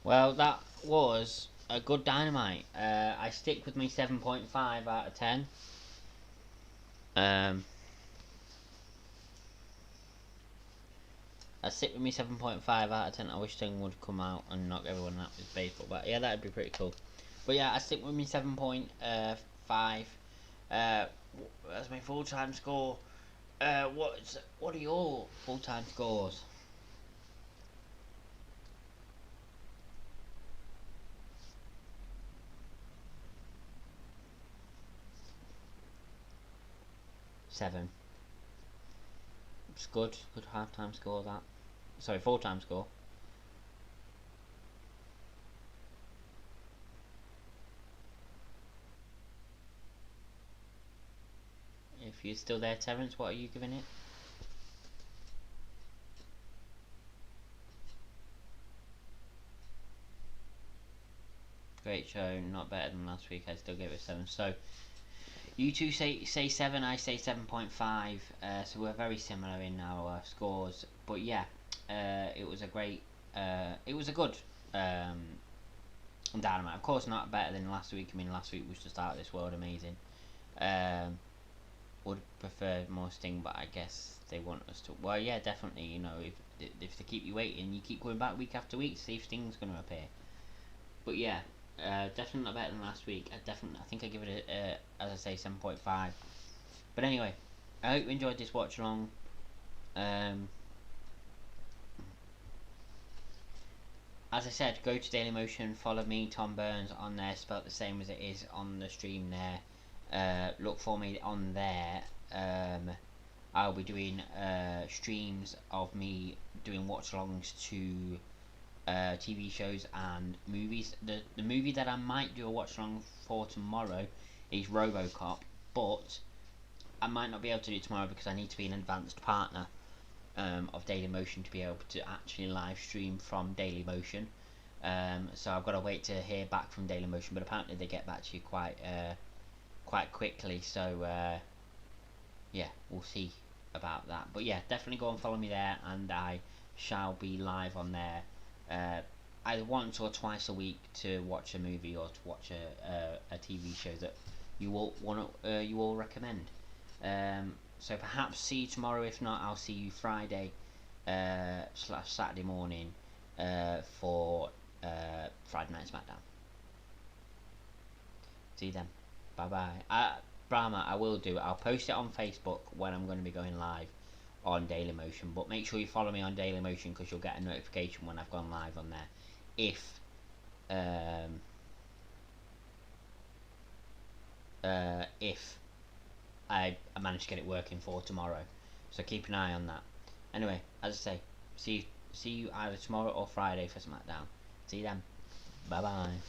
Well, that was a good Dynamite. I stick with me 7.5 out of 10. I stick with me 7.5 out of 10. I wish Sting would come out and knock everyone out with baseball, but yeah, that'd be pretty cool. But yeah, I stick with me 7.5. That's my full-time score. What are your full-time scores? Seven. It's good. Good half-time score, that. Sorry, full-time score. If you're still there, Terence, what are you giving it? Great show, not better than last week. I still gave it 7. So you two say 7, I say 7.5. So we're very similar in our scores. But yeah, it was a great, it was a good Dynamite. Of course, not better than last week. I mean, last week was just out of this world amazing. Would prefer more Sting, but I guess they want us to. Well, yeah, definitely. You know, if they keep you waiting, you keep going back week after week to see if Sting's going to appear. But yeah, definitely not better than last week. I think I give it a, as I say, 7.5. But anyway, I hope you enjoyed this watch along. As I said, go to Dailymotion, follow me, Tom Burns, on there, spelt the same as it is on the stream there. Look for me on there. I'll be doing streams of me doing watch-alongs to TV shows and movies. The movie that I might do a watch-along for tomorrow is RoboCop, but I might not be able to do it tomorrow because I need to be an advanced partner of Dailymotion to be able to actually live stream from Dailymotion. So I've got to wait to hear back from Dailymotion, but apparently they get back to you quite quickly. So yeah, we'll see about that. But yeah, definitely go and follow me there, and I shall be live on there either once or twice a week to watch a movie or to watch a TV show that you all recommend. So perhaps see you tomorrow. If not, I'll see you Friday / Saturday morning for Friday Night SmackDown. See you then. Bye bye. Brahma, I'll post it on Facebook when I'm going to be going live on Dailymotion, but make sure you follow me on Dailymotion because you'll get a notification when I've gone live on there. If I manage to get it working for tomorrow, so keep an eye on that. Anyway, as I say, see you either tomorrow or Friday for SmackDown. See you then. Bye bye.